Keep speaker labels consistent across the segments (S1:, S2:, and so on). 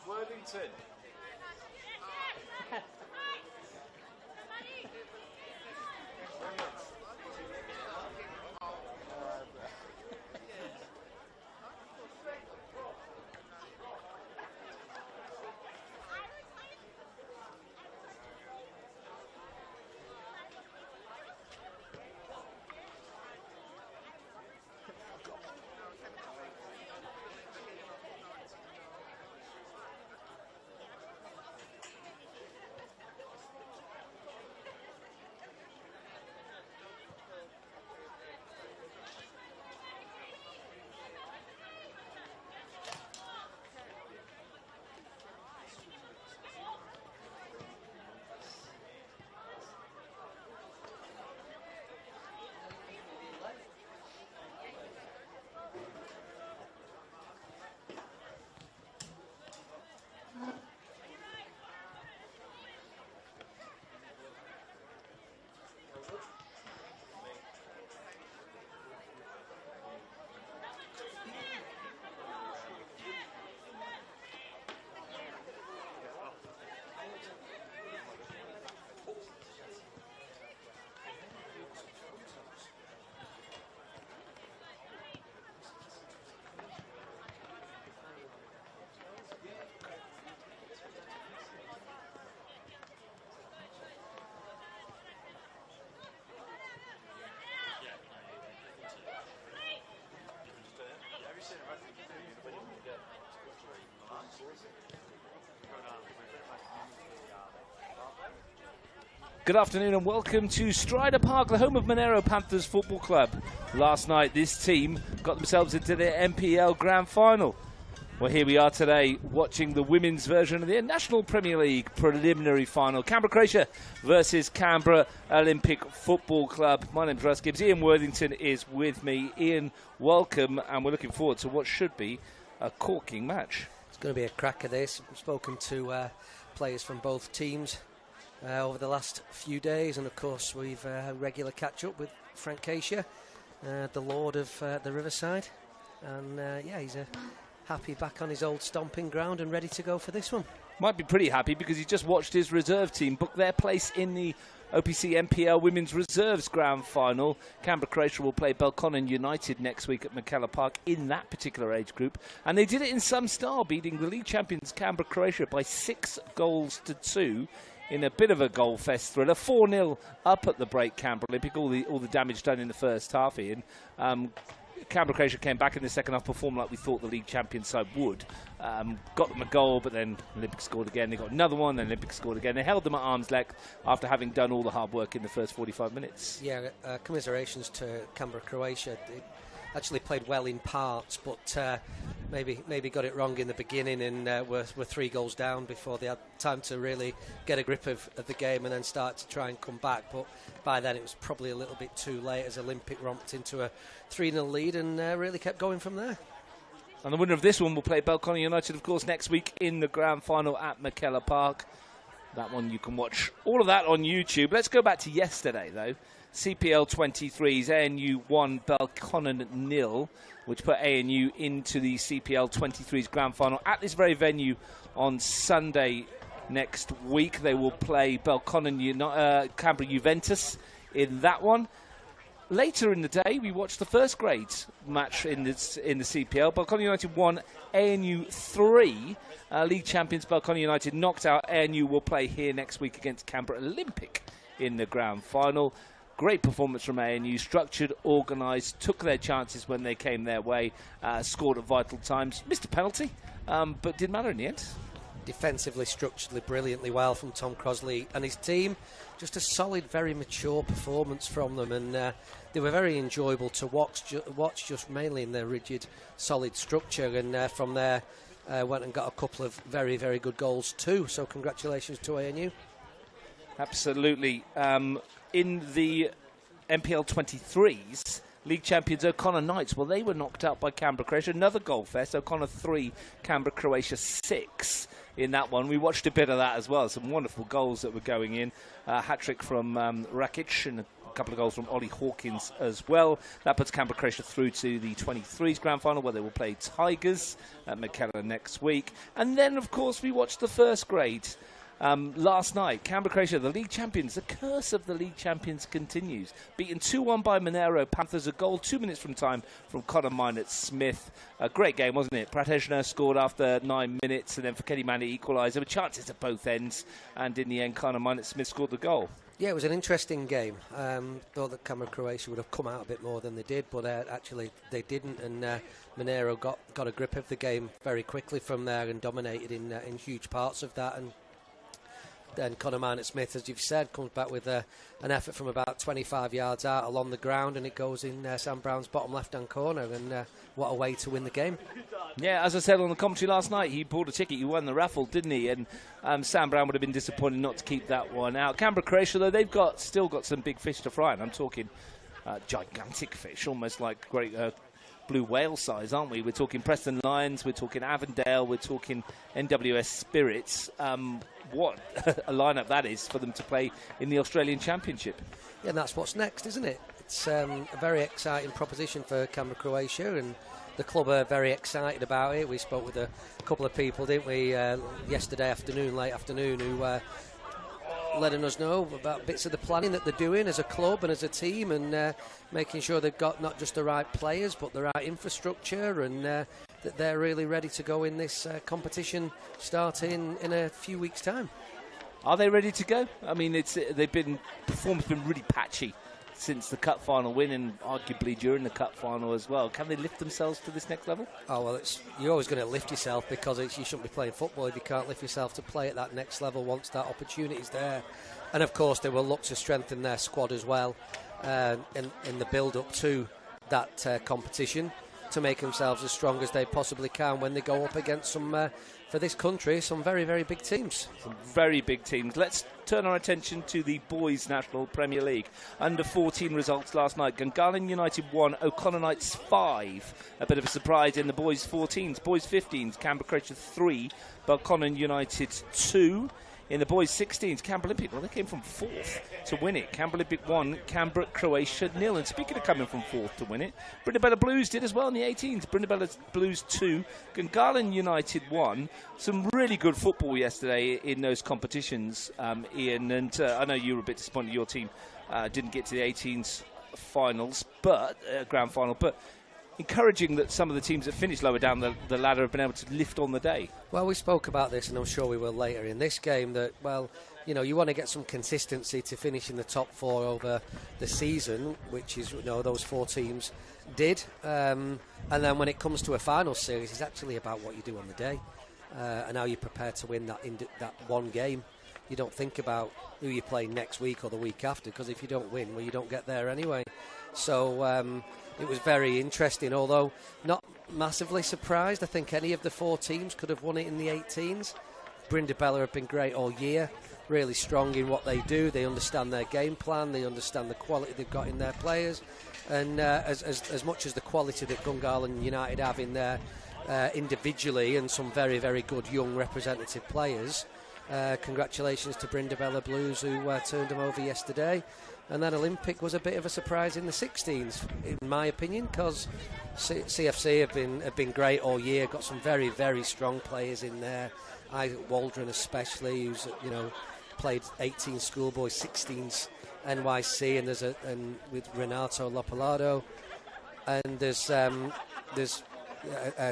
S1: Worthington. Good afternoon and welcome to Stryda Park, the home of Monero Panthers Football Club. Last night, this team got themselves into the NPL Grand Final. Well, here we are today watching the women's version of the National Premier League preliminary final. Canberra Croatia versus Canberra Olympic Football Club. My name's Russ Gibbs. Ian Worthington is with me. Ian, welcome, and we're looking forward to what should be a corking match.
S2: It's going to be a cracker this. I've spoken to players from both teams over the last few days, and of course we've had a regular catch-up with Frank Cascia, the Lord of the Riverside, and yeah, he's happy back on his old stomping ground and ready to go for this one.
S1: Might be pretty happy because he just watched his reserve team book their place in the OPC NPL Women's Reserves Grand Final. Canberra Croatia will play Belconnen United next week at McKellar Park in that particular age group, and they did it in some style, beating the league champions Canberra Croatia by 6-2 in a bit of a goal fest thriller. 4-0 up at the break, Canberra Olympic. All the damage done in the first half, Ian. Canberra Croatia came back in the second half, performed like we thought the league champion side would. Got them a goal, but then Olympic scored again. They got another one, then Olympic scored again. They held them at arm's length after having done all the hard work in the first 45 minutes.
S2: Yeah, commiserations to Canberra Croatia. They actually played well in parts, but maybe got it wrong in the beginning and were 3 goals down before they had time to really get a grip of the game and then start to try and come back. But by then it was probably a little bit too late as Olympic romped into a 3-0 lead and really kept going from there.
S1: And the winner of this one will play Belconnen United, of course, next week in the grand final at McKellar Park. That one, you can watch all of that on YouTube. Let's go back to yesterday, though. CPL 23s, ANU 1, Belconnen 0, which put ANU into the CPL 23s grand final at this very venue on Sunday next week. They will play Belconnen Canberra Juventus in that one. Later in the day, we watched the first grade match in the CPL. Belconnen United 1, ANU 3. League champions Belconnen United knocked out. ANU will play here next week against Canberra Olympic in the grand final. Great performance from ANU, structured, organised, took their chances when they came their way, scored at vital times. Missed a penalty, but didn't matter in the end.
S2: Defensively, structurally, brilliantly well from Tom Crosley and his team. Just a solid, very mature performance from them, and they were very enjoyable to watch just mainly in their rigid, solid structure, and from there went and got a couple of very, very good goals too. So congratulations to ANU.
S1: Absolutely. In the NPL 23s, league champions O'Connor Knights, well, they were knocked out by Canberra Croatia. Another goal fest, O'Connor 3, Canberra Croatia 6 in that one. We watched a bit of that as well. Some wonderful goals that were going in. Hat-trick from Rakic and a couple of goals from Ollie Hawkins as well. That puts Canberra Croatia through to the 23s grand final, where they will play Tigers at McKellar next week. And then, of course, we watched the first grade last night. Canberra Croatia, the league champions. The curse of the league champions continues. Beaten 2-1 by Monero Panthers. A goal 2 minutes from time from Connor Minott-Smith. A great game, wasn't it? Pratejna scored after 9 minutes, and then Fakedi Mane equalised. There were chances at both ends, and in the end, Connor Minott-Smith scored the goal.
S2: Yeah, it was an interesting game. Thought that Canberra Croatia would have come out a bit more than they did, but actually they didn't, and Monero got a grip of the game very quickly from there and dominated in huge parts of that. And then Connor Minott-Smith, as you've said, comes back with an effort from about 25 yards out along the ground, and it goes in Sam Brown's bottom left-hand corner, and what a way to win the game.
S1: Yeah, as I said on the commentary last night, he bought a ticket, he won the raffle, didn't he? And Sam Brown would have been disappointed not to keep that one out. Canberra Croatia, though, they've still got some big fish to fry, and I'm talking gigantic fish, almost like great blue whale size, aren't we? We're talking Preston Lions, we're talking Avondale, we're talking NWS Spirits. What a lineup that is for them to play in the Australian Championship.
S2: Yeah, and that's what's next, isn't it? It's a very exciting proposition for Canberra Croatia, and the club are very excited about it. We spoke with a couple of people, didn't we, yesterday afternoon, late afternoon, who letting us know about bits of the planning that they're doing as a club and as a team, and making sure they've got not just the right players but the right infrastructure, and that they're really ready to go in this competition starting in a few weeks' time.
S1: Are they ready to go? I mean, performance been really patchy since the cup final win, and arguably during the cup final as well. Can they lift themselves to this next level? Oh,
S2: well, you're always going to lift yourself, because you shouldn't be playing football if you can't lift yourself to play at that next level once that opportunity's there. And of course they will look to strengthen their squad as well in the build-up to that competition, to make themselves as strong as they possibly can when they go up against for this country, some very, very big teams.
S1: Some very big teams. Let's turn our attention to the Boys National Premier League. Under 14 results last night. Gungahlin United 1, O'Connor Knights 5. A bit of a surprise in the Boys 14s. Boys 15s, Canberra Croatia 3, Belconnen United 2. In the Boys 16s, Canberra Olympic, well, they came from 4th to win it. Canberra Olympic 1, Canberra Croatia 0. And speaking of coming from 4th to win it, Brindabella Blues did as well in the 18s. Brindabella Blues 2, Gungahlin United 1. Some really good football yesterday in those competitions, Ian. And I know you were a bit disappointed your team didn't get to the 18s finals, but grand final. But encouraging that some of the teams that finished lower down the ladder have been able to lift on the day.
S2: Well, we spoke about this, and I'm sure we will later in this game, that, well, you want to get some consistency to finish in the top 4 over the season, which is, those 4 teams did. And then when it comes to a final series, it's actually about what you do on the day and how you prepare to win that one game. You don't think about who you play next week or the week after, because if you don't win, well, you don't get there anyway. So it was very interesting, although not massively surprised. I think any of the 4 teams could have won it in the 18s. Brindabella have been great all year, really strong in what they do. They understand their game plan, they understand the quality they've got in their players, and as much as the quality that Gungahlin United have in there individually, and some very, very good young representative players, congratulations to Brindabella Blues, who turned them over yesterday. And then Olympic was a bit of a surprise in the 16s, in my opinion, because CFC have been great all year. Got some very, very strong players in there. Isaac Waldron especially, who's played 18 schoolboys, 16s NYC, and with Renato Lopalado, and there's a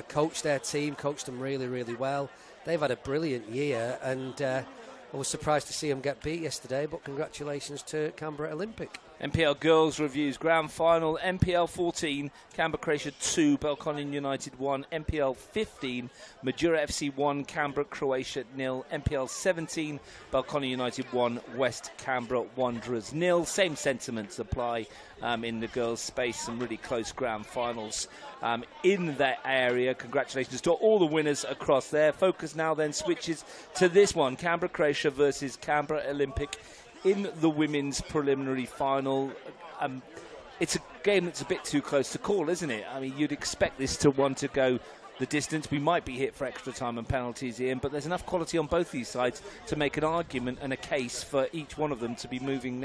S2: coach their team, coached them really, really well. They've had a brilliant year, and I was surprised to see them get beat yesterday, but congratulations to Canberra Olympic.
S1: NPL Girls Reviews Grand Final, NPL 14, Canberra Croatia 2, Belconnen United 1, NPL 15, Madura FC 1, Canberra Croatia 0, NPL 17, Belconnen United 1, West Canberra Wanderers 0. Same sentiments apply in the girls' space. Some really close grand finals in that area. Congratulations to all the winners across there. Focus now then switches to this one, Canberra Croatia versus Canberra Olympic in the women's preliminary final. It's a game that's a bit too close to call, isn't it? I mean, you'd expect this to want to go the distance. We might be hit for extra time and penalties, Ian, but there's enough quality on both these sides to make an argument and a case for each one of them to be moving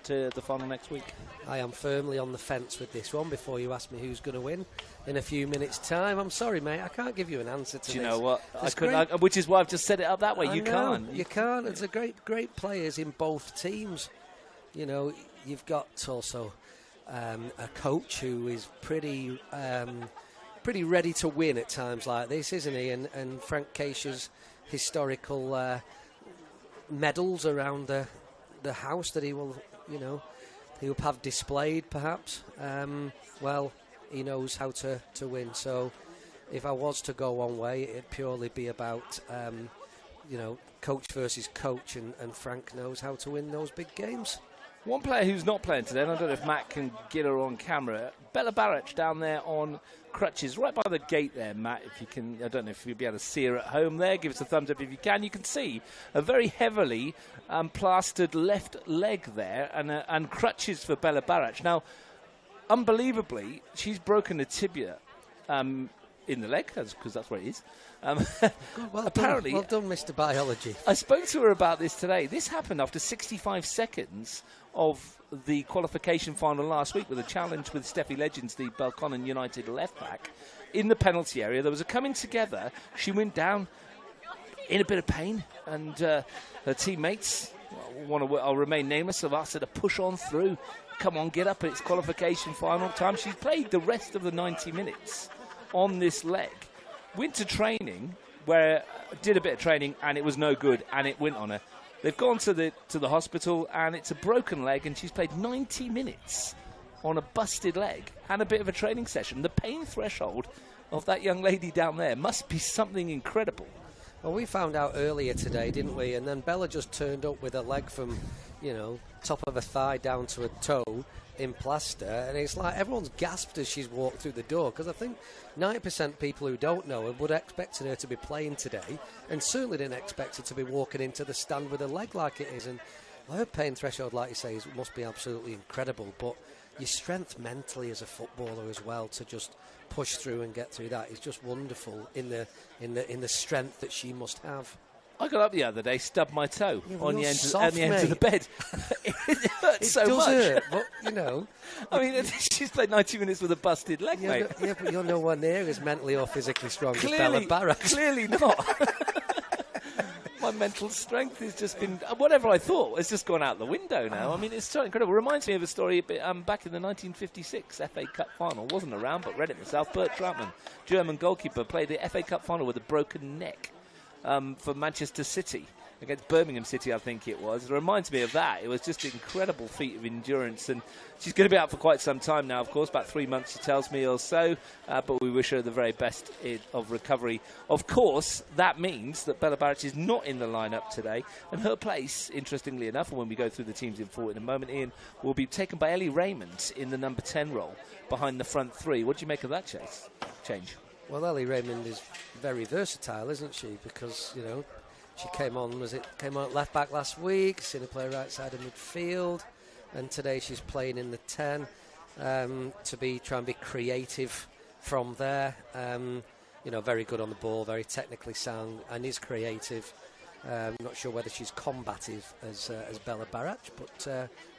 S1: to the final next week?
S2: I am firmly on the fence with this one before you ask me who's going to win in a few minutes' time. I'm sorry, mate, I can't give you an answer to this.
S1: Do you know what? Which is why I've just set it up that way. You can't.
S2: You can't. There's a great players in both teams. You know, you've got also a coach who is pretty ready to win at times like this, isn't he? And Frank Keisha's historical medals around the house that he will, he'll have displayed perhaps. Well, he knows how to win. So if I was to go one way, it'd purely be about, coach versus coach, and Frank knows how to win those big games.
S1: One player who's not playing today, and I don't know if Matt can get her on camera, Bella Barach down there on crutches, right by the gate there, Matt, if you can. I don't know if you'll be able to see her at home there. Give us a thumbs up if you can. You can see a very heavily plastered left leg there, and crutches for Bella Barach. Now, unbelievably, she's broken a tibia in the leg, because that's where it is. Apparently,
S2: well done, Mr. Biology.
S1: I spoke to her about this today. This happened after 65 seconds of the qualification final last week with a challenge with Steffi Legends, the Belconnen United left back, in the penalty area. There was a coming together. She went down in a bit of pain, and her teammates, I'll remain nameless, have asked her to push on through. Come on, get up. It's qualification final time. She's played the rest of the 90 minutes on this leg. Went to training, where did a bit of training, and it was no good, and it went on her. They've gone to the hospital, and it's a broken leg, and she's played 90 minutes on a busted leg and a bit of a training session. The pain threshold of that young lady down there must be something incredible.
S2: Well, we found out earlier today, didn't we? And then Bella just turned up with a leg from, top of her thigh down to her toe in plaster, and it's like everyone's gasped as she's walked through the door, because I think 90% people who don't know her would have expected her to be playing today, and certainly didn't expect her to be walking into the stand with a leg like it is. And her pain threshold, like you say, must be absolutely incredible, but your strength mentally as a footballer as well to just push through and get through that is just wonderful in the strength that she must have.
S1: I got up the other day, stubbed my toe on the end of the bed. It hurt
S2: it
S1: so
S2: does
S1: much.
S2: Hurt, but,
S1: I mean, she's played 90 minutes with a busted leg, mate.
S2: But you're nowhere near as mentally or physically strong as Bella Barach.
S1: Clearly not. My mental strength has just been... Whatever I thought has just gone out the window now. I mean, it's so incredible. It reminds me of a story a bit, back in the 1956 FA Cup final. Wasn't around, but read it myself. Bert Troutman, German goalkeeper, played the FA Cup final with a broken neck. For Manchester City against Birmingham City, I think it was. It reminds me of that. It was just an incredible feat of endurance, and she's going to be out for quite some time now, of course, about 3 months, she tells me, or so, but we wish her the very best of recovery. Of course, that means that Bella Barach is not in the lineup today, and her place, interestingly enough, when we go through the teams in a moment, Ian, will be taken by Ellie Raymond in the number 10 role behind the front three. What do you make of that change?
S2: Well, Ellie Raymond is very versatile, isn't she? Because, she came on at left back last week, seen her play right side of midfield, and today she's playing in the 10 to try and be creative from there. Very good on the ball, very technically sound, and is creative. Not sure whether she's combative as Bella Barach, but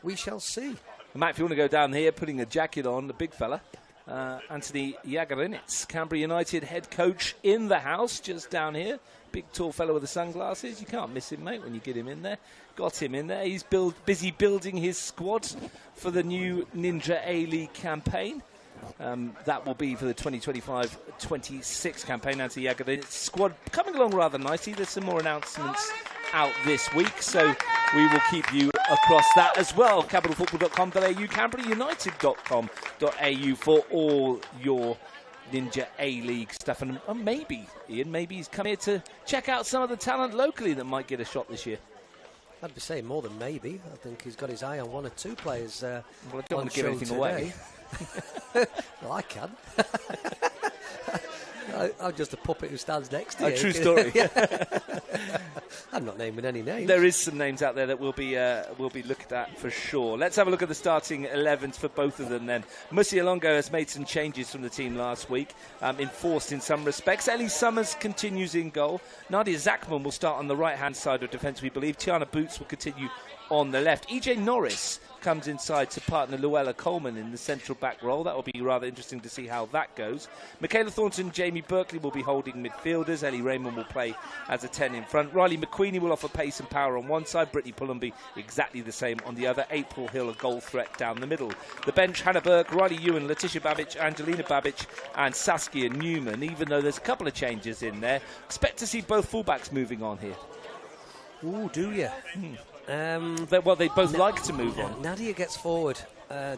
S2: we shall see.
S1: Matt, if you want to go down here, putting a jacket on, the big fella. Anthony Jagarinets, Canberra United head coach in the house, just down here. Big tall fellow with the sunglasses. You can't miss him, mate, when you get him in there. Got him in there. He's busy building his squad for the new Ninja A-League campaign. That will be for the 2025-26 campaign. Anthony Jagarinets' squad coming along rather nicely. There's some more announcements out this week, so we will keep you across that as well. Capitalfootball.com.au, CanberraUnited.com.au for all your Ninja A-League stuff. And maybe, Ian, he's come here to check out some of the talent locally that might get a shot this year.
S2: I'd be saying more than maybe. I think he's got his eye on one or two players.
S1: Well, I don't want to give anything away.
S2: Well, I can. I'm just a puppet who stands next to you.
S1: A true story.
S2: I'm not naming any names.
S1: There is some names out there that we'll be looked at for sure. Let's have a look at the starting 11s for both of them then. Musi Alongo has made some changes from the team last week, enforced in some respects. Ellie Summers continues in goal. Nadia Zachman will start on the right-hand side of defence, we believe. Tiana Boots will continue on the left. EJ Norris comes inside to partner Luella Coleman in the central back role. That will be rather interesting to see how that goes. Michaela Thornton, Jamie Berkeley will be holding midfielders. Ellie Raymond will play as a 10 in front. Riley McQueenie will offer pace and power on one side. Brittany Pullenby exactly the same on the other. April Hill a goal threat down the middle. The bench, Hannah Burke, Riley Ewan, Letitia Babbage, Angelina Babbage and Saskia Newman, even though there's a couple of changes in there. Expect to see both fullbacks moving on here.
S2: Ooh, do you?
S1: Well, they both like to move on.
S2: Nadia gets forward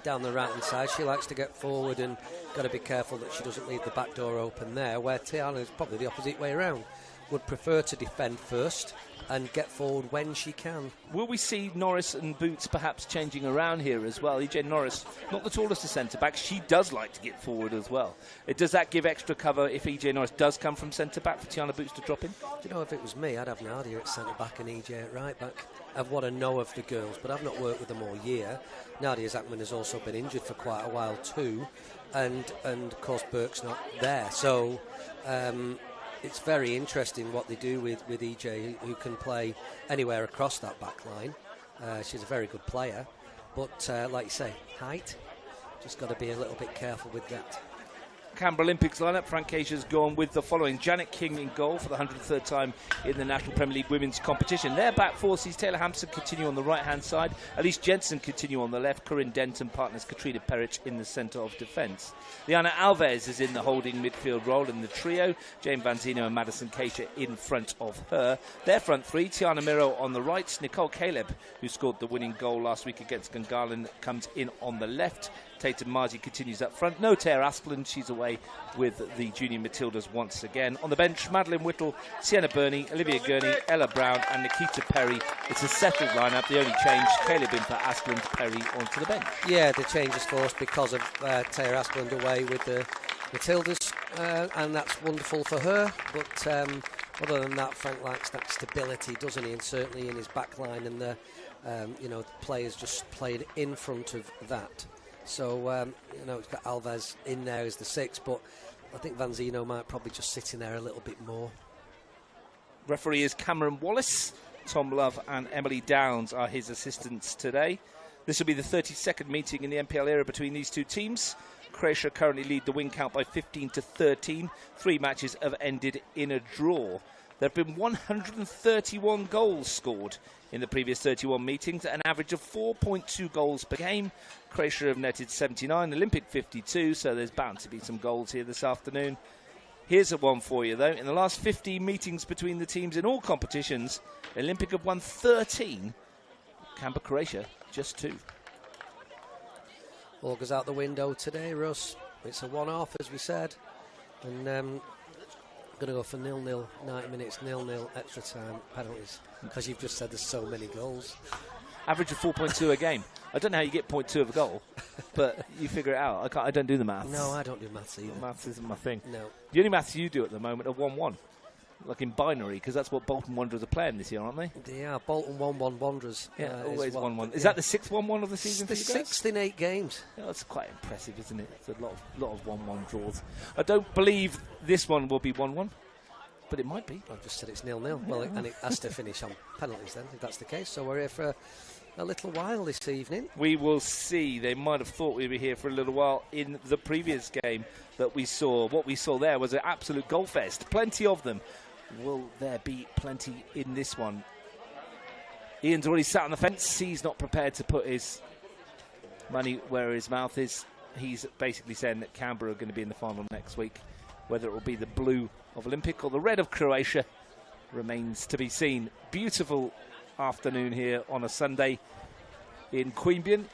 S2: down the right-hand side. She likes to get forward and got to be careful that she doesn't leave the back door open there, where Tiana is probably the opposite way around. Would prefer to defend first and get forward when she can.
S1: Will we see Norris and Boots perhaps changing around here as well? EJ Norris, not the tallest of centre-backs, she does like to get forward as well. Does that give extra cover if EJ Norris does come from centre-back for Tiana Boots to drop in?
S2: Do you know, if it was me, I'd have Nadia at centre-back and EJ at right-back. Of what I know of the girls, but I've not worked with them all year. Nadia Zachman has also been injured for quite a while too, and of course Burke's not there. So it's very interesting what they do with EJ, who can play anywhere across that back line. She's a very good player, but like you say, height, just got to be a little bit careful with that.
S1: Canberra Olympics lineup. Frank Asia's gone with the following: Janet King in goal for the 103rd time in the National Premier League women's competition. Their back four sees Taylor Hampson continue on the right-hand side, Elise Jensen continue on the left, Corinne Denton partners Katrina Perich in the centre of defence. Liana Alves is in the holding midfield role in the trio, Jane Vanzino and Madison Keisha in front of her. Their front three: Tiana Miro on the right, Nicole Caleb, who scored the winning goal last week against Gungahlin, comes in on the left. Tatum Marzi continues up front. No Tara Aspland, she's away with the junior Matildas once again. On the bench, Madeline Whittle, Sienna Burney, Olivia Gurney, Ella Brown and Nikita Perry. It's a settled lineup. The only change, Caleb in for Aspland, Perry onto the bench.
S2: Yeah, the change is forced because of Tara Aspland away with the Matildas, and that's wonderful for her. But other than that, Frank likes that stability, doesn't he? And certainly in his back line, and the players just played in front of that. So, it's got Alves in there as the six, but I think Vanzino might probably just sit in there a little bit more.
S1: Referee is Cameron Wallace. Tom Love and Emily Downs are his assistants today. This will be the 32nd meeting in the NPL era between these two teams. Croatia currently lead the win count by 15-13. 3 matches have ended in a draw. There have been 131 goals scored in the previous 31 meetings, at an average of 4.2 goals per game. Croatia have netted 79, Olympic 52, so there's bound to be some goals here this afternoon. Here's a one for you, though. In the last 15 meetings between the teams in all competitions, Olympic have won 13, Canberra Croatia just 2.
S2: All goes out the window today, Russ. It's a one-off, as we said, and going to go for 0-0, 90 minutes, 0-0, extra time, penalties, because you've just said there's so many goals.
S1: Average of 4.2 a game. I don't know how you get 0.2 of a goal, but you figure it out. I don't do the maths.
S2: No, I don't do maths either.
S1: Maths isn't my thing.
S2: No.
S1: The only maths you do at the moment are 1-1, like in binary, because that's what Bolton Wanderers are playing this year, aren't they?
S2: They are. Bolton 1-1 Wanderers.
S1: Yeah, always 1-1. Is that the 6th 1-1 of the season for you guys?
S2: 6th in 8 games.
S1: Yeah, that's quite impressive, isn't it? It's a lot of 1-1 draws. I don't believe this one will be 1-1. But it might be.
S2: I've just said it's 0-0. Well, and it has to finish on penalties then, if that's the case. So we're here for a little while this evening.
S1: We will see. They might have thought we'd be here for a little while in the previous game that we saw. What we saw there was an absolute goal fest. Plenty of them. Will there be plenty in this one? Ian's already sat on the fence. He's not prepared to put his money where his mouth is. He's basically saying that Canberra are going to be in the final next week. Whether it will be the blue of Olympic or the red of Croatia remains to be seen. Beautiful afternoon here on a Sunday in Queanbeyan,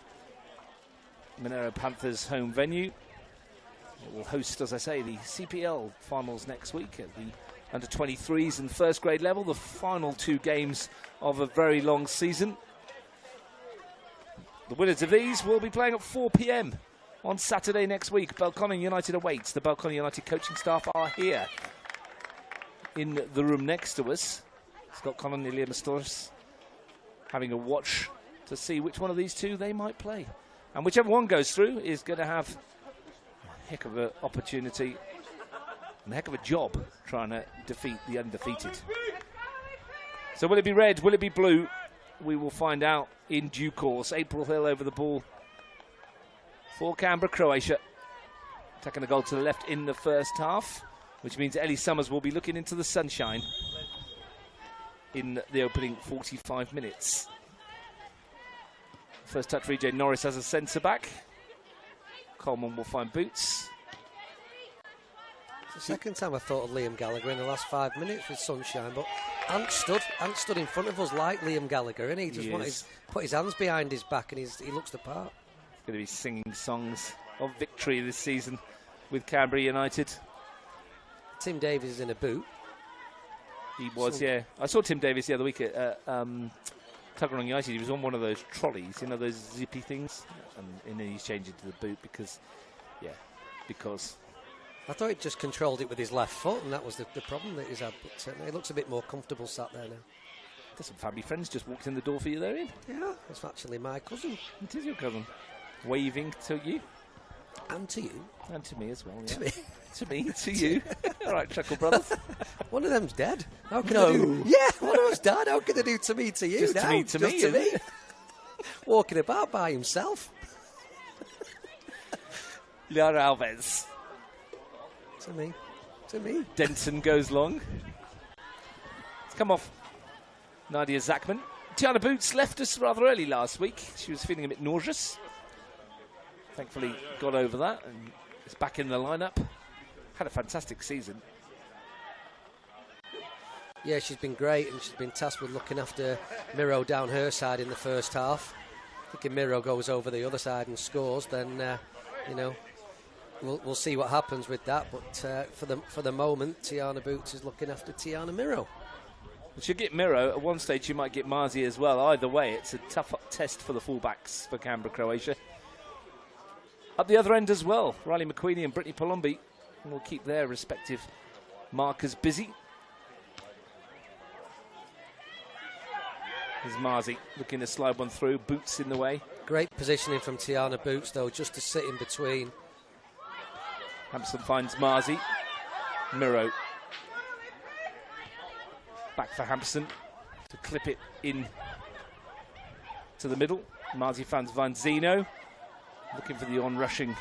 S1: Monero Panthers' home venue. It will host, as I say, the CPL finals next week at the under-23s and first grade level, the final 2 games of a very long season. The winners of these will be playing at 4 p.m. on Saturday next week. Belconnen United awaits. The Belconnen United coaching staff are here in the room next to us. Scott Connon, Ilya Mastoris, having a watch to see which one of these two they might play. And whichever one goes through is going to have a heck of an opportunity and a heck of a job trying to defeat the undefeated. So will it be red? Will it be blue? We will find out in due course. April Hill over the ball for Canberra Croatia. Taking the goal to the left in the first half, which means Ellie Summers will be looking into the sunshine in the opening 45 minutes. First touch for EJ Norris as a centre back. Coleman will find Boots.
S2: It's the second time I thought of Liam Gallagher in the last 5 minutes with sunshine, but Ant stood in front of us like Liam Gallagher, and he just wanted to put his hands behind his back, and he looks the part.
S1: He's going to be singing songs of victory this season with Canberra United.
S2: Tim Davies is in a boot.
S1: He was, yeah. I saw Tim Davies the other week at Tuggeranong United. He was on one of those trolleys, you know, those zippy things, and then he's changed into the boot because.
S2: I thought he just controlled it with his left foot, and that was the problem that he's had. But he looks a bit more comfortable sat there now.
S1: There's some family friends just walked in the door for you there, Ian.
S2: Yeah, it's actually my cousin.
S1: It is your cousin. Waving to you.
S2: And to you.
S1: And to me as well, yeah.
S2: To me.
S1: To me, to you. All right, Chuckle Brothers.
S2: One of them's dead. How can I do? Yeah, one of them's dead. How can they do to me, to you?
S1: Just
S2: now?
S1: to me.
S2: Walking about by himself.
S1: Lara Alves.
S2: To me.
S1: Denton goes long. It's come off Nadia Zachman. Tiana Boots left us rather early last week. She was feeling a bit nauseous. Thankfully got over that and is back in the lineup. Had a fantastic season.
S2: Yeah, she's been great, and she's been tasked with looking after Miro down her side in the first half. I think if Miro goes over the other side and scores, then, we'll see what happens with that. But for the moment, Tiana Boots is looking after Tiana Miro.
S1: She'll get Miro. At one stage, she might get Marzi as well. Either way, it's a tough test for the fullbacks for Canberra Croatia. Up the other end as well, Riley McQueenie and Brittany Palombi will keep their respective markers busy. There's Marzi looking to slide one through. Boots in the way.
S2: Great positioning from Tiana Boots, though, just to sit in between.
S1: Hampson finds Marzi. Miro. Back for Hampson to clip it in to the middle. Marzi finds Vanzino. Looking for the on-rushing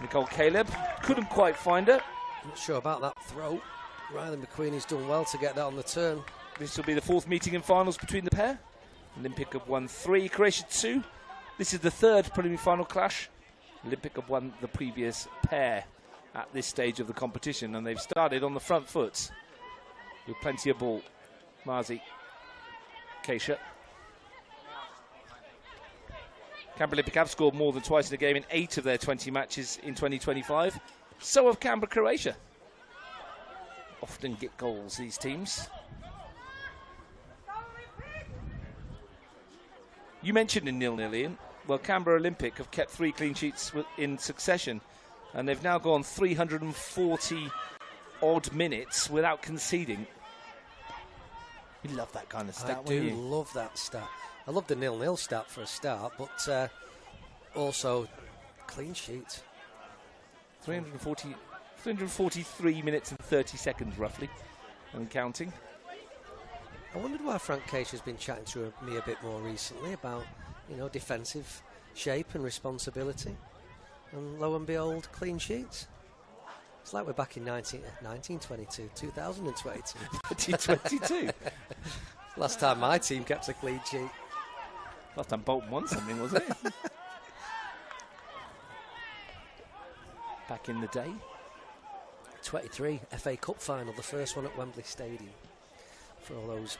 S1: Nicole Caleb. Couldn't quite find her.
S2: Not sure about that throw. Riley McQueenie's done well to get that on the turn.
S1: This will be the fourth meeting in finals between the pair. Olympic have won 3, Croatia 2. This is the third preliminary final clash. Olympic have won the previous pair at this stage of the competition, and they've started on the front foot with plenty of ball. Marzi, Keisha. Canberra Olympic have scored more than twice in a game in 8 of their 20 matches in 2025. So have Canberra Croatia. Often get goals, these teams. You mentioned in 0-0, Ian. Well, Canberra Olympic have kept 3 clean sheets in succession, and they've now gone 340 odd minutes without conceding. You love that kind of stat,
S2: I do love that stat. I love the 0-0 stat for a start, but also clean sheets.
S1: 343 minutes and 30 seconds, roughly, and counting.
S2: I wondered why Frank Keisha has been chatting to me a bit more recently about, defensive shape and responsibility. And lo and behold, clean sheets. It's like we're back in 1922, 2022.
S1: 2022.
S2: Last time my team kept a clean sheet.
S1: Last time Bolton won something, wasn't it? Back in the day.
S2: 23, FA Cup final, the first one at Wembley Stadium. For all those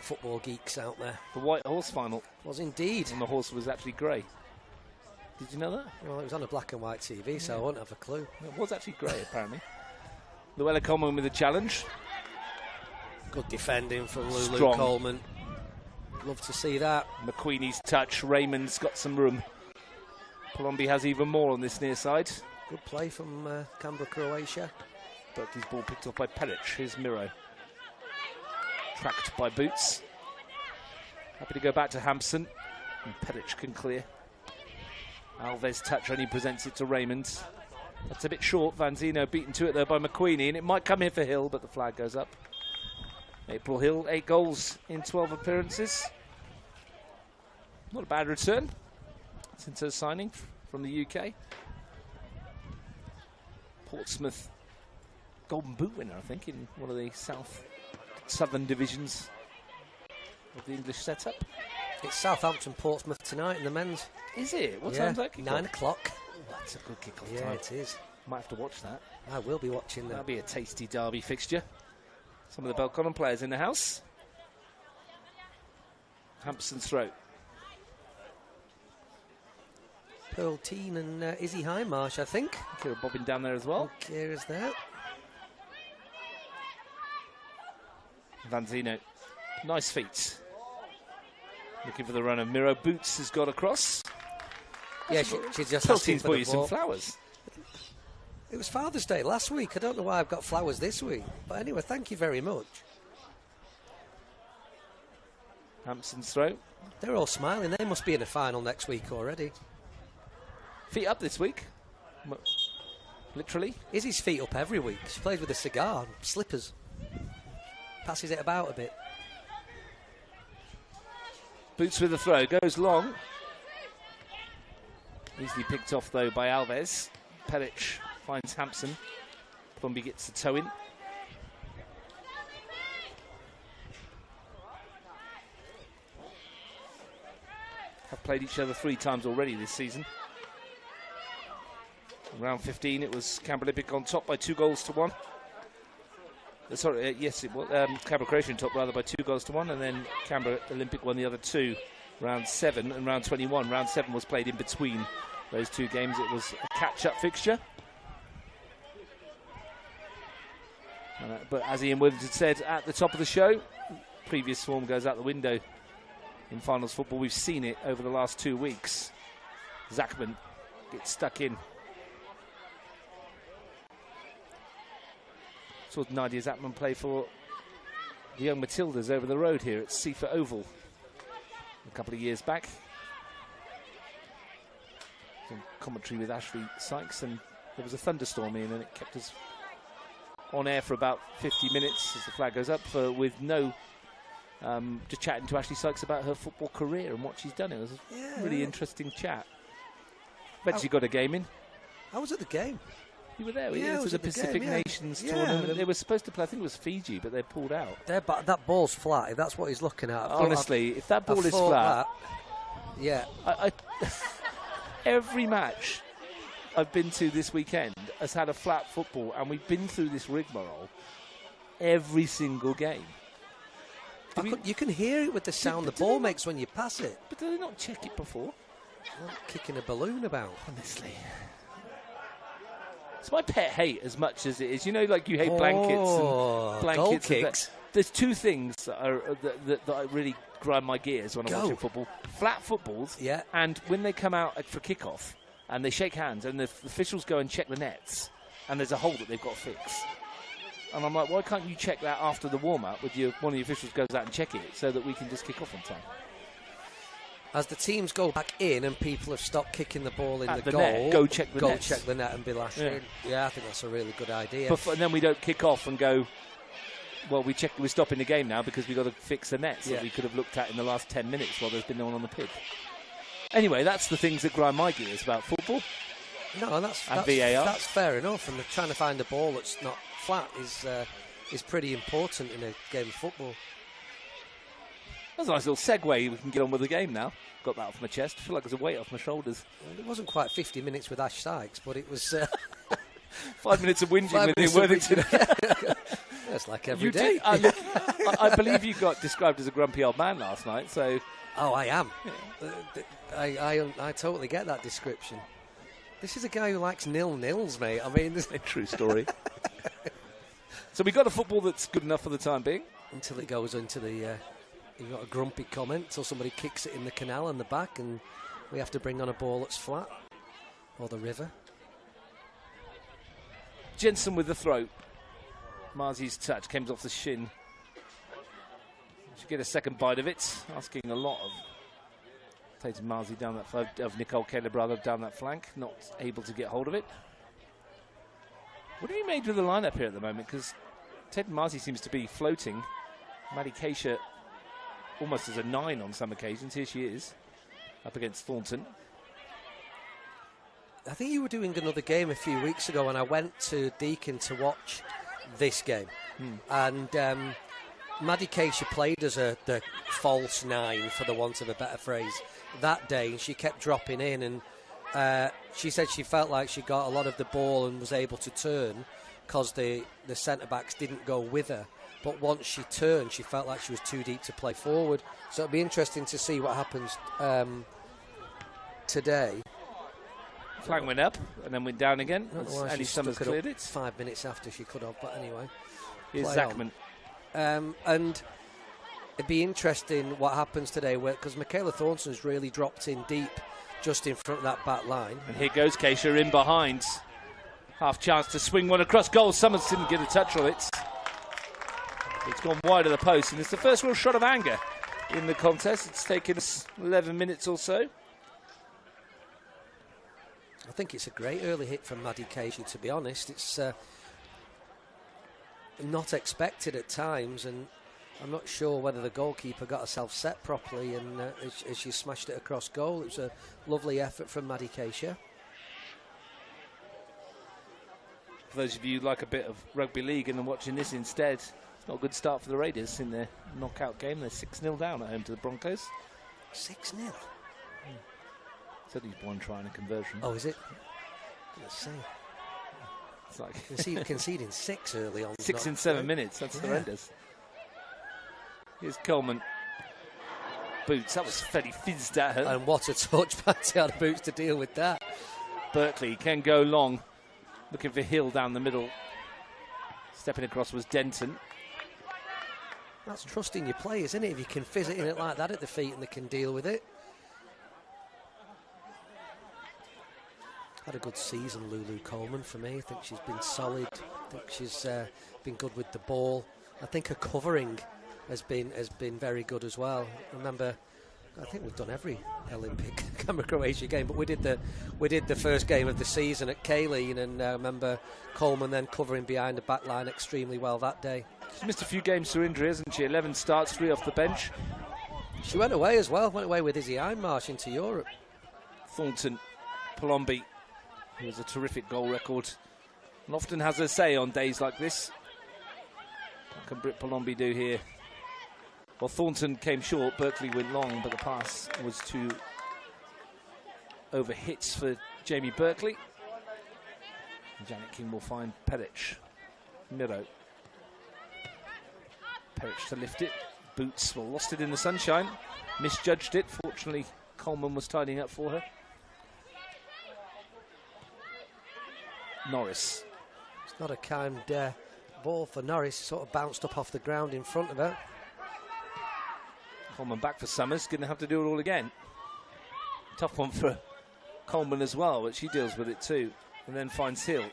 S2: football geeks out there.
S1: The White Horse final.
S2: Was indeed.
S1: And the horse was actually grey. Did you know that?
S2: Well, it was on a black and white TV, so I wouldn't have a clue.
S1: It was actually grey, apparently. Llewellyn Coleman with a challenge.
S2: Good defending from Lulu
S1: Strong.
S2: Coleman. Love to see that.
S1: McQueenie's touch. Raymond's got some room. Palombi has even more on this near side.
S2: Good play from Canberra Croatia.
S1: Berkeley's ball picked up by Peric. Here's Miro. Tracked by Boots. Happy to go back to Hampson. And Peric can clear. Alves' touch only presents it to Raymond. That's a bit short. Vanzino beaten to it though by McQueenie, and it might come here for Hill, but the flag goes up. April Hill, 8 goals in 12 appearances. Not a bad return since her signing from the UK. Portsmouth Golden Boot winner, I think, in one of the southern divisions of the English setup.
S2: It's Southampton Portsmouth tonight in the men's.
S1: Is it? What time's that?
S2: 9 o'clock.
S1: Oh, that's a good kick-off
S2: Yeah,
S1: time.
S2: it is.
S1: Might have to watch that.
S2: I will be watching that.
S1: That'll be a tasty derby fixture. Some of the Belconnen players in the house. Hampson Throat.
S2: Pearl Teen and Izzy Highmarsh, I think.
S1: Kira bobbing down there as well.
S2: Kira's there.
S1: Vanzino. Nice feet. Looking for the runner. Miro Boots has got across.
S2: Yeah, she's just asking
S1: Pelteen's
S2: for
S1: bought
S2: the
S1: you
S2: ball.
S1: some flowers.
S2: It was Father's Day last week. I don't know why I've got flowers this week. But anyway, thank you very much.
S1: Hampson's throw.
S2: They're all smiling. They must be in the final next week already.
S1: Feet up this week. Literally.
S2: Izzy's feet up every week. She plays with a cigar and slippers. Passes it about a bit.
S1: Boots with the throw. Goes long. Easily picked off, though, by Alves. Peric finds Hampson. Plumby gets the toe in. Have played each other 3 times already this season. In round 15, it was Canberra Olympic on top by 2-1. Sorry, yes, it was Canberra Croatia on top rather by 2-1, and then Canberra Olympic won the other 2, round 7 and round 21. Round 7 was played in between those 2 games. It was a catch-up fixture. But as Ian Williams had said at the top of the show, previous form goes out the window in finals football. We've seen it over the last 2 weeks. Zachman gets stuck in. Saw Nadia Zachman play for the young Matildas over the road here at Seafer Oval a couple of years back. Some commentary with Ashley Sykes, and there was a thunderstorm in, and it kept us on air for about 50 minutes as the flag goes up with no just chatting to Ashley Sykes about her football career and what she's done. It was a really interesting chat. Eventually got a game in.
S2: I was at the game.
S1: You were there,
S2: Yeah,
S1: it was a Pacific Nations tournament. They were supposed to play, I think it was Fiji, but they pulled out.
S2: That ball's flat, if that's what he's looking at.
S1: Honestly, if that ball is flat...
S2: Yeah.
S1: Every match I've been to this weekend has had a flat football, and we've been through this rigmarole every single game.
S2: You can hear it with the sound the ball makes when you pass it.
S1: But did they not check it before?
S2: Kicking a balloon about.
S1: Honestly. It's my pet hate as much as it is. You know, like you hate blankets and
S2: goal kicks.
S1: There's 2 things that I really grind my gears when I'm watching football. Flat footballs, and when they come out for kickoff and they shake hands and the officials go and check the nets and there's a hole that they've got to fix. And I'm like, why can't you check that after the warm-up with one of the officials goes out and check it so that we can just kick off on time?
S2: As the teams go back in and people have stopped kicking the ball in the goal,
S1: net, go check the net.
S2: check the net and be lashed in. Yeah, I think that's a really good idea.
S1: And then we don't kick off and go, well, we're stopping the game now because we've got to fix the nets that we could have looked at in the last 10 minutes while there's been no one on the pitch. Anyway, that's the things that grind my gears about football.
S2: No, that's
S1: VAR.
S2: That's fair enough. And trying to find a ball that's not flat is pretty important in a game of football.
S1: That's a nice little segue. We can get on with the game now. Got that off my chest. I feel like there's a weight off my shoulders.
S2: It wasn't quite 50 minutes with Ash Sykes, but it was...
S1: 5 minutes of whinging with Worthington.
S2: That's like every day.
S1: I believe you got described as a grumpy old man last night, so...
S2: Oh, I am. I totally get that description. This is a guy who likes nil-nils, mate. I mean...
S1: A true story. So we got a football that's good enough for the time being.
S2: Until it goes into the... You've got a grumpy comment, so somebody kicks it in the canal in the back, and we have to bring on a ball that's flat. Or the river.
S1: Jensen with the throw. Marzi's touch comes off the shin. Should get a second bite of it. Asking a lot of Tatum Marzi down that flank, of Nicole Caleb rather down that flank. Not able to get hold of it. What have you made with the lineup here at the moment? Because Tatum Marzi seems to be floating. Maddie Keisha almost as a 9 on some occasions. Here she is. up against Thornton.
S2: I think you were doing another game a few weeks ago, and I went to Deakin to watch this game. And Maddie Casey played as the false 9, for the want of a better phrase, that day, and she kept dropping in, and she said she felt like she got a lot of the ball and was able to turn because the centre-backs didn't go with her. But once she turned, she felt like she was too deep to play forward. So it'll be interesting to see what happens today.
S1: Flag went up and then went down again. Annie Summers cleared it.
S2: 5 minutes after she could have, but anyway.
S1: Here's Zachman.
S2: And it'd be interesting what happens today, because Michaela Thornton's really dropped in deep just in front of that back line.
S1: And here goes Keisha in behind. Half chance to swing one across goal. Summers didn't get a touch on it. It's gone wide of the post, and it's the first real shot of anger in the contest. It's taken us 11 minutes or so.
S2: I think it's a great early hit from Maddie Casey, to be honest. It's not expected at times, and I'm not sure whether the goalkeeper got herself set properly, and as she smashed it across goal. It was a lovely effort from Maddie Casey.
S1: For those of you who like a bit of rugby league and are watching this instead, it's not a good start for the Raiders in their knockout game. They're 6-0 down at home to the Broncos.
S2: 6-0?
S1: It's only one try and a conversion.
S2: Oh, is it? Let's see.
S1: It's like
S2: conceding 6 early on.
S1: 6 in 7 minutes. That's horrendous. Here's Coleman. Boots. That was fairly fizzed at her.
S2: And what a touch by Tiana Boots to deal with that.
S1: Berkeley can go long. Looking for Hill down the middle. Stepping across was Denton.
S2: That's trusting your players, isn't it? If you can fizz it in it like that at the feet and they can deal with it. Had a good season, Lulu Coleman, for me. I think she's been solid. I think she's been good with the ball. I think her covering has been very good as well. Remember, I think we've done every Olympic Canberra Croatia game, but we did the first game of the season at Kaleen, and I remember Coleman then covering behind the back line extremely well that day.
S1: She's missed a few games through injury, hasn't she? 11 starts, 3 off the bench.
S2: She went away as well. Went away with Izzy Einmarsh into Europe.
S1: Thornton, Palombi, who has a terrific goal record and often has a say on days like this. What can Britt Palombi do here? Well, Thornton came short, Berkeley went long, but the pass was too over hits for Jamie Berkeley. And Janet King will find Peric. Miro. Peric to lift it. Boots, well, lost it in the sunshine. Misjudged it. Fortunately, Coleman was tidying up for her. Norris.
S2: It's not a kind ball for Norris. Sort of bounced up off the ground in front of her.
S1: Coleman back for Summers. Going to have to do it all again. Tough one for Coleman as well, but she deals with it too. And then finds Hill.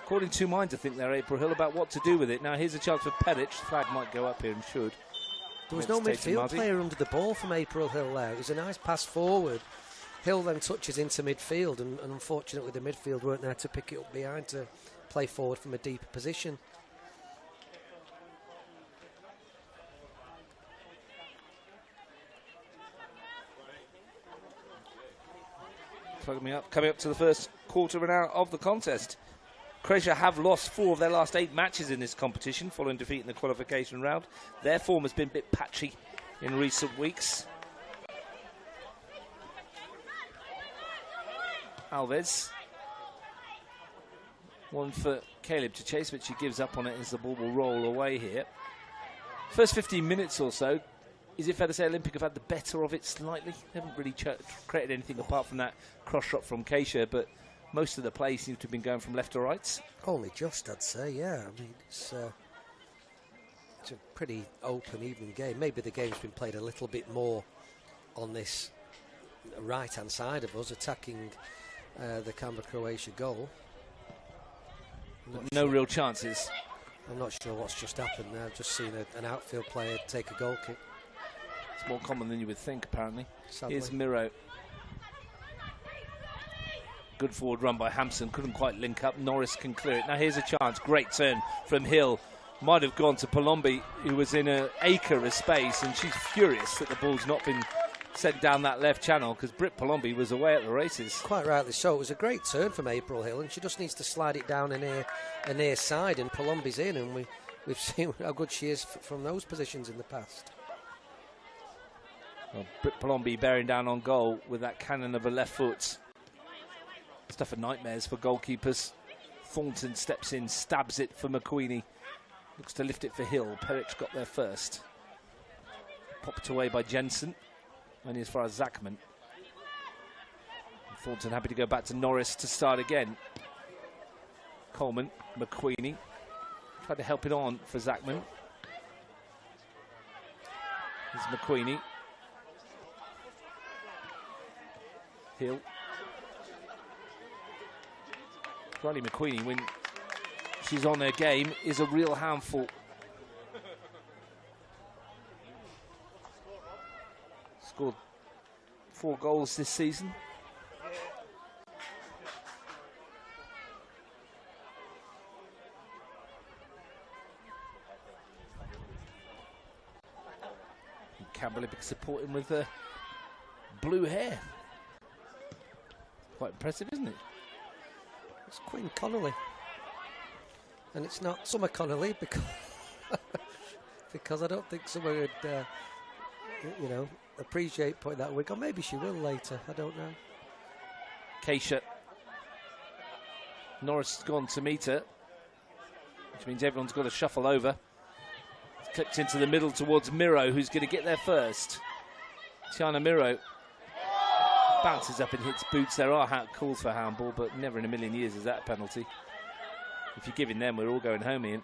S1: Caught in two minds, I think, there, April Hill, about what to do with it. Now, here's a chance for Peric. The flag might go up here and should.
S2: There was no midfield player under the ball from April Hill there. It was a nice pass forward. Hill then touches into midfield, and unfortunately the midfield weren't there to pick it up behind to play forward from a deeper position.
S1: Coming up to the first quarter of an hour of the contest. Croatia have lost 4 of their last 8 matches in this competition following defeat in the qualification round. Their form has been a bit patchy in recent weeks. Alves. One for Caleb to chase, but she gives up on it as the ball will roll away here. First 15 minutes or so, is it fair to say Olympic have had the better of it slightly? They haven't really created anything apart from that cross shot from Keisha, but most of the play seems to have been going from left to right.
S2: Only just, I'd say, yeah. I mean, it's a pretty open, even game. Maybe the game's been played a little bit more on this right-hand side of us, attacking the Canberra Croatia goal.
S1: No real chances.
S2: I'm not sure what's just happened there. I've just seen an outfield player take a goal kick.
S1: It's more common than you would think, apparently.
S2: Sadly.
S1: Here's Miro. Good forward run by Hampson. Couldn't quite link up. Norris can clear it. Now here's a chance. Great turn from Hill. might have gone to Palombi, who was in an acre of space, and she's furious that the ball's not been sent down that left channel because Britt Palombi was away at the races.
S2: Quite rightly so. It was a great turn from April Hill, and she just needs to slide it down a near side, and Palombi's in, and we've seen how good she is from those positions in the past.
S1: Well, Britt Palombi bearing down on goal with that cannon of a left foot. Stuff of nightmares for goalkeepers. Thornton steps in, stabs it for McQueenie. Looks to lift it for Hill. Perich got there first. Popped away by Jensen. Only as far as Zachman. Thornton happy to go back to Norris to start again. Coleman, McQueenie. Tried to help it on for Zachman. Here's McQueenie. Hill. Riley McQueenie, when she's on her game, is a real handful. Scored 4 goals this season. Canberra Olympic supporting with the blue hair. Quite impressive, isn't it?
S2: It's Quinn Connolly. And it's not Summer Connolly because I don't think Summer would, appreciate putting that wig on. Maybe she will later. I don't know.
S1: Keisha. Norris has gone to meet her, which means everyone's got to shuffle over. It's clipped into the middle towards Miro, who's going to get there first. Tiana Miro bounces up and hits boots. There are calls for handball, but never in a million years is that a penalty. If you're giving them, we're all going home, Ian.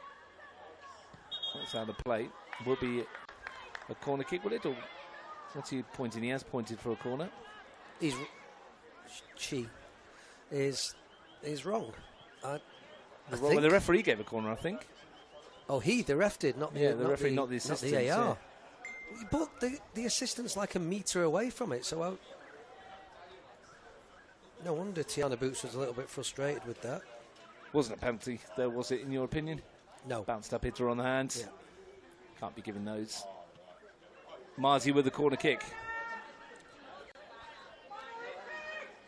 S1: That's how the play will be a corner kick, will it? Or what's he pointing? He has pointed for a corner.
S2: She is wrong.
S1: The referee gave a corner, I think.
S2: Oh, the ref did, not the
S1: the referee, not the assistant.
S2: Not the AR. Yeah. But the assistant's like a metre away from it, so no wonder Tiana Boots was a little bit frustrated with that.
S1: Wasn't a penalty, though, was it, in your opinion?
S2: No.
S1: Bounced up, hit her on the hands.
S2: Yeah.
S1: Can't be given those. Marzi with the corner kick.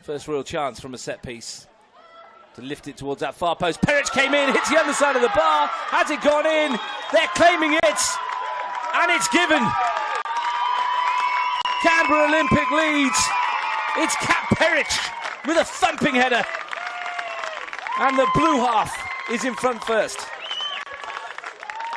S1: First real chance from a set piece to lift it towards that far post. Perich came in, hits the underside of the bar. Has it gone in? They're claiming it. And it's given. Canberra Olympic leads. It's Kat Perich with a thumping header. And the blue half is in front first.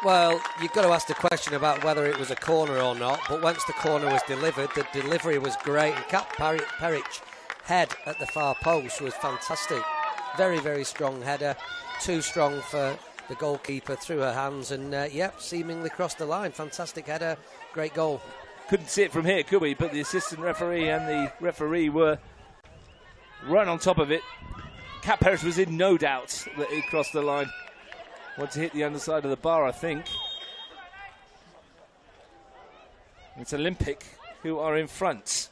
S2: Well, you've got to ask the question about whether it was a corner or not, but once the corner was delivered, the delivery was great, and Kat Perich head at the far post was fantastic. Very, very strong header, too strong for the goalkeeper through her hands, and seemingly crossed the line. Fantastic header, great goal.
S1: Couldn't see it from here, could we? But the assistant referee and the referee were right on top of it. Kat Perich was in no doubt that he crossed the line. Want to hit the underside of the bar, I think. It's Olympic who are in front.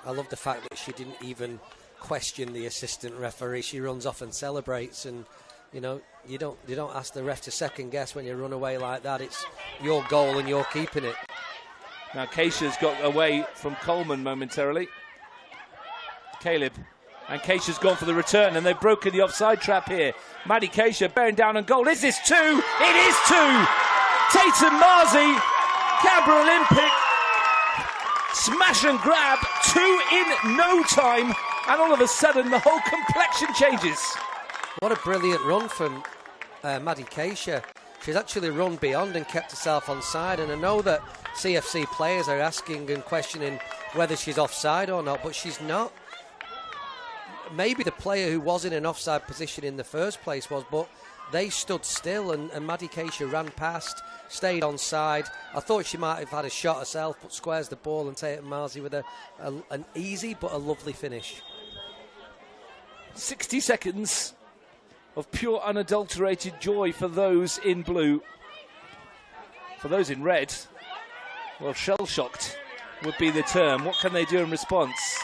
S2: I love the fact that she didn't even question the assistant referee. She runs off and celebrates, and you don't ask the ref to second guess when you run away like that. It's your goal and you're keeping it.
S1: Now Keisha's got away from Coleman momentarily. Caleb. And Keisha's gone for the return, and they've broken the offside trap here. Maddie Keisha bearing down on goal. Is this 2? It is 2! Tatum Marzi, Canberra Olympic, smash and grab, 2 in no time, and all of a sudden the whole complexion changes.
S2: What a brilliant run from Maddie Keisha. She's actually run beyond and kept herself on side, and I know that CFC players are asking and questioning whether she's offside or not, but she's not. Maybe the player who was in an offside position in the first place was, but they stood still, and Maddie Keisha ran past, stayed on side. I thought she might have had a shot herself, but squares the ball, and Tatum Marzi with an easy but a lovely finish.
S1: 60 seconds of pure unadulterated joy for those in blue. For those in red, well, shell-shocked would be the term. What can they do in response?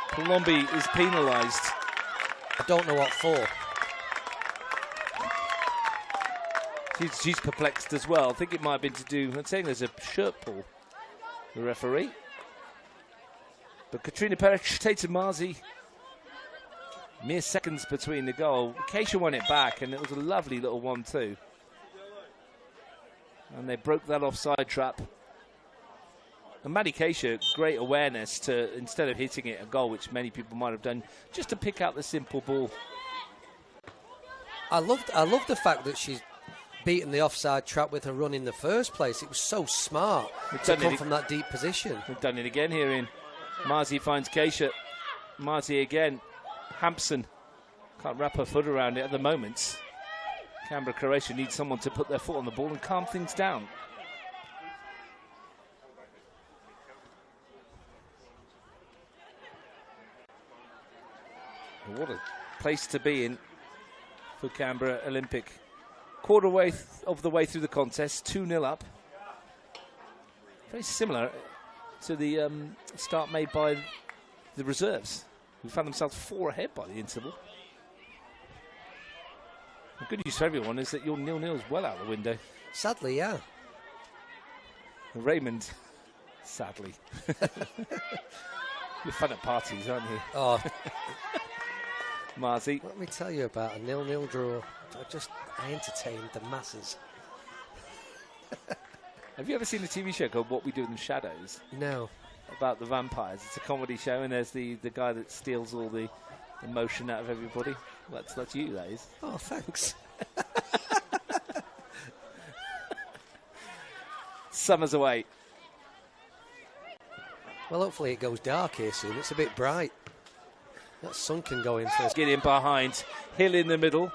S1: Palombi is penalised.
S2: I don't know what for.
S1: She's perplexed as well. I think it might have been to do, I'm saying there's a shirt pull, the referee. But Katrina Perich takes a Marzi. Mere seconds between the goal. Keisha won it back, and it was a lovely little 1-2. And they broke that offside trap. And Maddie Keisha, great awareness to, instead of hitting it a goal, which many people might have done, just to pick out the simple ball.
S2: I love the fact that she's beaten the offside trap with her run in the first place. It was so smart to come from that deep position.
S1: We've done it again here in Marzi finds Keisha. Marzi again. Hampson can't wrap her foot around it at the moment. Canberra Croatia needs someone to put their foot on the ball and calm things down. What a place to be in for Canberra Olympic. Quarter way of the way through the contest, 2-0 up. Very similar to the start made by the reserves, who found themselves 4 ahead by the interval. The good news for everyone is that your 0-0 is well out the window.
S2: Sadly, yeah.
S1: Raymond, sadly. You're fun at parties, aren't you?
S2: Oh.
S1: Marzi.
S2: Let me tell you about a 0-0 draw. I entertained the masses.
S1: Have you ever seen a TV show called What We Do in the Shadows?
S2: No.
S1: About the vampires. It's a comedy show, and there's the guy that steals all the emotion out of everybody. That's you, that is.
S2: Oh, thanks.
S1: Summer's away.
S2: Well, hopefully it goes dark here soon. It's a bit bright. That sun can go in first.
S1: Get in behind. Hill in the middle.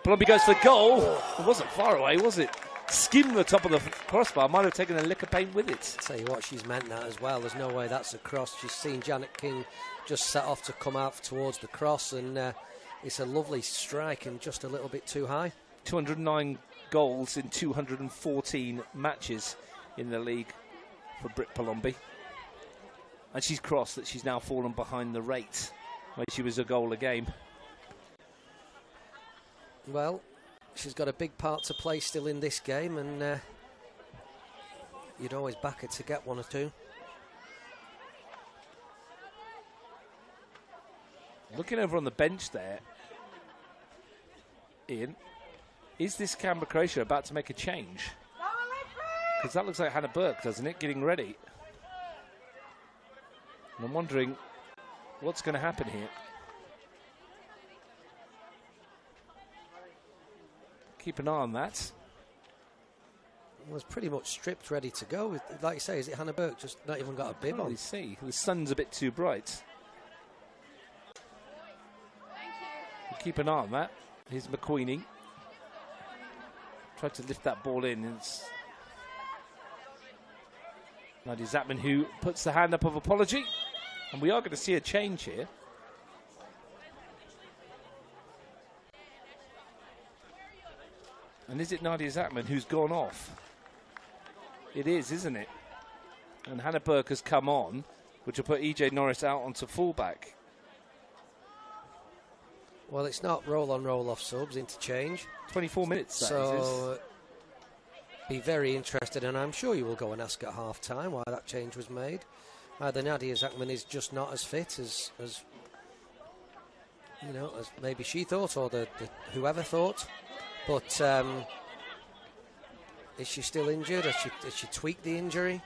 S1: Blobby goes for the goal. It wasn't far away, was it? Skimmed the top of the crossbar. Might have taken a lick of paint with it.
S2: Tell you what, she's meant that as well. There's no way that's a cross. She's seen Janet King just set off to come out towards the cross, and it's a lovely strike and just a little bit too high. 209
S1: goals in 214 matches in the league for Britt Palombi. And she's crossed that she's now fallen behind the rate, where she was a goal a game.
S2: Well, she's got a big part to play still in this game, and you'd always back her to get 1 or 2.
S1: Looking over on the bench there, Ian, is this Canberra Croatia about to make a change? Because that looks like Hannah Burke, doesn't it, getting ready? And I'm wondering what's going to happen here. Keep an eye on that.
S2: Was pretty much stripped, ready to go. Like you say, is it Hannah Burke? Just not even got a bib on.
S1: See, the sun's a bit too bright. We'll keep an eye on that. Here's McQueenie. Tried to lift that ball in. It's Nadia Zapman who puts the hand up of apology. And we are going to see a change here. And is it Nadia Zapman who's gone off? It is, isn't it? And Hannah Burke has come on, which will put EJ Norris out onto fullback.
S2: Well, it's not roll-on, roll-off subs, interchange.
S1: 24 minutes, that
S2: so be very interested, and I'm sure you will go and ask at half-time why that change was made. Either Nadia Zapman is just not as fit as you know, as maybe she thought, or the whoever thought. But is she still injured? Has she tweaked the injury?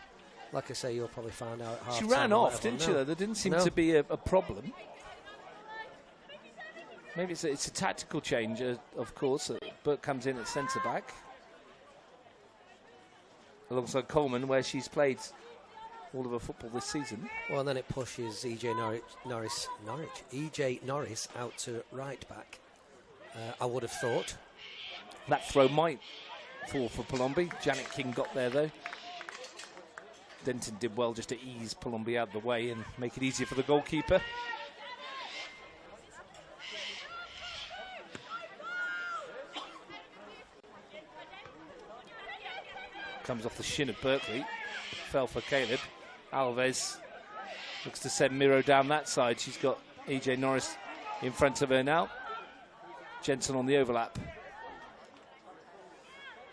S2: Like I say, you'll probably find out at half-time.
S1: She ran off, didn't she, though? There didn't seem to be a problem. Maybe it's a tactical change, of course. Burke comes in at centre-back. Alongside Coleman, where she's played all of her football this season.
S2: Well, and then it pushes EJ Norris out to right-back. I would have thought.
S1: That throw might fall for Palombi. Janet King got there, though. Denton did well just to ease Palombi out of the way and make it easier for the goalkeeper. Comes off the shin of Berkeley. Fell for Caleb. Alves looks to send Miro down that side. She's got EJ Norris in front of her now. Jensen on the overlap.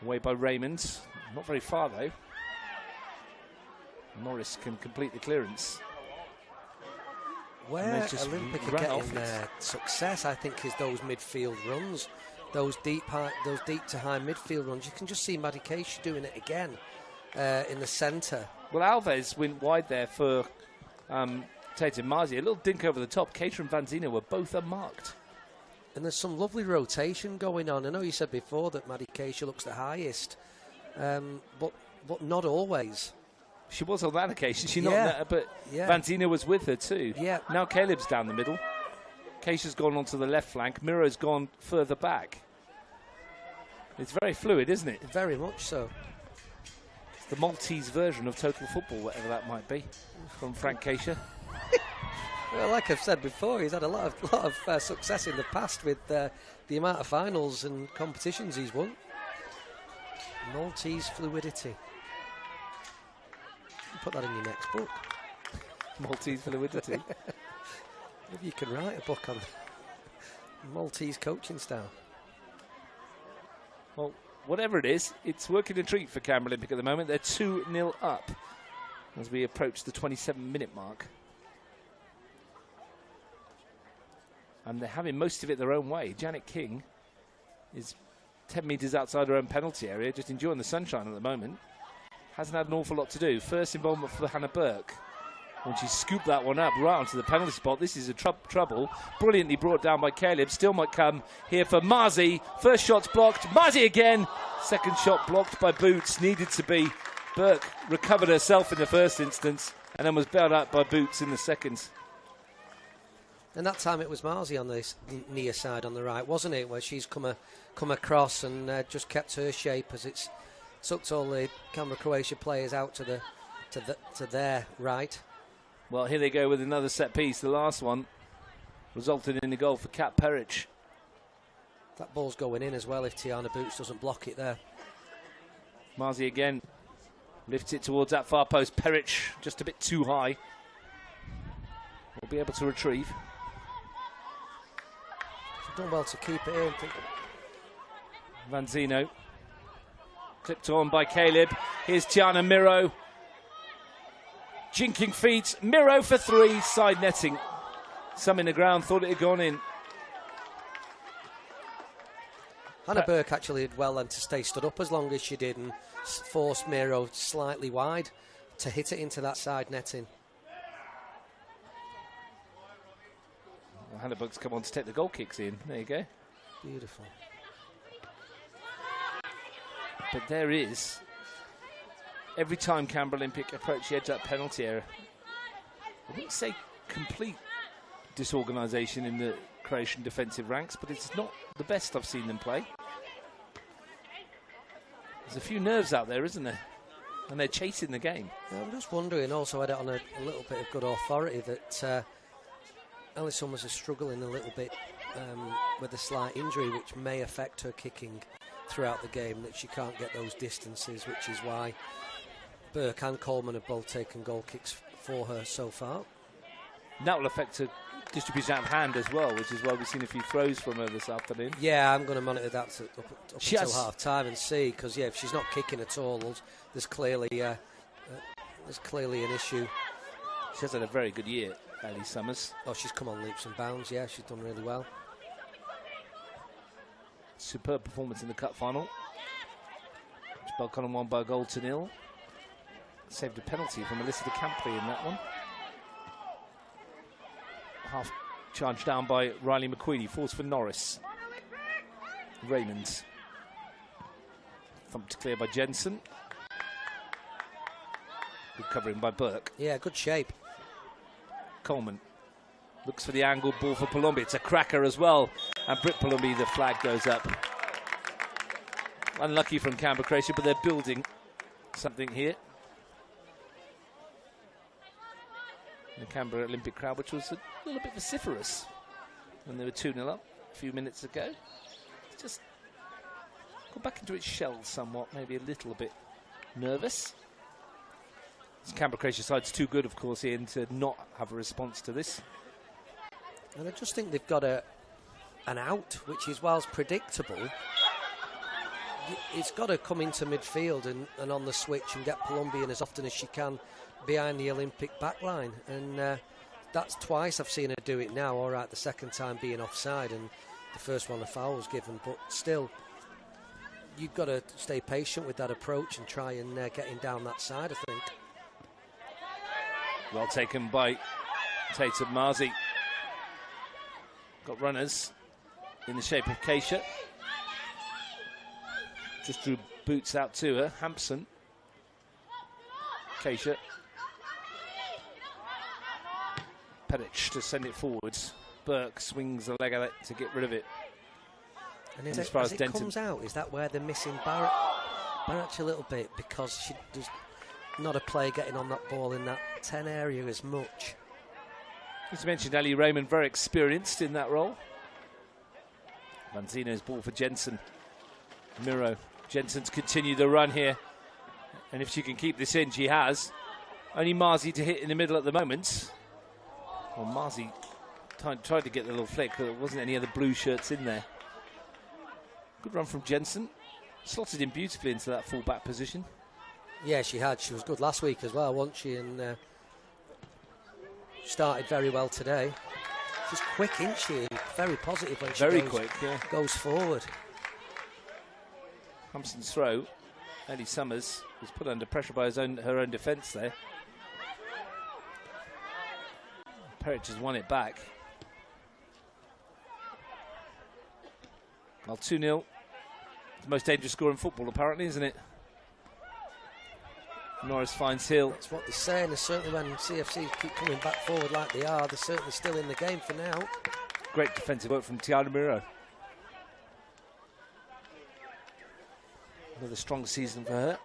S1: Away by Raymond. Not very far, though. Norris can complete the clearance.
S2: Where Olympic are getting their success, I think, is those midfield runs, those deep to high midfield runs. You can just see Maddie Case doing it again in the centre.
S1: Well, Alves went wide there for Tatum Marzi. A little dink over the top. Cater and Vanzina were both unmarked.
S2: And there's some lovely rotation going on. I know you said before that Maddie Case looks the highest, but not always.
S1: She was on that occasion. But Vanzina was with her too.
S2: Yeah.
S1: Now Caleb's down the middle. Keisha's gone onto the left flank. Miro's gone further back. It's very fluid, isn't it?
S2: Very much so.
S1: It's the Maltese version of total football, whatever that might be, from Frank Keisha.
S2: Well, like I've said before, he's had a lot of success in the past with the amount of finals and competitions he's won. Maltese fluidity. Put that in your next book.
S1: Maltese fluidity.
S2: Maybe you can write a book on Maltese coaching style.
S1: Well, whatever it is, it's working a treat for Canberra Olympic at the moment. They're 2-0 up as we approach the 27-minute mark. And they're having most of it their own way. Janet King is 10 metres outside her own penalty area, just enjoying the sunshine at the moment. Hasn't had an awful lot to do. First involvement for Hannah Burke. When she scooped that one up right onto the penalty spot. This is a trouble. Brilliantly brought down by Caleb. Still might come here for Marzi. First shot's blocked. Marzi again. Second shot blocked by Boots. Needed to be. Burke recovered herself in the first instance and then was bailed out by Boots in the second.
S2: And that time it was Marzi on the near side on the right, wasn't it? Where she's come across and just kept her shape as it's sucked all the Canberra Croatia players out to their right.
S1: Well, here they go with another set piece. The last one resulted in a goal for Kat Perich.
S2: That ball's going in as well if Tiana Boots doesn't block it there.
S1: Marzi again lifts it towards that far post. Perich just a bit too high. Will be able to retrieve.
S2: She's done well to keep it in.
S1: Vanzino. Clipped on by Caleb. Here's Tiana Miro. Jinking feet. Miro for three. Side netting. Some in the ground thought it had gone in.
S2: Hannah Burke actually did well then to stay stood up as long as she did and forced Miro slightly wide to hit it into that side netting.
S1: Well, Hannah Burke's come on to take the goal kicks in. There you go.
S2: Beautiful.
S1: But there is, every time Canberra Olympic approach the edge of that penalty area, I wouldn't say complete disorganisation in the Croatian defensive ranks, but it's not the best I've seen them play. There's a few nerves out there, isn't there? And they're chasing the game.
S2: I'm just wondering, also had it on a little bit of good authority, that Alice Summers is struggling a little bit with a slight injury, which may affect her kicking throughout the game, that she can't get those distances, which is why Burke and Coleman have both taken goal kicks for her so far.
S1: And that will affect her distribution out of hand as well, which is why we've seen a few throws from her this afternoon.
S2: Yeah, I'm going to monitor that up until half time and see, because if she's not kicking at all, there's clearly an issue.
S1: She has had a very good year, Ellie Summers.
S2: Oh, she's come on leaps and bounds. Yeah, she's done really well.
S1: Superb performance in the cup final. Belconnen won by a goal to nil. Saved a penalty from Alyssa de Campley in that one. Half charged down by Riley McQueenie. Falls for Norris. Raymond. Thumped clear by Jensen. Good covering by Burke.
S2: Yeah, good shape.
S1: Coleman looks for the angled ball for Palombi. It's a cracker as well. And Britt Palombi, the flag goes up. Unlucky from Canberra Croatia, but they're building something here. The Canberra Olympic crowd, which was a little bit vociferous when they were 2-0 up a few minutes ago. It's just gone back into its shell somewhat, maybe a little bit nervous. This Canberra Croatia side's too good, of course, Ian, to not have a response to this.
S2: And I just think they've got an out, which is, whilst predictable, it's got to come into midfield and on the switch and get Colombian as often as she can behind the Olympic backline. And that's twice I've seen her do it now. All right, the second time being offside and the first one a foul was given. But still, you've got to stay patient with that approach and try and get him down that side, I think.
S1: Well taken by Tatum Marzi. Got runners in the shape of Keisha. Just drew boots out to her. Hampson. Keisha. Peric to send it forwards. Burke swings a leg at it to get rid of it.
S2: And as it comes out, is that where they're missing Barrett a little bit, because she does not a play getting on that ball in that 10 area as much.
S1: As you mentioned, Ali Raymond, very experienced in that role. Manzino's ball for Jensen. Miro. Jensen's continued the run here. And if she can keep this in, she has. Only Marzi to hit in the middle at the moment. Well, Marzi tried to get the little flick, but there wasn't any other blue shirts in there. Good run from Jensen. Slotted in beautifully into that full-back position. Yeah, she had. She was good last week as well, wasn't she? And started very well today. She's quick, isn't she? Very positive when she goes forward. Hampson's throw. Ellie Summers was put under pressure by her own defence there. Peric has won it back. Well, 2-0. The most dangerous score in football, apparently, isn't it? Norris finds Hill. That's what they're saying. And certainly when CFC keep coming back forward like they are, they're certainly still in the game for now. Great defensive work from Tiana Miro. Another strong season for her.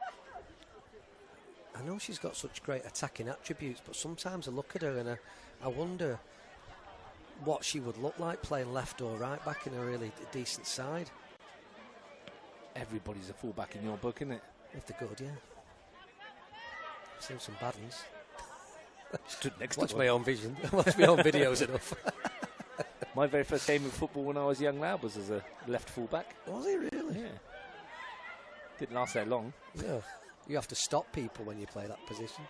S1: I know she's got such great attacking attributes, but sometimes I look at her and I wonder what she would look like playing left or right back in a really decent side. Everybody's a fullback in your book, isn't it? If they're good, yeah. I've seen some bad ones. Stood next to my own vision. Watch my own videos enough. My very first game of football when I was a young lad was as a left fullback. Was it really? Yeah. Didn't last that long. Yeah. You have to stop people when you play that position.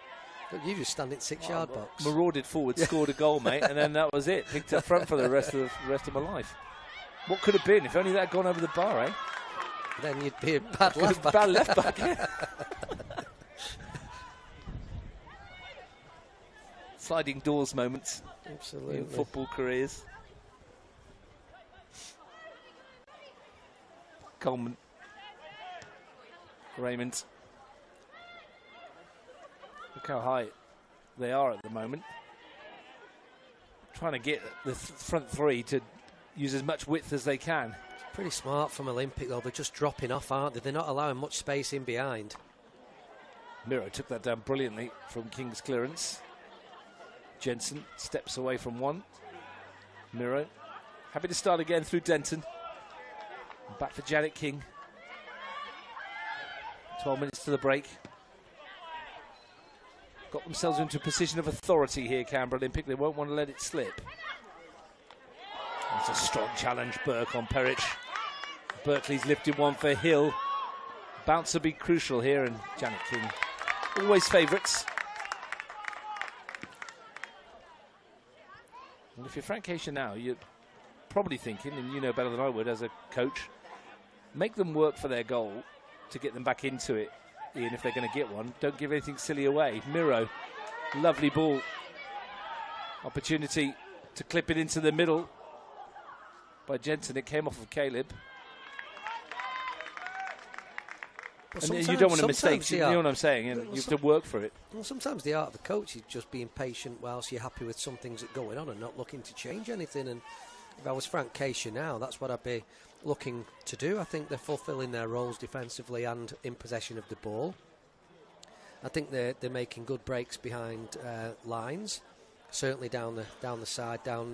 S1: But you just stand in 6-yard box. Marauded forward, scored a goal, mate, and then that was it. Picked up front for the rest of my life. What could have been if only that had gone over the bar, eh? Then you'd be a bad left back. Bad left back, yeah. Sliding doors moments. Absolutely. In football careers. Coleman. Raymond. Look how high they are at the moment. Trying to get the front three to use as much width as they can. It's pretty smart from Olympic, though. They're just dropping off, aren't they? They're not allowing much space in behind. Miro took that down brilliantly from King's clearance. Jensen steps away from one. Miro happy to start again through Denton. Back for Janet King. 12 minutes to the break. Got themselves into a position of authority here, Canberra Olympic. They won't want to let it slip. That's a strong challenge, Burke on Peric. Berkeley's lifted one for Hill. Bounce will be crucial here, and Janet King always favourites. And if you're Frank Keisha now, you're probably thinking, and you know better than I would as a coach, make them work for their goal to get them back into it. Ian, if they're going to get one, don't give anything silly away. Miro, lovely ball. Opportunity to clip it into the middle by Jensen. It came off of Caleb. And you don't want to mistake, you know what I'm saying, and you have to work for it. Well, sometimes the art of the coach is just being patient whilst you're happy with some things that are going on and not looking to change anything. And if I was Frank Keisha now, that's what I'd be looking to do. I think they're fulfilling their roles defensively and in possession of the ball. I think they're making good breaks behind lines, certainly down the side, down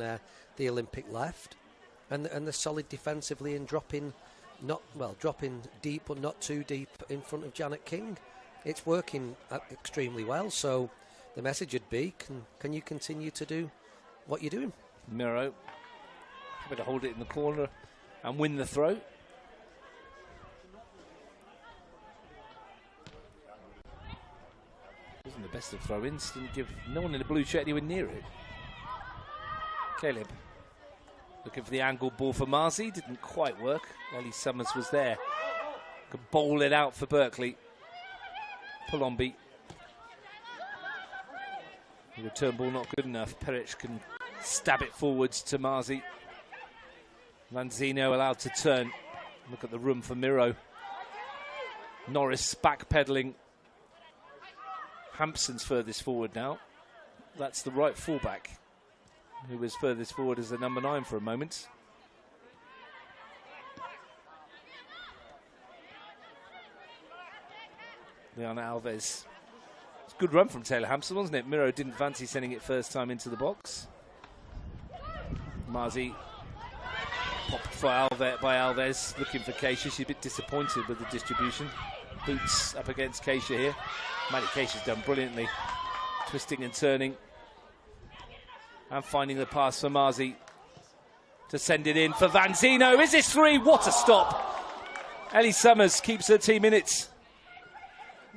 S1: the Olympic left, and they're solid defensively and dropping deep but not too deep in front of Janet King. It's working extremely well. So the message would be, can you continue to do what you're doing? Miro happy to hold it in the corner and win the throw. Wasn't the best of throw-ins. Didn't give no one in the blue shirt anywhere near it. Caleb looking for the angle ball for Marzi. Didn't quite work. Ellie Summers was there. Could bowl it out for Berkeley. Palombi. The return ball not good enough. Peric can stab it forwards to Marzi. Vanzino allowed to turn. Look at the room for Miro. Norris backpedaling. Hampson's furthest forward now. That's the right fullback, who was furthest forward as the number 9 for a moment. Leon Alves. It's a good run from Taylor Hampson, wasn't it? Miro didn't fancy sending it first time into the box. Marzi popped for by Alves, looking for Keisha. She's a bit disappointed with the distribution. Boots up against Keisha here. Maddie Keisha's done brilliantly. Twisting and turning. And finding the pass for Marzi to send it in for Vanzino. Is this 3? What a stop. Ellie Summers keeps her team in it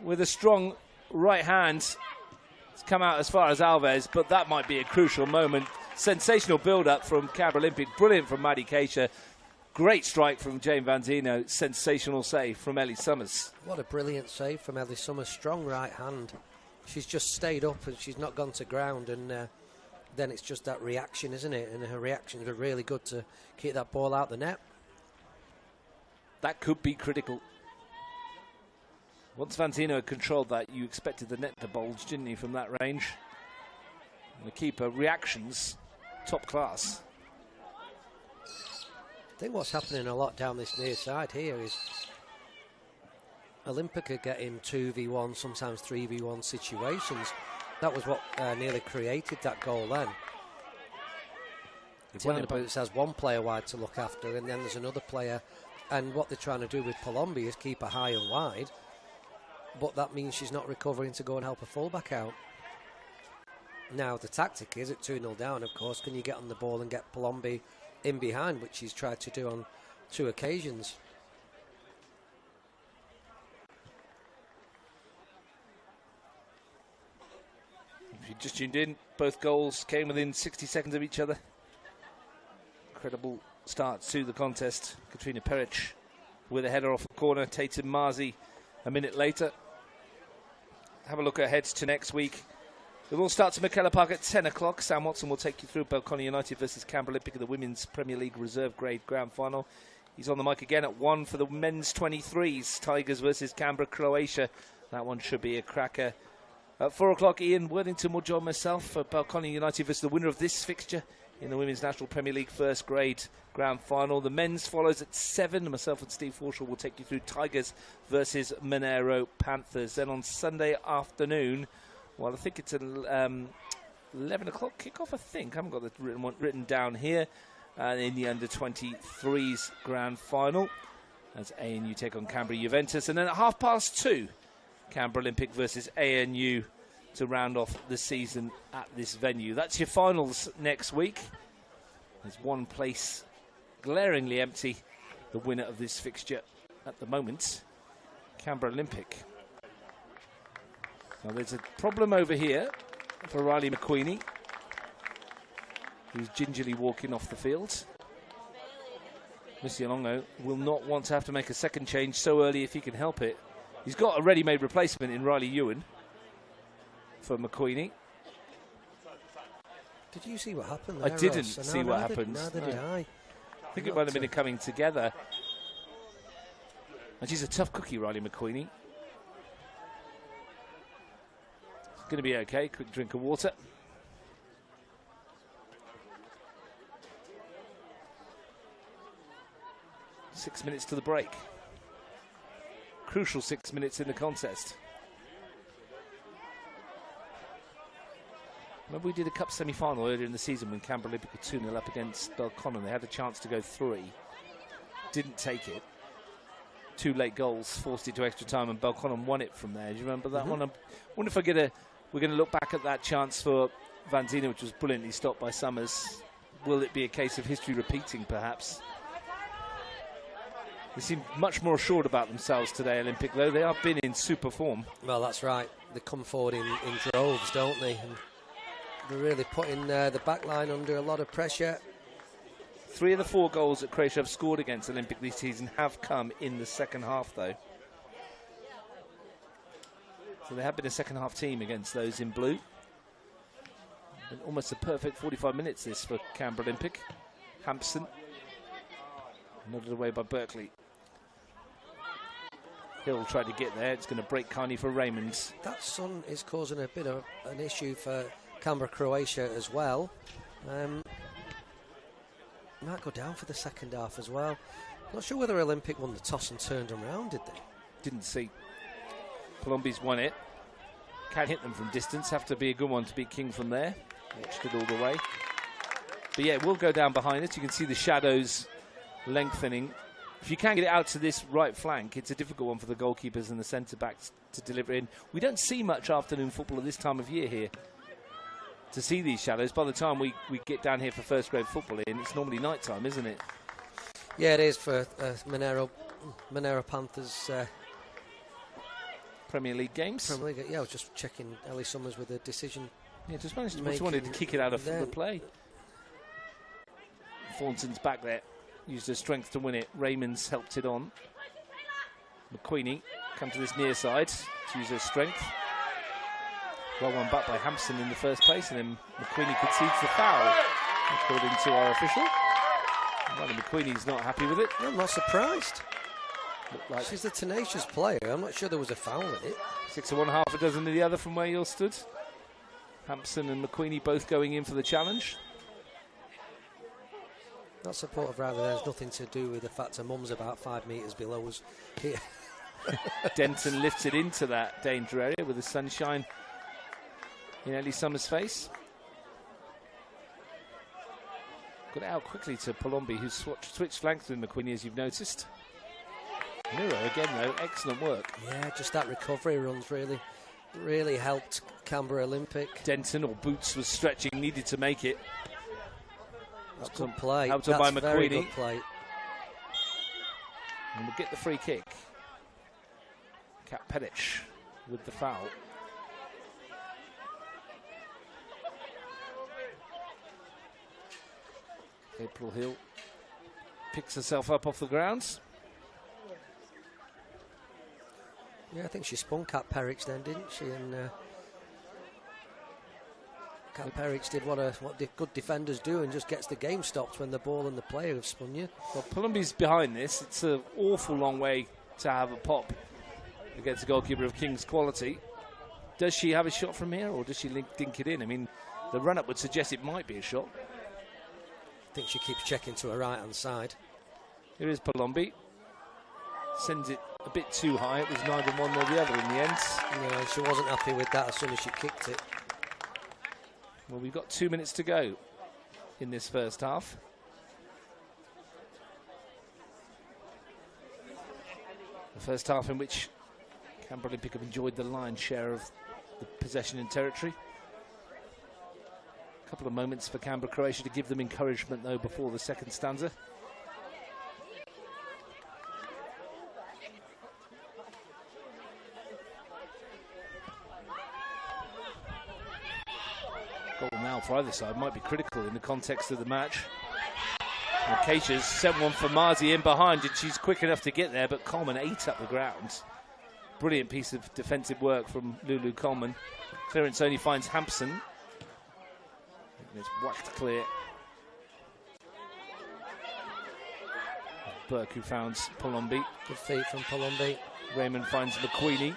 S1: with a strong right hand. It's come out as far as Alves, but that might be a crucial moment. Sensational build-up from Canberra Olympic. Brilliant from Maddie Keisha. Great strike from Jane Vanzino. Sensational save from Ellie Summers.
S2: What a brilliant save from Ellie Summers. Strong right hand. She's just stayed up and she's not gone to ground, and then it's just that reaction, isn't it? And her reactions are really good to keep that ball out the net.
S1: That could be critical. Once Vanzino had controlled that, you expected the net to bulge, didn't you, from that range? And the keeper reactions, top class.
S2: I think what's happening a lot down this near side here is Olympic are getting 2v1, sometimes 3v1 situations. That was what nearly created that goal then. Taylor Boots has one player wide to look after, and then there's another player. And what they're trying to do with Palombi is keep her high and wide. But that means she's not recovering to go and help a fullback out. Now, the tactic is at 2-0 down, of course, can you get on the ball and get Palombi in behind, which he's tried to do on 2 occasions.
S1: If you just tuned in, both goals came within 60 seconds of each other. Incredible start to the contest. Katrina Peric with a header off the corner. Tatum Marzi a minute later. Have a look ahead to next week. It will start to McKellar Park at 10 o'clock. Sam Watson will take you through Belconnen United versus Canberra Olympic in the Women's Premier League Reserve Grade Grand Final. He's on the mic again at 1 for the men's 23s. Tigers versus Canberra Croatia. That one should be a cracker. At 4 o'clock, Ian Worthington will join myself for Belconnen United versus the winner of this fixture in the Women's National Premier League First Grade Grand Final. The men's follows at 7. Myself and Steve Forshaw will take you through Tigers versus Monero Panthers. Then on Sunday afternoon, well, I think it's an 11 o'clock kickoff, I think. I haven't got the written down here. In the under-23s Grand Final, as ANU take on Canberra Juventus. And then at 2:30, Canberra Olympic versus ANU to round off the season at this venue. That's your finals next week. There's one place glaringly empty. The winner of this fixture at the moment, Canberra Olympic. Now there's a problem over here for Riley McQueenie, who's gingerly walking off the field. Missy Alongo will not want to have to make a second change so early if he can help it. He's got a ready-made replacement in Riley Ewan for McQueenie.
S2: Did you see what happened there,
S1: I didn't
S2: Ross?
S1: see what happened.
S2: Neither did I.
S1: I think it might have been a coming together. And she's a tough cookie, Riley McQueenie. It's going to be okay. Quick drink of water. Six minutes to the break. Crucial 6 minutes in the contest. Remember we did a cup semi-final earlier in the season when Canberra Olympic were 2-0 up against Belconnen. They had a chance to go 3. Didn't take it. 2 late goals, forced it to extra time, and Belconnen won it from there. Do you remember that one? I wonder if we're going to look back at that chance for Vanzino, which was brilliantly stopped by Summers. Will it be a case of history repeating, perhaps? They seem much more assured about themselves today, Olympic, though. They have been in super form.
S2: Well, that's right. They come forward in droves, don't they? And they're really putting the back line under a lot of pressure.
S1: 3 of the 4 goals that Croatia have scored against Olympic this season have come in the second half, though. So they have been a second half team against those in blue. Been almost a perfect 45 minutes this for Canberra Olympic. Hampson nodded away by Berkeley. Hill tried to get there. It's going to break Carney for Raymond.
S2: That sun is causing a bit of an issue for Canberra Croatia as well. Might go down for the second half as well. Not sure whether Olympic won the toss and turned around, did they?
S1: Didn't see. Colombia's won it. Can't hit them from distance. Have to be a good one to beat King from there. Watched it all the way. But yeah, it will go down behind it. You can see the shadows lengthening. If you can get it out to this right flank, it's a difficult one for the goalkeepers and the centre-backs to deliver in. We don't see much afternoon football at this time of year here to see these shadows. By the time we get down here for first-grade football in, it's normally night time, isn't it?
S2: Yeah, it is for Monero Panthers.
S1: Premier League games.
S2: Premier League, yeah, I was just checking Ellie Summers with a decision.
S1: Yeah, just wanted to kick it out of the play. Thornton's back there. Used her strength to win it. Raymond's helped it on. McQueenie come to this near side to use her strength. Well won back by Hampson in the first place, and then McQueenie concedes the foul, according to our official. Well, McQueenie's not happy with it.
S2: I'm not surprised.
S1: Like
S2: she's a tenacious player. I'm not sure there was a foul in it.
S1: 6 of one, half a dozen of the other from where you're stood. Hampson and McQueenie both going in for the challenge.
S2: Not supportive, rather. There's nothing to do with the fact her mum's about 5 metres below us here.
S1: Denton lifts it into that danger area with the sunshine in Ellie Summers' face. Got it out quickly to Palombi, who's switched flanks with McQueenie, as you've noticed. Miro again, though, excellent work.
S2: Yeah, just that recovery runs really helped Canberra Olympic.
S1: Denton, or Boots, was stretching, needed to make it.
S2: That's good play.
S1: Helped on by McQueenie.
S2: Very good play.
S1: And we'll get the free kick. Kat Pedic with the foul. April Hill picks herself up off the ground.
S2: Yeah, I think she spun Kat Perricks then, didn't she? And Kat Perricks did what good defenders do and just gets the game stopped when the ball and the player have spun you.
S1: Well, Palombi's behind this. It's an awful long way to have a pop against a goalkeeper of King's quality. Does she have a shot from here, or does she dink it in? I mean, the run-up would suggest it might be a shot.
S2: I think she keeps checking to her right-hand side.
S1: Here is Palombi. Sends it a bit too high. It was neither one nor the other in the end.
S2: Yeah, she wasn't happy with that as soon as she kicked it.
S1: Well, we've got 2 minutes to go in this first half. The first half in which Canberra Olympic have enjoyed the lion's share of the possession and territory. A couple of moments for Canberra Croatia to give them encouragement, though, before the second stanza. Goal now for either side might be critical in the context of the match. Acacia's sent one for Marzi in behind, and she's quick enough to get there, but Coleman ate up the ground. Brilliant piece of defensive work from Lulu Coleman. Clearance only finds Hampson. And it's whacked clear. Burke, who finds Palombi.
S2: Good feet from Palombi.
S1: Raymond finds McQueenie,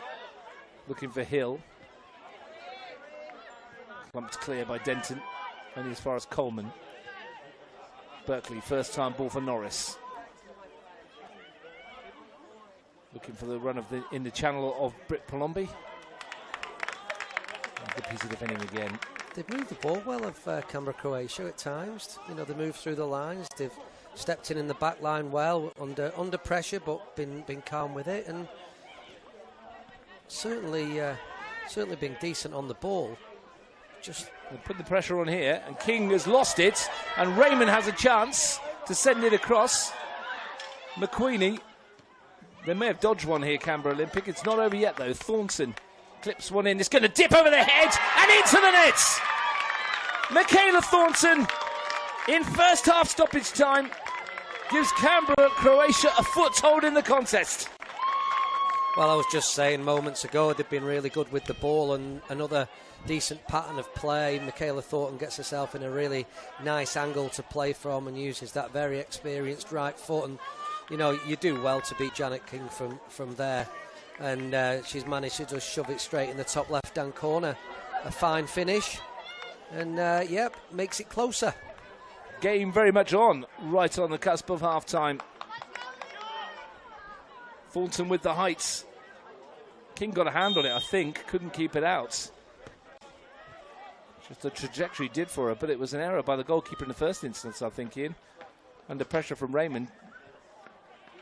S1: looking for Hill. Clumped clear by Denton, only as far as Coleman. Berkeley, first time ball for Norris. Looking for the run in the channel of Britt Palombi. Good piece of defending again.
S2: They've moved the ball well of Canberra Croatia at times. You know, they moved through the lines. They've stepped in the back line well under pressure, but been calm with it, and certainly been decent on the ball. Just
S1: put the pressure on here, and King has lost it, and Raymond has a chance to send it across. McQueenie They may have dodged one here, Canberra Olympic. It's not over yet, though. Thornton clips one in. It's going to dip over the head and into the net. Michaela Thornton, in first half stoppage time, gives Canberra Croatia a foothold in the contest.
S2: Well, I was just saying moments ago they've been really good with the ball, and another decent pattern of play. Michaela Thornton gets herself in a really nice angle to play from and uses that very experienced right foot. And you know, you do well to beat Janet King from there. And she's managed to just shove it straight in the top left-hand corner. A fine finish. And, yep, makes it closer.
S1: Game very much on, right on the cusp of half-time. Thornton with the heights. King got a hand on it, I think. Couldn't keep it out. Just the trajectory did for her, but it was an error by the goalkeeper in the first instance, I think, Ian. Under pressure from Raymond.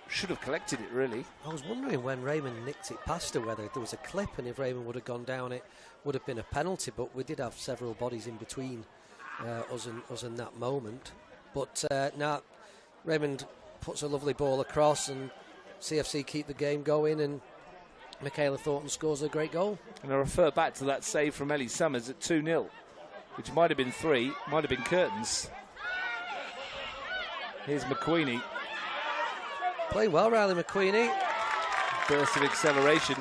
S1: Should have collected it, really. I
S2: was wondering when Raymond nicked it past her whether there was a clip, and if Raymond would have gone down it would have been a penalty, but we did have several bodies in between us and that moment. But now Raymond puts a lovely ball across, and CFC keep the game going, and Michaela Thornton scores a great goal.
S1: And I refer back to that save from Ellie Summers at 2-0, which might have been 3, might have been curtains. Here's McQueenie.
S2: Playing well, Riley McQueenie.
S1: Burst of acceleration.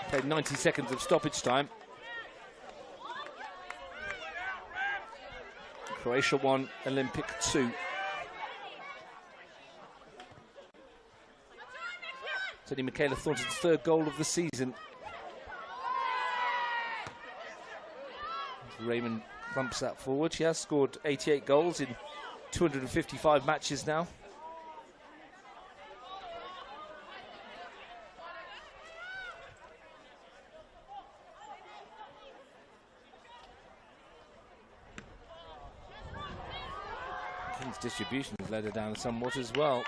S1: Played 90 seconds of stoppage time. Croatia 1, Olympic 2. It's only Michaela Thornton's third goal of the season. Raymond bumps that forward. She has scored 88 goals in 255 matches now. King's distribution has led her down somewhat as well.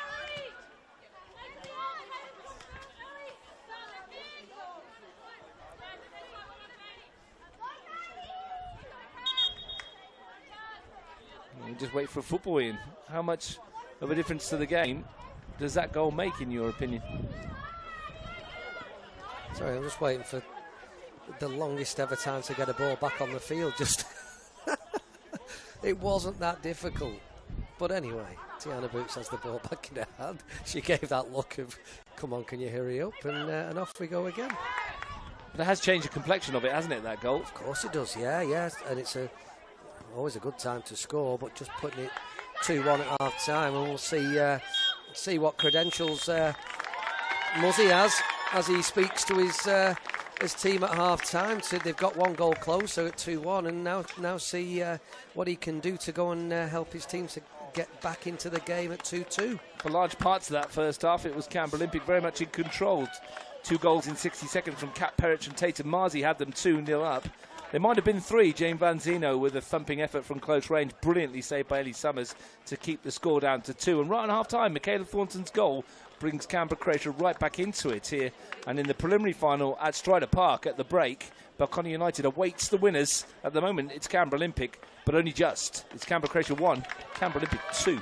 S1: Just wait for football in. How much of a difference to the game does that goal make, in your opinion?
S2: Sorry, I'm just waiting for the longest ever time to get a ball back on the field. Just it wasn't that difficult. But anyway, Tiana Boots has the ball back in her hand. She gave that look of, come on, can you hurry up? And off we go again.
S1: But it has changed the complexion of it, hasn't it, that goal?
S2: Of course it does, yeah. And it's always a good time to score, but just putting it 2-1 at half time, and we'll see what credentials Muzzy has as he speaks to his team at half time. So they've got one goal closer at 2-1, and now see what he can do to go and help his team to get back into the game at 2-2.
S1: For large parts of that first half, it was Canberra Olympic very much in control. 2 goals in 60 seconds from Kat Perrich and Tatum Marzi had them 2-0 up. There might have been 3. Jane Van Zeno with a thumping effort from close range, brilliantly saved by Ellie Summers to keep the score down to 2. And right on half-time, Michaela Thornton's goal brings Canberra Croatia right back into it here. And in the preliminary final at Stryda Park at the break, Balcony United awaits the winners. At the moment, it's Canberra Olympic, but only just. It's Canberra Croatia 1, Canberra Olympic 2.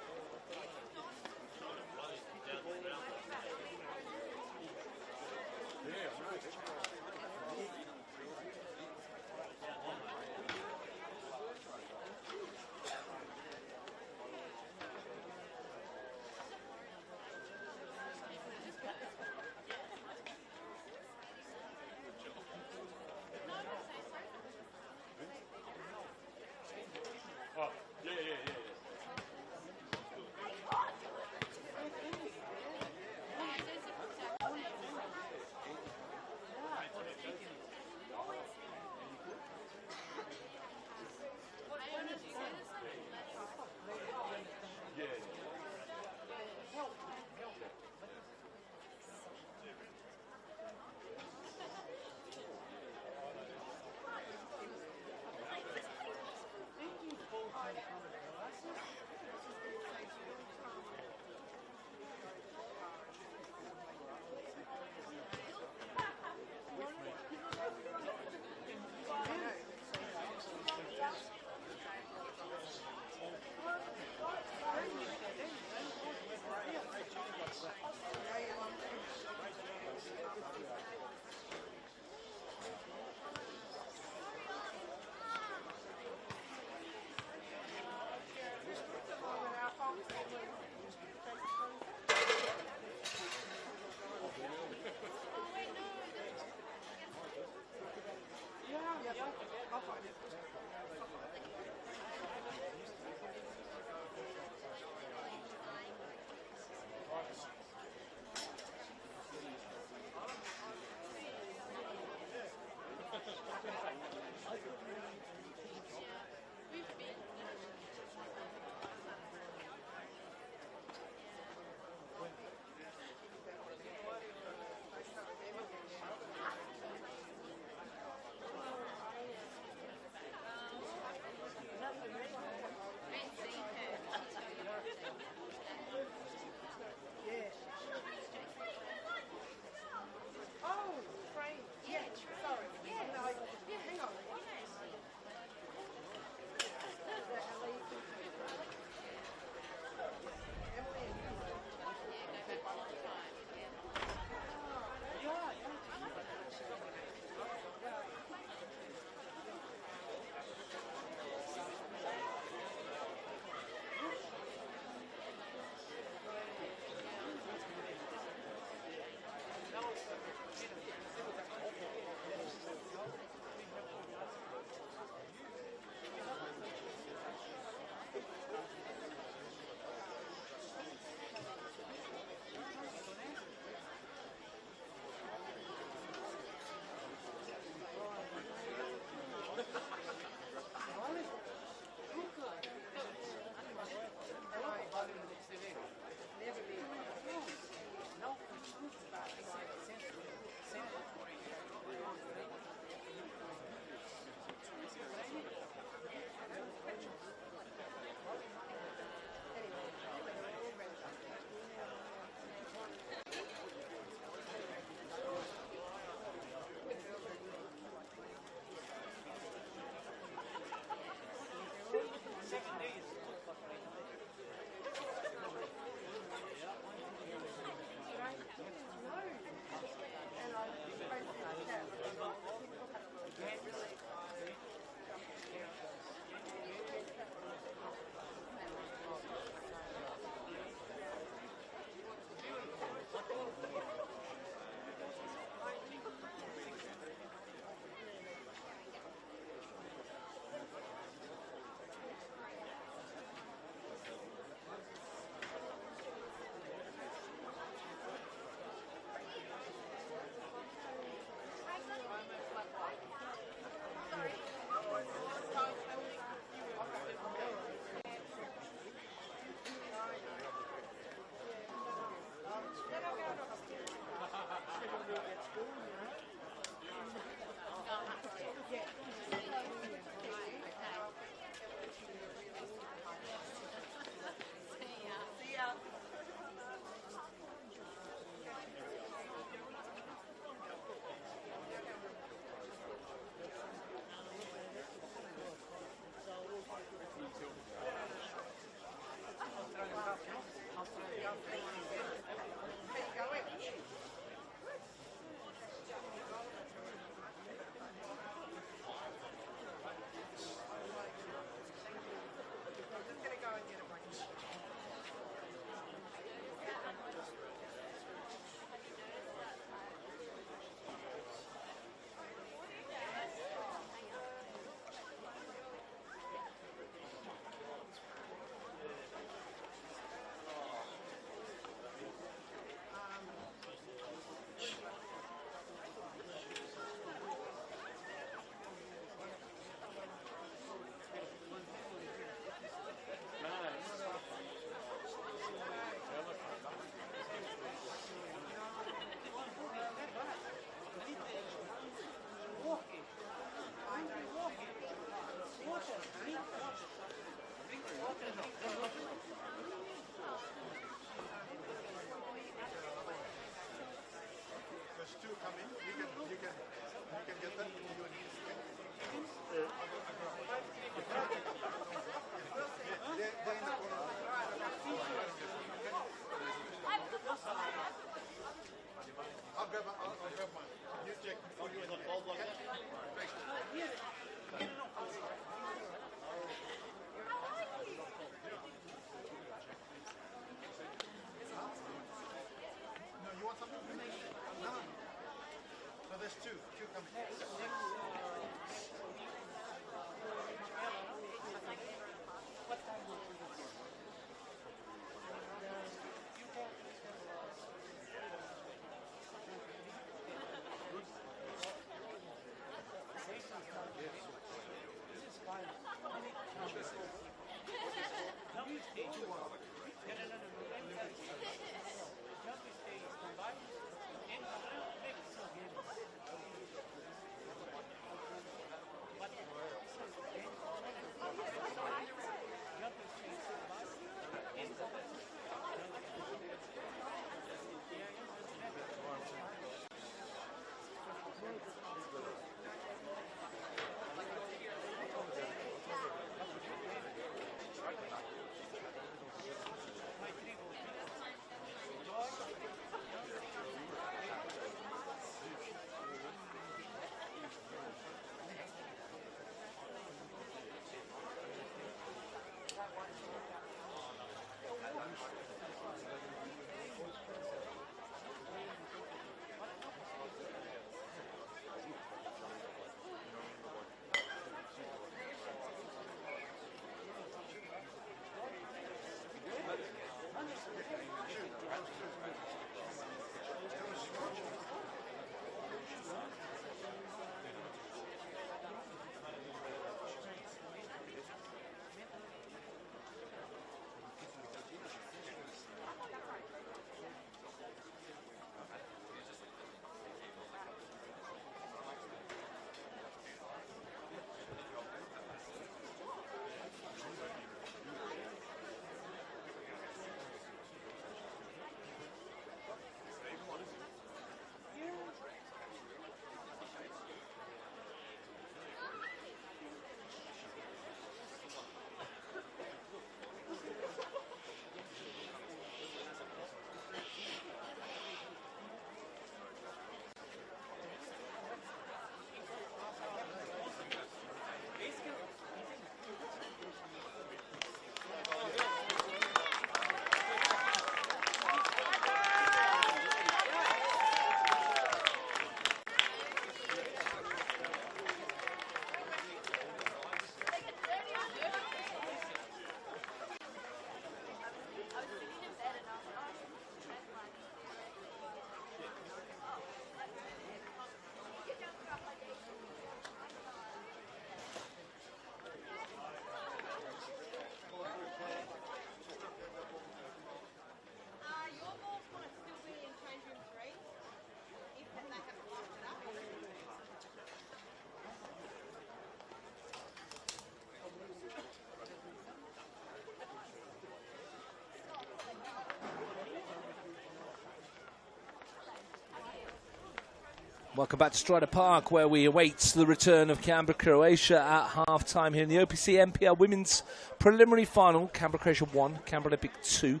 S1: Welcome back to Stryda Park, where we await the return of Canberra Croatia at half-time here in the OPC NPL Women's Preliminary Final. Canberra Croatia 1, Canberra Olympic 2.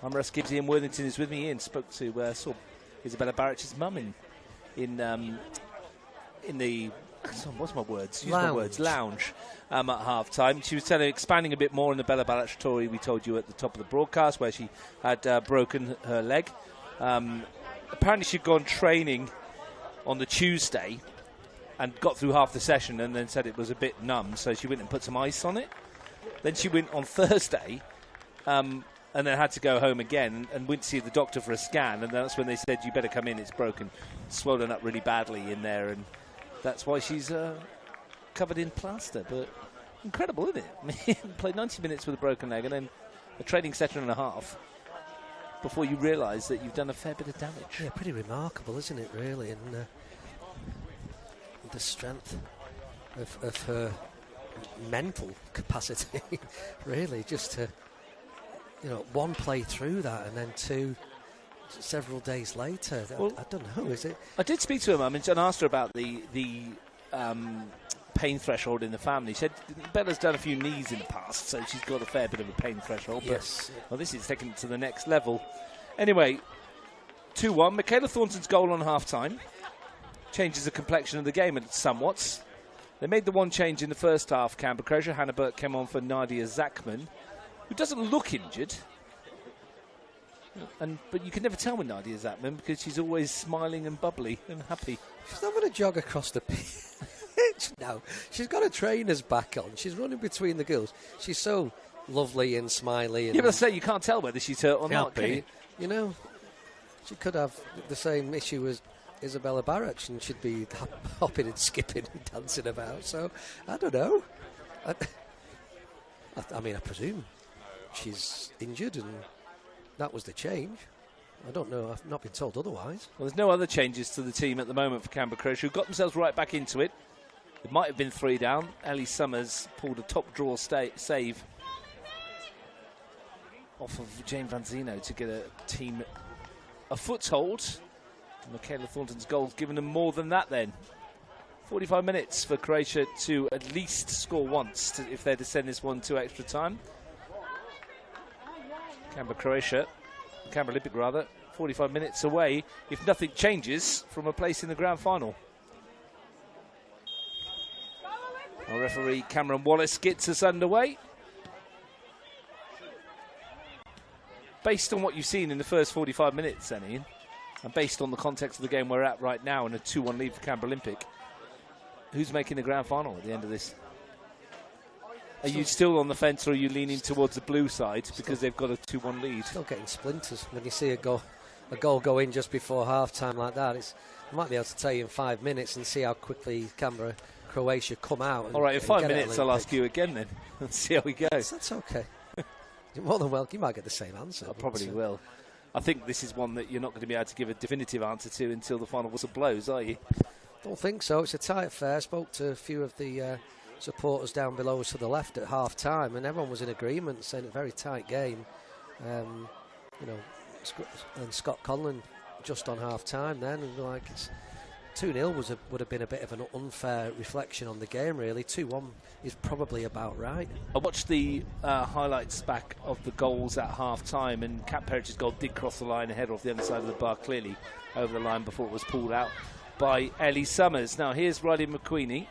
S1: I'm Russ Gibbs. Ian Worthington is with me. Ian spoke to saw Isabella Barrett's mum in the what's my words? Use my words. Lounge at half-time. She was expanding a bit more on the Bella Barrett story we told you at the top of the broadcast, where she had broken her leg. Apparently she'd gone training on the Tuesday and got through half the session and then said it was a bit numb, so she went and put some ice on it. Then she went on Thursday and then had to go home again and went to see the doctor for a scan, and that's when they said, you better come in, it's broken, swollen up really badly in there, and that's why she's covered in plaster. But incredible, isn't it? Played 90 minutes with a broken leg and then a training session and a half before you realise that you've done a fair bit of damage.
S2: Yeah, pretty remarkable, isn't it, really? And the strength of her mental capacity, really, just to, one, play through that, and then two, several days later. Well, I don't know, is it?
S1: I did speak to her mum and asked her about the pain threshold in the family. She said Bella's done a few knees in the past, so she's got a fair bit of a pain threshold.
S2: Yes.
S1: But, well, this is taken to the next level. Anyway, 2-1. Michaela Thornton's goal on half-time changes the complexion of the game somewhat. They made the one change in the first half, Canberra Croatia. Hannah Burke came on for Nadia Zachman, who doesn't look injured. But you can never tell with Nadia Zachman because she's always smiling and bubbly and happy.
S2: She's not going to jog across the pitch. No, she's got her trainers back on. She's running between the girls. She's so lovely and smiley. And
S1: yeah, but I say you can't tell whether she's hurt or not. Can you?
S2: She could have the same issue as Isabella Barrett, and she'd be hopping and skipping and dancing about. So I don't know. I mean, I presume she's injured, and that was the change. I don't know. I've not been told otherwise.
S1: Well, there's no other changes to the team at the moment for Canberra Croatia, who got themselves right back into it. It might have been 3 down. Ellie Summers pulled a top draw save off of Jane Vanzino to get a team a foothold. Michaela Thornton's goal's given them more than that then. 45 minutes for Croatia to at least score once if they're to send this one to extra time. Canberra Olympic rather, 45 minutes away if nothing changes from a place in the grand final. Our referee Cameron Wallace gets us underway. Based on what you've seen in the first 45 minutes, then, Ian, and based on the context of the game we're at right now and a 2-1 lead for Canberra Olympic, who's making the grand final at the end of this? Are you still on the fence, or are you leaning towards the blue side because they've got a 2-1 lead?
S2: Still getting splinters when you see a goal go in just before half-time like that. I might be able to tell you in 5 minutes and see how quickly Canberra Croatia come out.
S1: All right, in 5 minutes I'll ask you again then. Let's see how we go.
S2: That's okay. You're more than welcome. You might get the same answer.
S1: I probably will. I think this is one that you're not going to be able to give a definitive answer to until the final whistle blows, are you?
S2: Don't think so. It's a tight affair. I spoke to a few of the supporters down below us to the left at half-time, and everyone was in agreement, saying a very tight game. And Scott Conlon just on half-time then, and like it's 2-0 would have been a bit of an unfair reflection on the game, really. 2-1 is probably about right.
S1: I watched the highlights back of the goals at half-time, and Kat Perich's goal did cross the line ahead off the other side of the bar, clearly over the line before it was pulled out by Ellie Summers. Now here's Riley McQueenie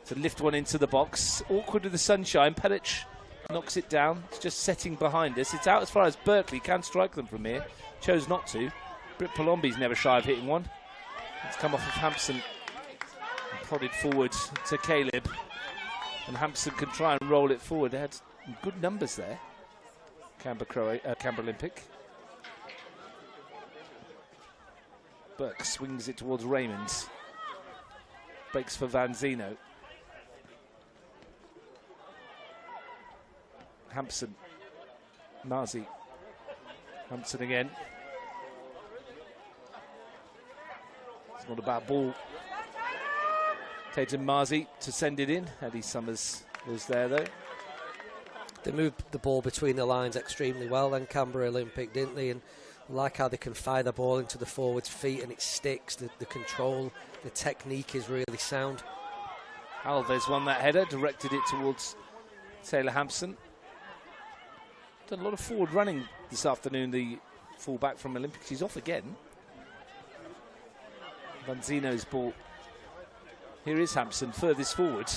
S1: to lift one into the box. Awkward with the sunshine. Perich knocks it down. It's just setting behind us. It's out as far as Berkeley. Can strike them from here. Chose not to. Britt Palombi's never shy of hitting one. It's come off of Hampson and prodded forward to Caleb. And Hampson can try and roll it forward. They had good numbers there. Canberra Olympic. Burke swings it towards Raymond. Breaks for Vanzino. Hampson. Marzi. Hampson again. It's not a bad ball. Tatum Marzi to send it in. Eddie Summers was there though.
S2: They moved the ball between the lines extremely well then, Canberra Olympic, didn't they? And I like how they can fire the ball into the forward's feet and it sticks. The control, the technique is really sound.
S1: Alves won that header, directed it towards Taylor Hampson. Done a lot of forward running this afternoon, the fullback from Olympics. He's off again. Vanzino's ball. Here is Hampson, furthest forward.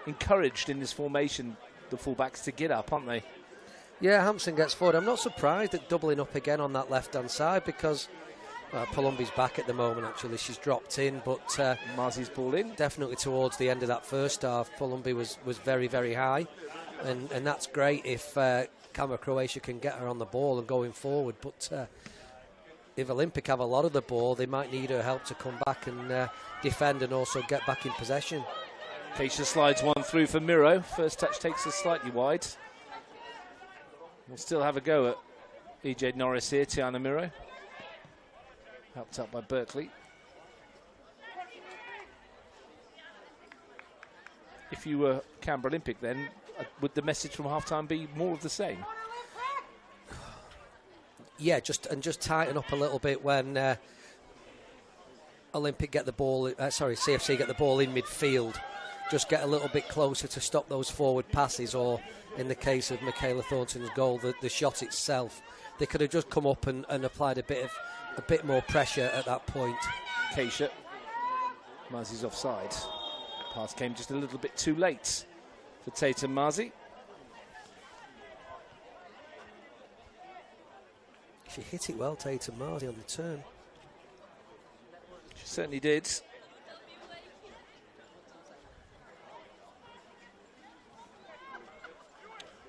S1: Encouraged in this formation, the fullbacks to get up, aren't they?
S2: Yeah, Hampson gets forward. I'm not surprised at doubling up again on that left-hand side because Palombi's back at the moment, actually. She's dropped in, but
S1: Marzi's ball in.
S2: Definitely towards the end of that first half, Palombi was very, very high. And that's great if Canberra Croatia can get her on the ball and going forward. But if Olympic have a lot of the ball, they might need her help to come back and defend and also get back in possession.
S1: Keisha slides one through for Miro. First touch takes us slightly wide. We'll still have a go at EJ Norris here, Tiana Miro. Helped up by Berkeley. If you were Canberra Olympic then, would the message from halftime be more of the same?
S2: Yeah, just tighten up a little bit when Olympic get the ball. CFC get the ball in midfield. Just get a little bit closer to stop those forward passes, or in the case of Michaela Thornton's goal, the shot itself. They could have just come up and applied a bit more pressure at that point.
S1: Keisha. Marzi's offside. Pass came just a little bit too late for Tatum Marzi.
S2: She hit it well, Tatum Marzi, on the turn.
S1: She certainly did.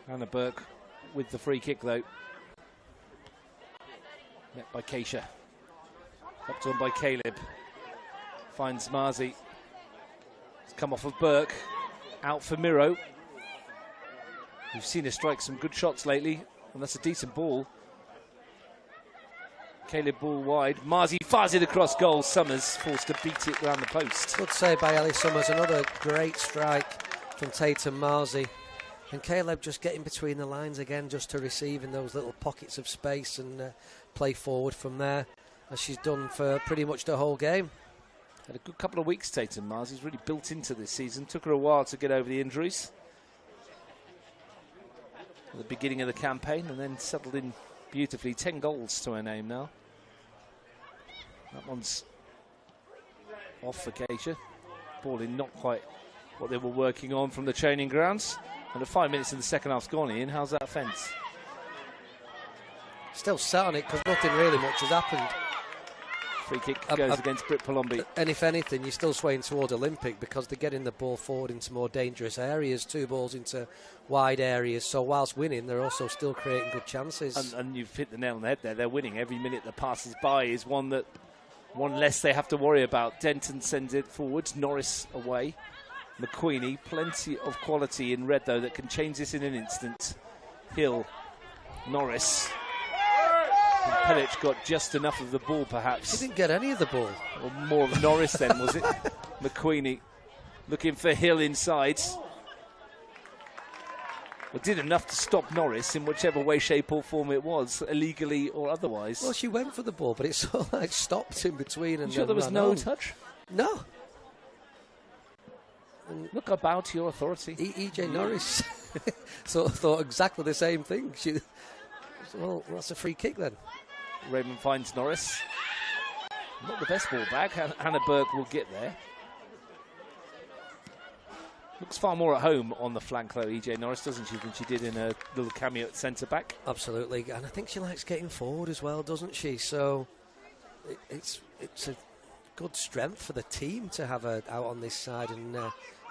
S1: Anna Burke with the free kick, though. Met by Keisha. Up on by Caleb. Finds Marzi. It's come off of Burke. Out for Miro. We've seen her strike some good shots lately. And that's a decent ball. Caleb ball wide. Marzi fires it across goal. Summers forced to beat it around the post.
S2: Good save by Ellie Summers. Another great strike from Tatum Marzi. And Caleb just getting between the lines again, just to receive in those little pockets of space and play forward from there, as she's done for pretty much the whole game.
S1: Had a good couple of weeks, Tatum Marzi's really built into this season. Took her a while to get over the injuries at the beginning of the campaign, and then settled in beautifully. 10 goals to her name now. That one's off for Keisha. Ball in not quite what they were working on from the training grounds. And at 5 minutes in the second half's gone in. How's that fence?
S2: Still sat on it because nothing really much has happened.
S1: Free kick goes against Britt Palombi.
S2: And if anything, you're still swaying towards Olympic because they're getting the ball forward into more dangerous areas, 2 balls into wide areas. So whilst winning, they're also still creating good chances.
S1: And you've hit the nail on the head there. They're winning. Every minute that passes by is one less they have to worry about. Denton sends it forwards. Norris away. McQueenie, plenty of quality in red, though, that can change this in an instant. Hill, Norris. And Pelic got just enough of the ball, perhaps.
S2: He didn't get any of the ball.
S1: Or more of Norris then, was it? McQueenie looking for Hill inside. Well, did enough to stop Norris in whichever way, shape or form it was, illegally or otherwise.
S2: Well, she went for the ball, but it sort of like stopped in between. And
S1: you sure there was no touch?
S2: No.
S1: Look, I bow to your authority.
S2: EJ Norris sort of thought exactly the same thing. Well, that's a free kick then.
S1: Raymond finds Norris. Not the best ball back. Hannah Burke will get there. Looks far more at home on the flank, though, EJ Norris, doesn't she, than she did in a little cameo at centre-back?
S2: Absolutely. And I think she likes getting forward as well, doesn't she? So it's a good strength for the team to have her out on this side and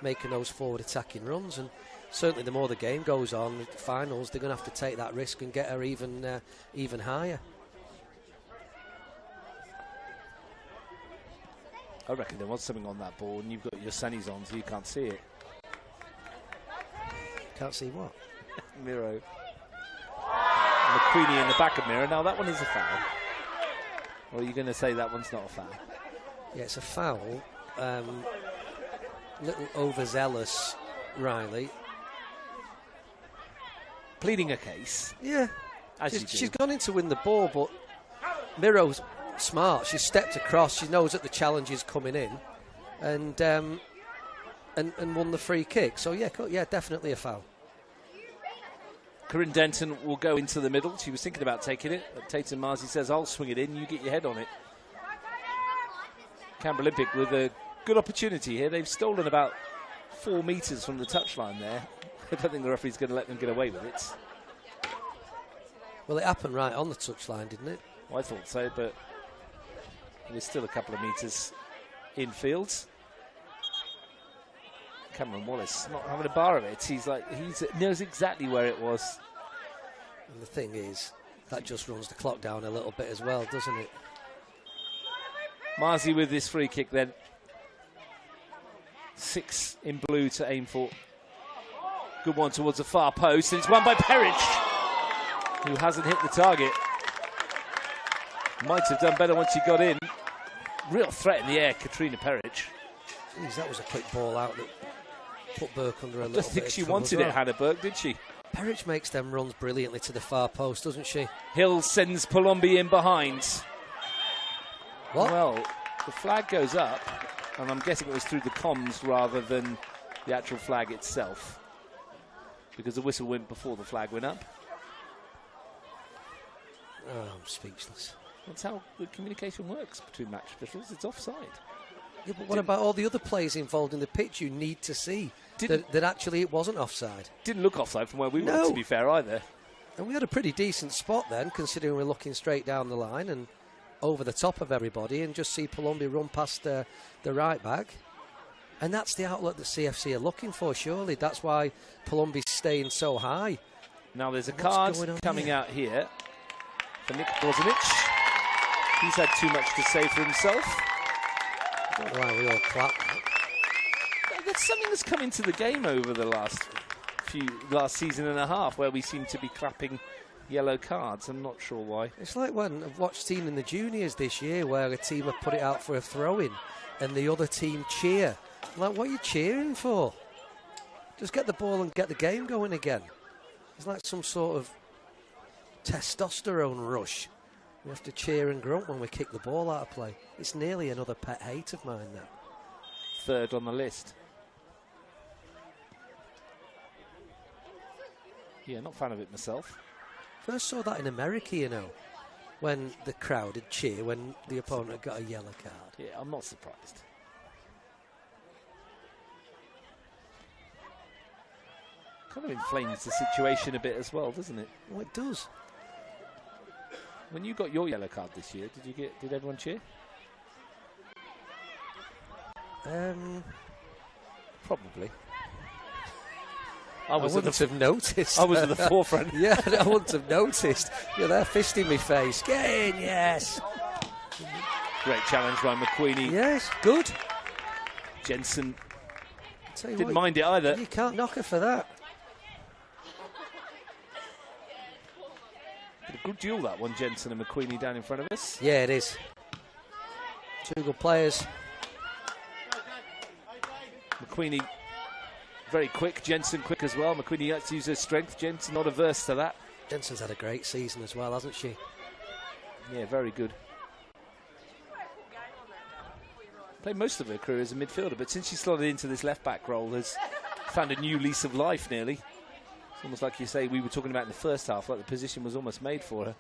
S2: making those forward attacking runs. And certainly the more the game goes on, the finals, they're going to have to take that risk and get her even higher.
S1: I reckon there was something on that ball, and you've got your sunnies on, so you can't see it.
S2: Can't see what?
S1: Miro. McQueenie in the back of Miro. Now, that one is a foul. Or are you going to say that one's not a foul?
S2: Yeah, it's a foul. Little overzealous, Riley.
S1: Pleading a case.
S2: Yeah.
S1: She's
S2: gone in to win the ball, but Miro's smart. She's stepped across. She knows that the challenge is coming in, and won the free kick. So yeah, definitely a foul.
S1: Corinne Denton will go into the middle. She was thinking about taking it, but Tatum Marzi says, "I'll swing it in. You get your head on it." Canberra Olympic with a good opportunity here. They've stolen about 4 metres from the touchline there. I don't think the referee's going to let them get away with it.
S2: Well, it happened right on the touchline, didn't it?
S1: Well, I thought so, but it was still a couple of metres infield. Cameron Wallace not having a bar of it. He knows exactly where it was.
S2: And the thing is, that just runs the clock down a little bit as well, doesn't it?
S1: Marzi with this free kick then. 6 in blue to aim for. Good one towards the far post, and it's won by Perich, who hasn't hit the target. Might have done better once she got in. Real threat in the air, Katrina Perich.
S2: Jeez, that was a quick ball out that put Burke under a little bit.
S1: I don't think she wanted it, Hannah Burke, did she?
S2: Perich makes them runs brilliantly to the far post, doesn't she?
S1: Hill sends Palombi in behind.
S2: What?
S1: Well, the flag goes up, and I'm guessing it was through the comms rather than the actual flag itself, because the whistle went before the flag went up.
S2: Oh, I'm speechless.
S1: That's how the communication works between match officials. It's offside.
S2: Yeah, but what about all the other players involved in the pitch you need to see that actually it wasn't offside?
S1: Didn't look offside from where we were, to be fair, either.
S2: And we had a pretty decent spot then, considering we're looking straight down the line and over the top of everybody, and just see Palombi run past the right back. And that's the outlet that CFC are looking for, surely. That's why Palombi's staying so high.
S1: Now there's a card coming out here for Nick Bozanic. He's had too much to say for himself.
S2: I don't know why we all clap.
S1: That's something that's come into the game over the last season and a half, where we seem to be clapping yellow cards. I'm not sure why.
S2: It's like when I've watched team in the juniors this year where a team have put it out for a throw-in and the other team cheer. I'm like, what are you cheering for? Just get the ball and get the game going again. It's like some sort of testosterone rush. We have to cheer and grunt when we kick the ball out of play. It's nearly another pet hate of mine now.
S1: Third on the list. Yeah, not a fan of it myself.
S2: First saw that in America, you know, when the crowd would cheer when the opponent got a yellow card.
S1: Yeah, I'm not surprised. Kind of inflames the situation a bit as well, doesn't it?
S2: Well, it does.
S1: When you got your yellow card this year, did everyone cheer? Probably. I wouldn't have noticed. I was at the forefront.
S2: Yeah, I wouldn't have noticed. You're there fisting me face. Get in, yes.
S1: Great challenge by McQueenie.
S2: Yes, good.
S1: Jensen didn't mind it either.
S2: You can't knock her for that.
S1: A good duel, that one, Jensen and McQueenie down in front of us.
S2: Yeah, it is. Two good players.
S1: McQueenie very quick, Jensen quick as well. McQueenie likes to use her strength. Jensen not averse to that.
S2: Jensen's had a great season as well, hasn't she?
S1: Yeah, very good. Played most of her career as a midfielder, but since she slotted into this left-back role, has found a new lease of life nearly. It's almost like you say we were talking about in the first half, like the position was almost made for her.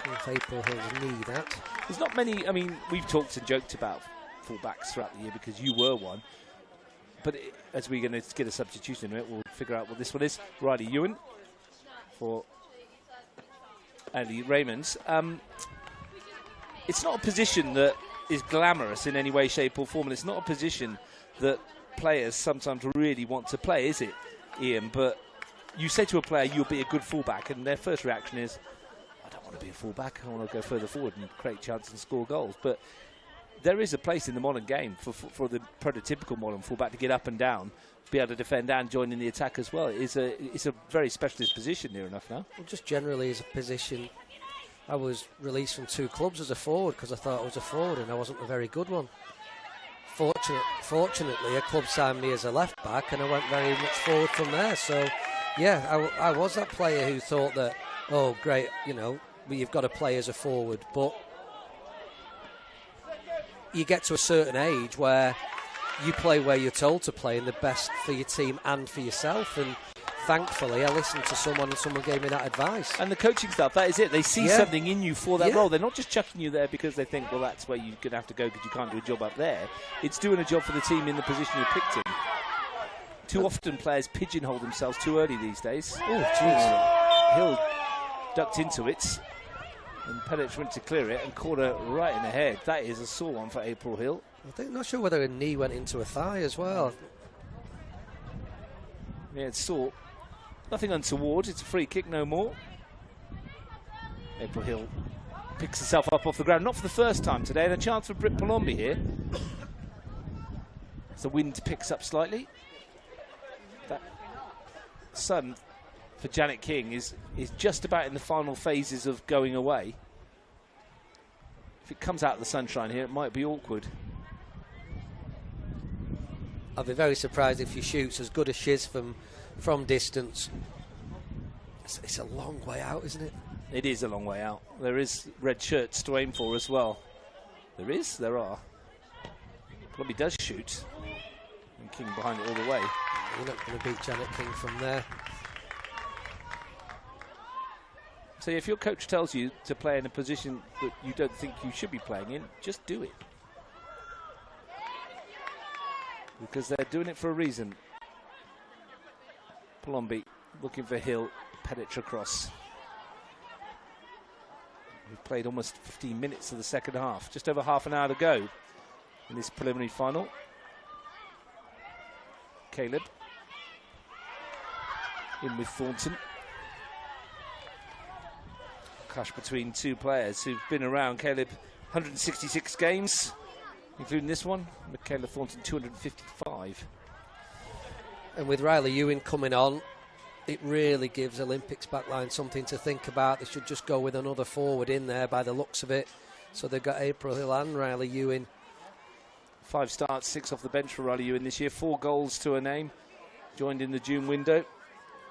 S2: If April Hill's need that.
S1: There's not many, I mean, we've talked and joked about full-backs throughout the year because you were one. But as we're going to get a substitution in it, we'll figure out what this one is. Riley Ewan for Andy Raymonds. It's not a position that is glamorous in any way, shape or form, and it's not a position that players sometimes really want to play, is it, Ian? But you say to a player, you'll be a good fullback, and their first reaction is, I don't want to be a fullback, I want to go further forward and create chances and score goals. But there is a place in the modern game for the prototypical modern fullback to get up and down, be able to defend and join in the attack as well. It's a very specialist position near enough now.
S2: Well, just generally as a position, I was released from 2 clubs as a forward because I thought I was a forward and I wasn't a very good one. Fortunately, a club signed me as a left back and I went very much forward from there. So, yeah, I was that player who thought that, oh, great, you know, you've got to play as a forward, but you get to a certain age where you play where you're told to play and the best for your team and for yourself. And thankfully, I listened to someone and someone gave me that advice.
S1: And the coaching staff, that is it. They see something in you for that role. They're not just chucking you there because they think, well, that's where you're going to have to go because you can't do a job up there. It's doing a job for the team in the position you're picked in. Too often players pigeonhole themselves too early these days.
S2: Oh, jeez.
S1: Hill ducked into it. And Pedic went to clear it and caught her right in the head. That is a sore one for April Hill.
S2: I'm not sure whether a knee went into a thigh as well.
S1: Yeah, it's sore. Nothing untoward. It's a free kick, no more. April Hill picks herself up off the ground. Not for the first time today. And a chance for Britt Palombi here. As the wind picks up slightly. That sun for Janet King is just about in the final phases of going away. If it comes out of the sunshine here, it might be awkward.
S2: I'll be very surprised if she shoots as good as she is from distance. It's a long way out, isn't it?
S1: It is a long way out. There is red shirts to aim for as well. There are. Probably does shoot. And King behind it all the way.
S2: You're not going to beat Janet King from there.
S1: So if your coach tells you to play in a position that you don't think you should be playing in, just do it. Because they're doing it for a reason. Palombi looking for Hill, Pedic across. We've played almost 15 minutes of the second half. Just over half an hour to go in this preliminary final. Caleb in with Thornton. Clash between two players who've been around. Caleb, 166 games, including this one. Michaela Thornton, 255.
S2: And with Riley Ewan coming on, it really gives Olympics backline something to think about. They should just go with another forward in there by the looks of it. So they've got April Hill and Riley Ewing.
S1: 5 starts, 6 off the bench for Riley Ewing this year. 4 goals to her name. Joined in the June window.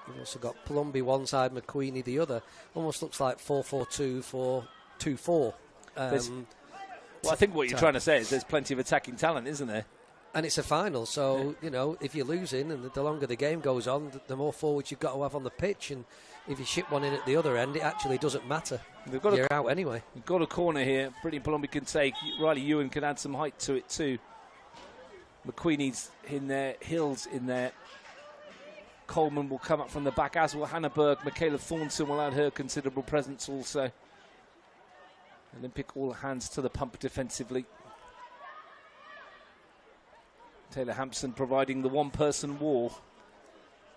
S2: You've also got Plumby one side, McQueenie the other. Almost looks like 4-4-2, 4-2-4.
S1: Well, I think what you're trying to say is there's plenty of attacking talent, isn't there?
S2: And it's a final, so, you know, if you're losing and the longer the game goes on, the more forwards you've got to have on the pitch. And if you ship one in at the other end, it actually doesn't matter. You're out anyway.
S1: We've got a corner here. Brittany Palombi can take. Riley Ewan can add some height to it too. McQueenie's in there. Hill's in there. Coleman will come up from the back, as will Hannah Berg. Michaela Thornton will add her considerable presence also. Olympic all hands to the pump defensively. Taylor Hampson providing the one-person wall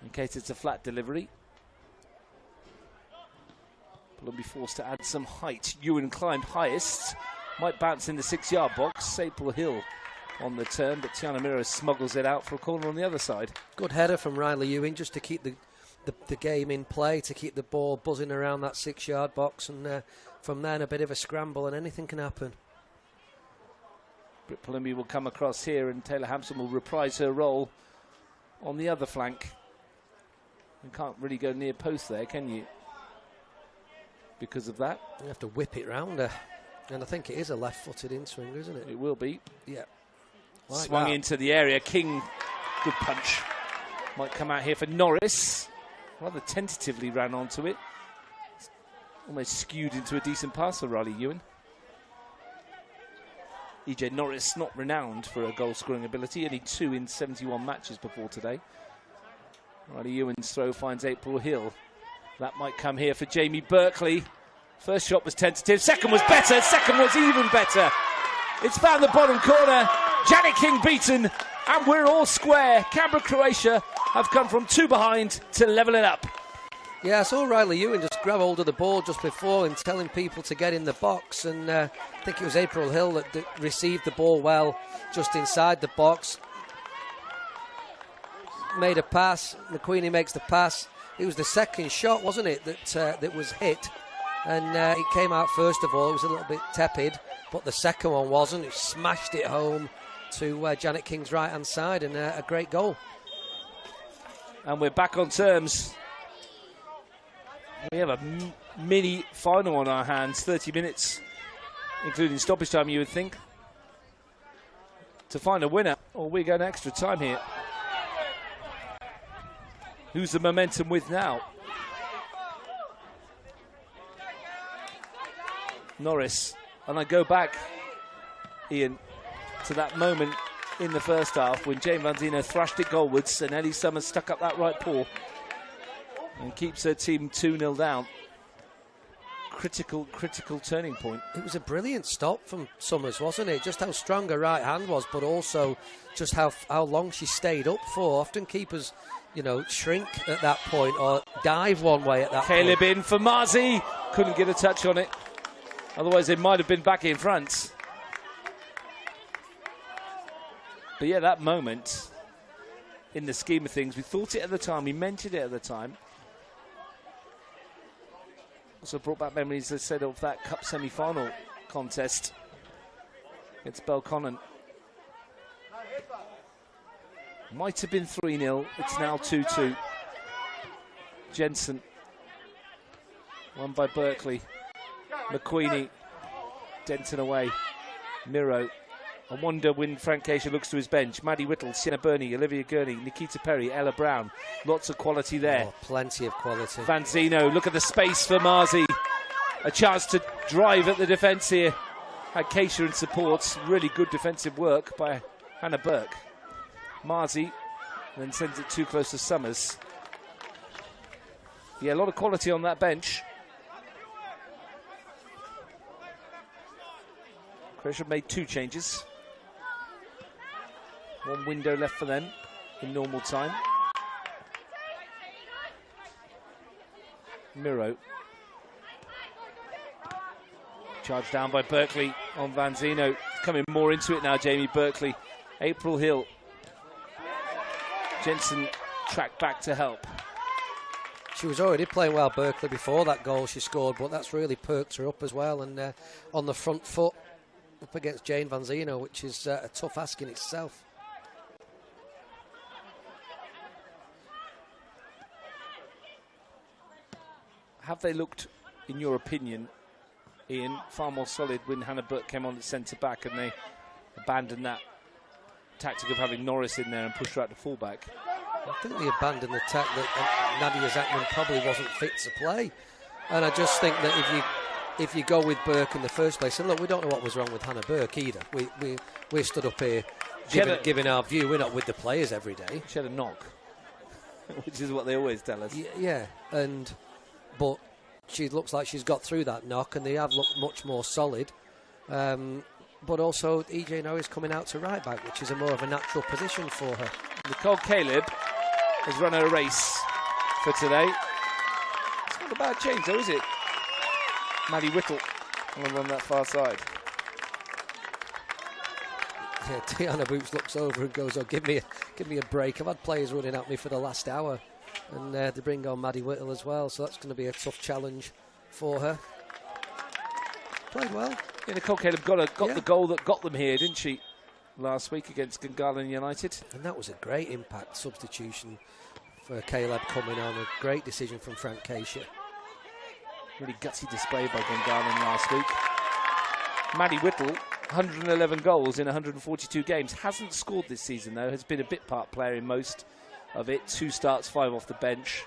S1: in case it's a flat delivery. Will be forced to add some height. Ewan climbed highest. Might bounce in the 6-yard box. April Hill on the turn, but Tiana Miro smuggles it out for a corner on the other side.
S2: Good header from Riley Ewing just to keep the game in play, to keep the ball buzzing around that 6-yard box, and from then a bit of a scramble and anything can happen.
S1: Britt Palumbi will come across here and Taylor Hampson will reprise her role on the other flank. You can't really go near post there, can you? Because of that.
S2: You have to whip it round her. And I think it is a left-footed in-swinger, isn't it?
S1: It will be.
S2: Yeah.
S1: Like swung that into the area. King, good punch. Might come out here for Norris. Rather tentatively ran onto it. Almost skewed into a decent pass for Riley Ewan. EJ Norris, not renowned for her goal-scoring ability. Only 2 in 71 matches before today. Riley Ewan's throw finds April Hill. That might come here for Jamie Berkeley. First shot was tentative. Second was better. Second was even better. It's found the bottom corner. Janet King beaten. And we're all square. Canberra Croatia have come from 2 behind to level it up.
S2: Yeah, I saw Riley Ewan just grab hold of the ball just before and telling people to get in the box. And I think it was April Hill that received the ball well just inside the box. Made a pass. McQueenie makes the pass. It was the second shot, wasn't it, that was hit. And it came out first of all. It was a little bit tepid. But the second one wasn't. It smashed it home to Janet King's right-hand side. And a great goal.
S1: And we're back on terms. We have a mini final on our hands, 30 minutes, including stoppage time, you would think, to find a winner. Or we go to extra time here. Who's the momentum with now? Norris. And I go back, Ian, to that moment in the first half when Jane Van Zeno thrashed it goalwards and Ellie Summers stuck up that right paw and keeps her team 2-0 down. Critical turning point.
S2: It was a brilliant stop from Summers, wasn't it? Just how strong her right hand was, but also just how long she stayed up for. Often keepers, you know, shrink at that point or dive one way at that point.
S1: Caleb in for Marzi. Couldn't get a touch on it. Otherwise, they might have been back in front. But yeah, that moment, in the scheme of things, we thought it at the time, we mentioned it at the time. Also brought back memories, as I said, of that Cup semi-final contest against Belconnen. Might have been 3-0, it's now 2-2. Jensen, won by Berkeley. McQueenie, Denton away. Miro. I wonder when Frank Casher looks to his bench. Maddie Whittle, Sienna Burney, Olivia Gurney, Nikita Perry, Ella Brown. Lots of quality there.
S2: Oh, plenty of quality.
S1: Van Zeno, look at the space for Marzi. A chance to drive at the defence here. Had Casher in support. Really good defensive work by Hannah Burke. Marzi then sends it too close to Summers. Yeah, a lot of quality on that bench. Croatia made 2 changes. 1 window left for them in normal time. Miro. Charged down by Berkeley on Van Zeno. Coming more into it now, Jamie Berkeley. April Hill. Jensen tracked back to help.
S2: She was already playing well, Berkeley, before that goal she scored, but that's really perked her up as well. And on the front foot, up against Jane Van Zeno, which is a tough ask in itself.
S1: Have they looked, in your opinion, Ian, far more solid when Hannah Burke came on at centre-back and they abandoned that tactic of having Norris in there and pushed her out to full-back?
S2: I think they abandoned the tack that Nadia Zachman probably wasn't fit to play. And I just think that if you go with Burke in the first place, and look, we don't know what was wrong with Hannah Burke either. We stood up here giving our view. We're not with the players every day.
S1: She had a knock, which is what they always tell us.
S2: Yeah, but she looks like she's got through that knock, and they have looked much more solid. But also, EJ Norris coming out to right back, which is a more of a natural position for her.
S1: Nicole Caleb has run her race for today. It's not a bad change, though, is it? Maddie Whittle on that far side.
S2: Yeah, Tiana Boots looks over and goes, "Oh, give me a break. I've had players running at me for the last hour." And they bring on Maddie Whittle as well, so that's going to be a tough challenge for her. Played well.
S1: Yeah, Nicole Caleb got the goal that got them here, didn't she, last week against Gungahlin United?
S2: And that was a great impact substitution for Caleb coming on. A great decision from Frank Keisha.
S1: Really gutsy display by Gungahlin last week. Maddie Whittle, 111 goals in 142 games. Hasn't scored this season, though. Has been a bit part player in most of it. 2 starts, 5 off the bench.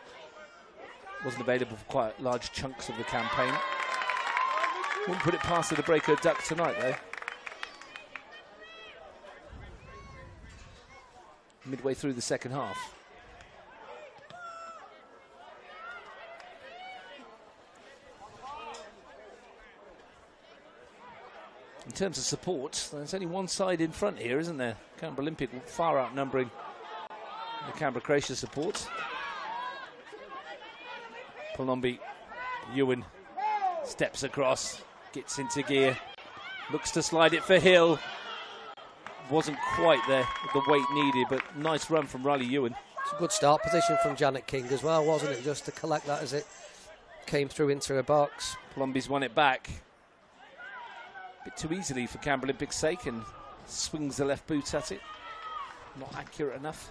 S1: Wasn't available for quite large chunks of the campaign. Wouldn't put it past her to break her duck tonight, though. Midway through the second half. In terms of support, there's only one side in front here, isn't there? Canberra Olympic far outnumbering the Canberra Croatia support. Palombi, Ewan steps across, gets into gear, looks to slide it for Hill. Wasn't quite there with the weight needed, but nice run from Riley Ewan.
S2: It's a good start position from Janet King as well, wasn't it? Just to collect that as it came through into her box.
S1: Palombi's won it back. A bit too easily for Canberra Olympic's sake and swings the left boot at it. Not accurate enough.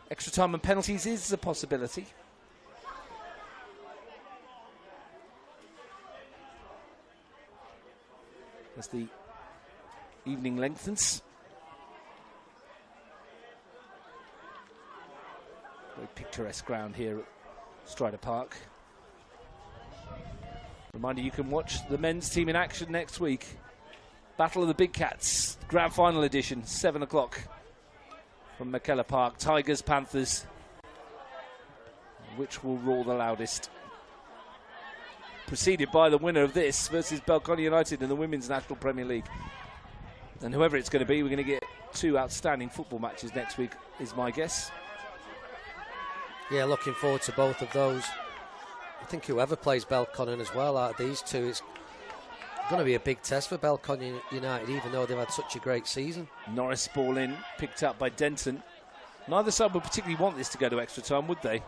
S1: Extra time and penalties is a possibility. As the evening lengthens. Very picturesque ground here at Stryda Park. Reminder, you can watch the men's team in action next week. Battle of the Big Cats, Grand Final edition, 7 o'clock from McKellar Park. Tigers, Panthers. Which will roar the loudest? Preceded by the winner of this versus Belconnen United in the Women's National Premier League. And whoever it's going to be, we're going to get 2 outstanding football matches next week, is my guess.
S2: Yeah, looking forward to both of those. I think whoever plays Belconnen as well out of these two, it's going to be a big test for Belconnen United, even though they've had such a great season.
S1: Norris ball in, picked up by Denton. Neither side would particularly want this to go to extra time, would they?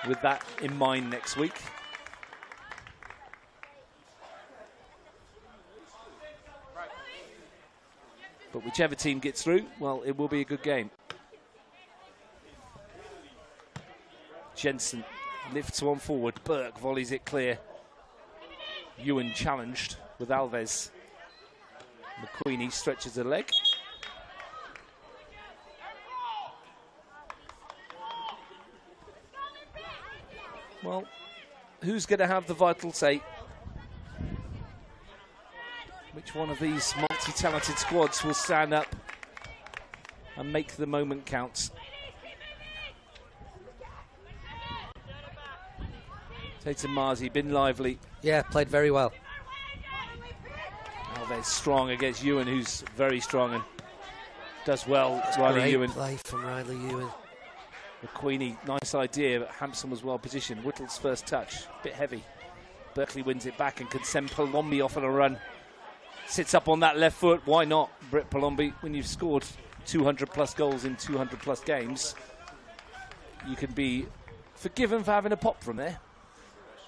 S1: With that in mind next week. But whichever team gets through, well, it will be a good game. Jensen lifts one forward. Burke volleys it clear. Ewan challenged with Alves. McQueenie stretches a leg. Well, who's going to have the vital say? Which one of these multi-talented squads will stand up and make the moment count? Tatum Marzi, been lively.
S2: Yeah, played very well.
S1: Alves strong against Ewan, who's very strong and does well.
S2: That's
S1: Riley Ewan.
S2: Great play from Riley Ewan.
S1: McQueenie, nice idea, but Hampson was well positioned. Whittle's first touch, bit heavy. Berkeley wins it back and can send Palombi off on a run. Sits up on that left foot. Why not, Britt Palombi? When you've scored 200 plus goals in 200 plus games, you can be forgiven for having a pop from there.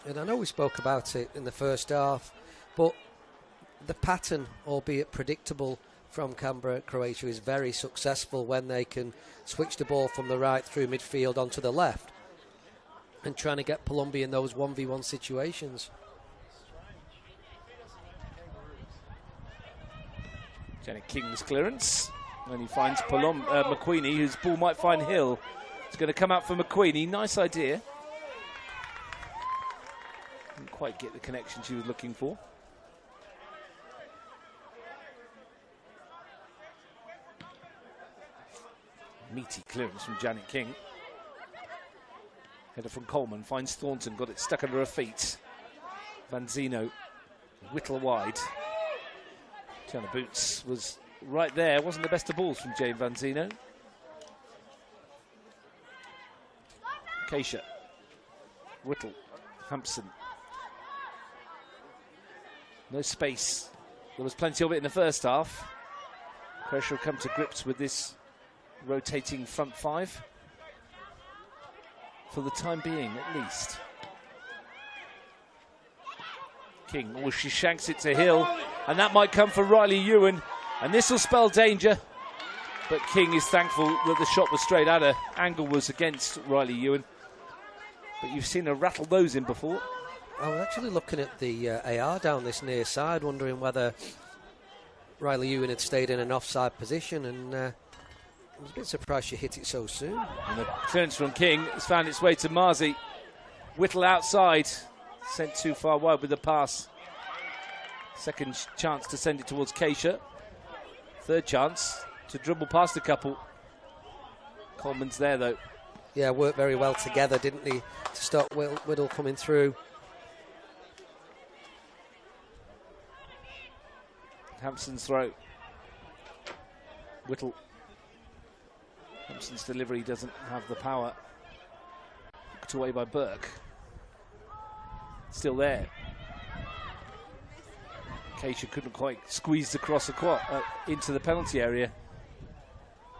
S2: And I know we spoke about it in the first half, but the pattern, albeit predictable, from Canberra Croatia is very successful when they can switch the ball from the right through midfield onto the left and trying to get Palumbi in those 1v1 situations.
S1: Janet King's clearance, and he finds McQueenie, whose ball might find Hill. It's going to come out for McQueenie. Nice idea. Didn't quite get the connection she was looking for. Meaty clearance from Janet King. Header from Coleman, finds Thornton, got it stuck under her feet. Vanzino, Whittle wide. Turn of boots was right there, wasn't the best of balls from Jane Vanzino. Keisha, Whittle, Hampson. No space. There was plenty of it in the first half. Croatia will come to grips with this rotating front five. For the time being, at least. King, oh, she shanks it to Hill, and that might come for Riley Ewan, and this will spell danger. But King is thankful that the shot was straight at her. Angle was against Riley Ewan, but you've seen her rattle those in before.
S2: I was actually looking at the AR down this near side, wondering whether Riley Ewan had stayed in an offside position, and I was a bit surprised she hit it so soon.
S1: And the clearance from King has found its way to Marzi. Whittle outside, sent too far wide with the pass. Second chance to send it towards Keisha. Third chance to dribble past a couple. Coleman's there though.
S2: Yeah, worked very well together, didn't they, to stop Whittle coming through.
S1: Hampson's throw. Whittle. Hampson's delivery doesn't have the power. Hooked away by Burke. Still there. Keisha couldn't quite squeeze across into the penalty area.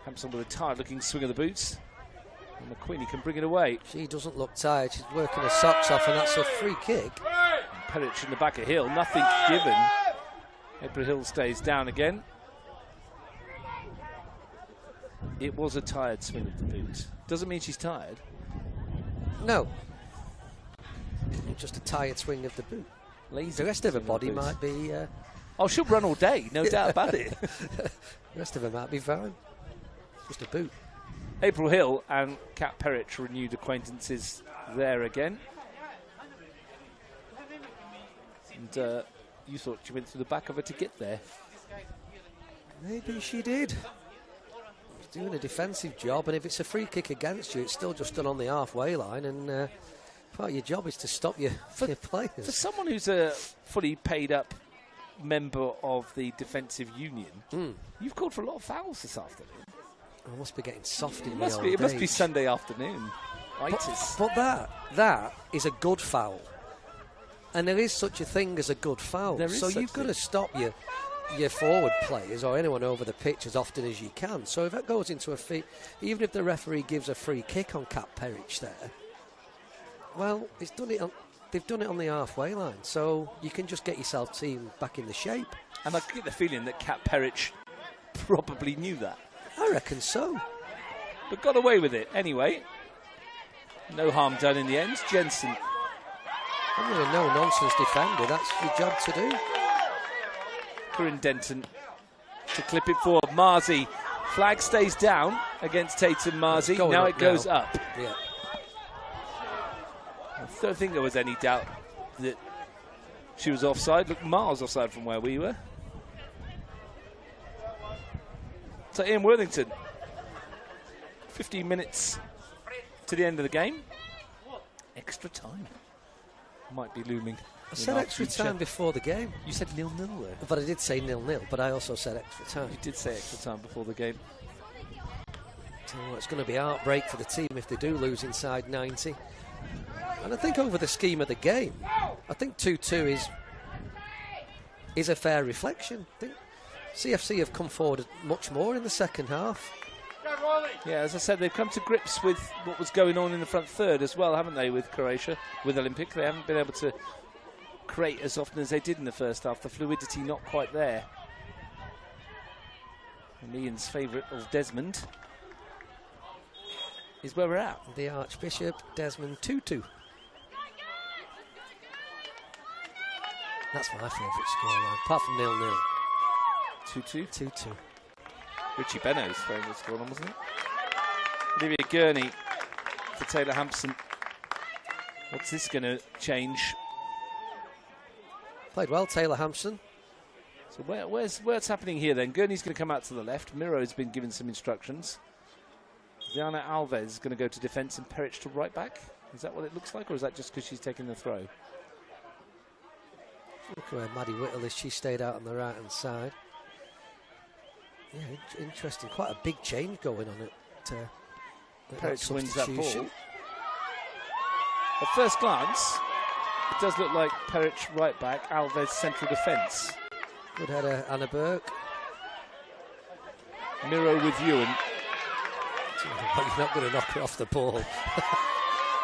S1: Hampson with a tired-looking swing of the boots. And McQueenie can bring it away.
S2: She doesn't look tired. She's working her socks off, and that's a free kick.
S1: And Perich in the back of Hill. Nothing given. April Hill stays down again. It was a tired swing of the boot. Doesn't mean she's tired.
S2: No. Just a tired swing of the boot.
S1: Lazy.
S2: The rest of her body might be...
S1: oh, she'll run all day, no doubt about it.
S2: The rest of her might be fine. Just a boot.
S1: April Hill and Kat Perich renewed acquaintances there again. And you thought she went through the back of her to get there.
S2: Maybe she did. She's doing a defensive job, and if it's a free kick against you, it's still just done on the halfway line, and part of your job is to stop your players.
S1: For someone who's a fully paid up member of the defensive union, you've called for a lot of fouls this afternoon.
S2: I must be getting soft in
S1: It
S2: my
S1: must
S2: old
S1: be. It must
S2: age.
S1: be Sunday afternoon.
S2: But that is a good foul, and there is such a thing as a good foul. So you've got to stop your forward players or anyone over the pitch as often as you can. So if that goes into a free, even if the referee gives a free kick on Kat Perich there, well, it's done it. They've done it on the halfway line, so you can just get yourself team back in the shape.
S1: And I get the feeling that Kat Perich probably knew that.
S2: I reckon so.
S1: But got away with it anyway. No harm done in the end. Jensen.
S2: I'm a no-nonsense defender. That's your job to do.
S1: Corinne Denton to clip it forward. Marzi. Flag stays down against Tatum Marzi. Now it goes up.
S2: Yeah.
S1: I don't think there was any doubt that she was offside. Looked miles offside from where we were. So Ian Worthington, 15 minutes to the end of the game. Extra time might be looming.
S2: I said extra time before the game.
S1: You said 0-0 there.
S2: But I did say 0-0, but I also said extra time.
S1: You did say extra time before the game.
S2: So it's going to be a heartbreak for the team if they do lose inside 90. And I think over the scheme of the game, I think 2-2 is a fair reflection. I think CFC have come forward much more in the second half.
S1: Yeah, as I said, they've come to grips with what was going on in the front third as well, haven't they, with Croatia, with Olympic? They haven't been able to create as often as they did in the first half. The fluidity not quite there. And Ian's favourite of Desmond is where we're at.
S2: The Archbishop, Desmond Tutu. That's my favourite scoreline, apart from 0-0.
S1: 2-2?
S2: 2-2.
S1: Richie Benno's favourite scoreline, wasn't it? Olivia Gurney for Taylor Hampson. What's this going to change?
S2: Played well, Taylor Hampson.
S1: So where's happening here then? Gurney's going to come out to the left. Miro's been given some instructions. Diana Alves is going to go to defence and Peric to right back. Is that what it looks like, or is that just because she's taking the throw?
S2: Look where Maddie Whittle is. She stayed out on the right-hand side. Yeah, interesting. Quite a big change going on at
S1: Peric wins that ball. At first glance, it does look like Peric right back, Alves central defence.
S2: Good header, Anna Burke.
S1: Miro with Ewan.
S2: You're not going to knock her off the ball.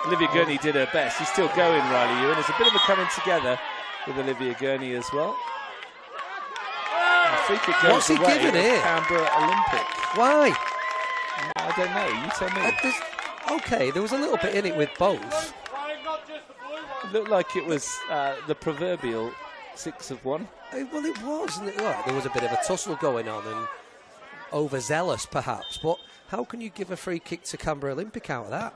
S1: Olivia Gurney did her best. She's still going, Riley Ewan. There's a bit of a coming together with Olivia Gurney as well.
S2: What's he giving here?
S1: Canberra Olympic.
S2: Why?
S1: I don't know. You tell me.
S2: Okay, there was a little bit in it with both.
S1: It looked like it was the proverbial 6-1.
S2: Well, it was. There was a bit of a tussle going on and overzealous, perhaps. But how can you give a free kick to Canberra Olympic out of that?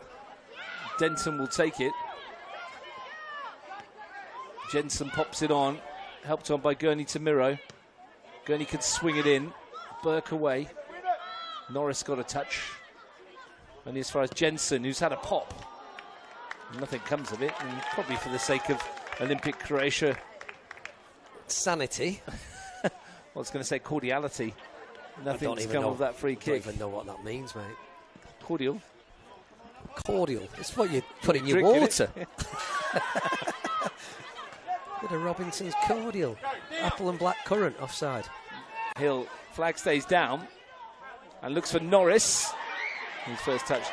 S1: Denton will take it. Jensen pops it on. Helped on by Gurney to Miro. Gurney could swing it in. Burke away. Norris got a touch. Only as far as Jensen, who's had a pop. Nothing comes of it, and probably for the sake of Olympic Croatia
S2: sanity.
S1: I was going to say cordiality. Nothing's come of that free kick.
S2: I don't even know what that means, mate.
S1: Cordial.
S2: Cordial. It's what you put in your water. Bit of Robinson's cordial. Apple and black currant offside.
S1: Hill, flag stays down and looks for Norris. His first touch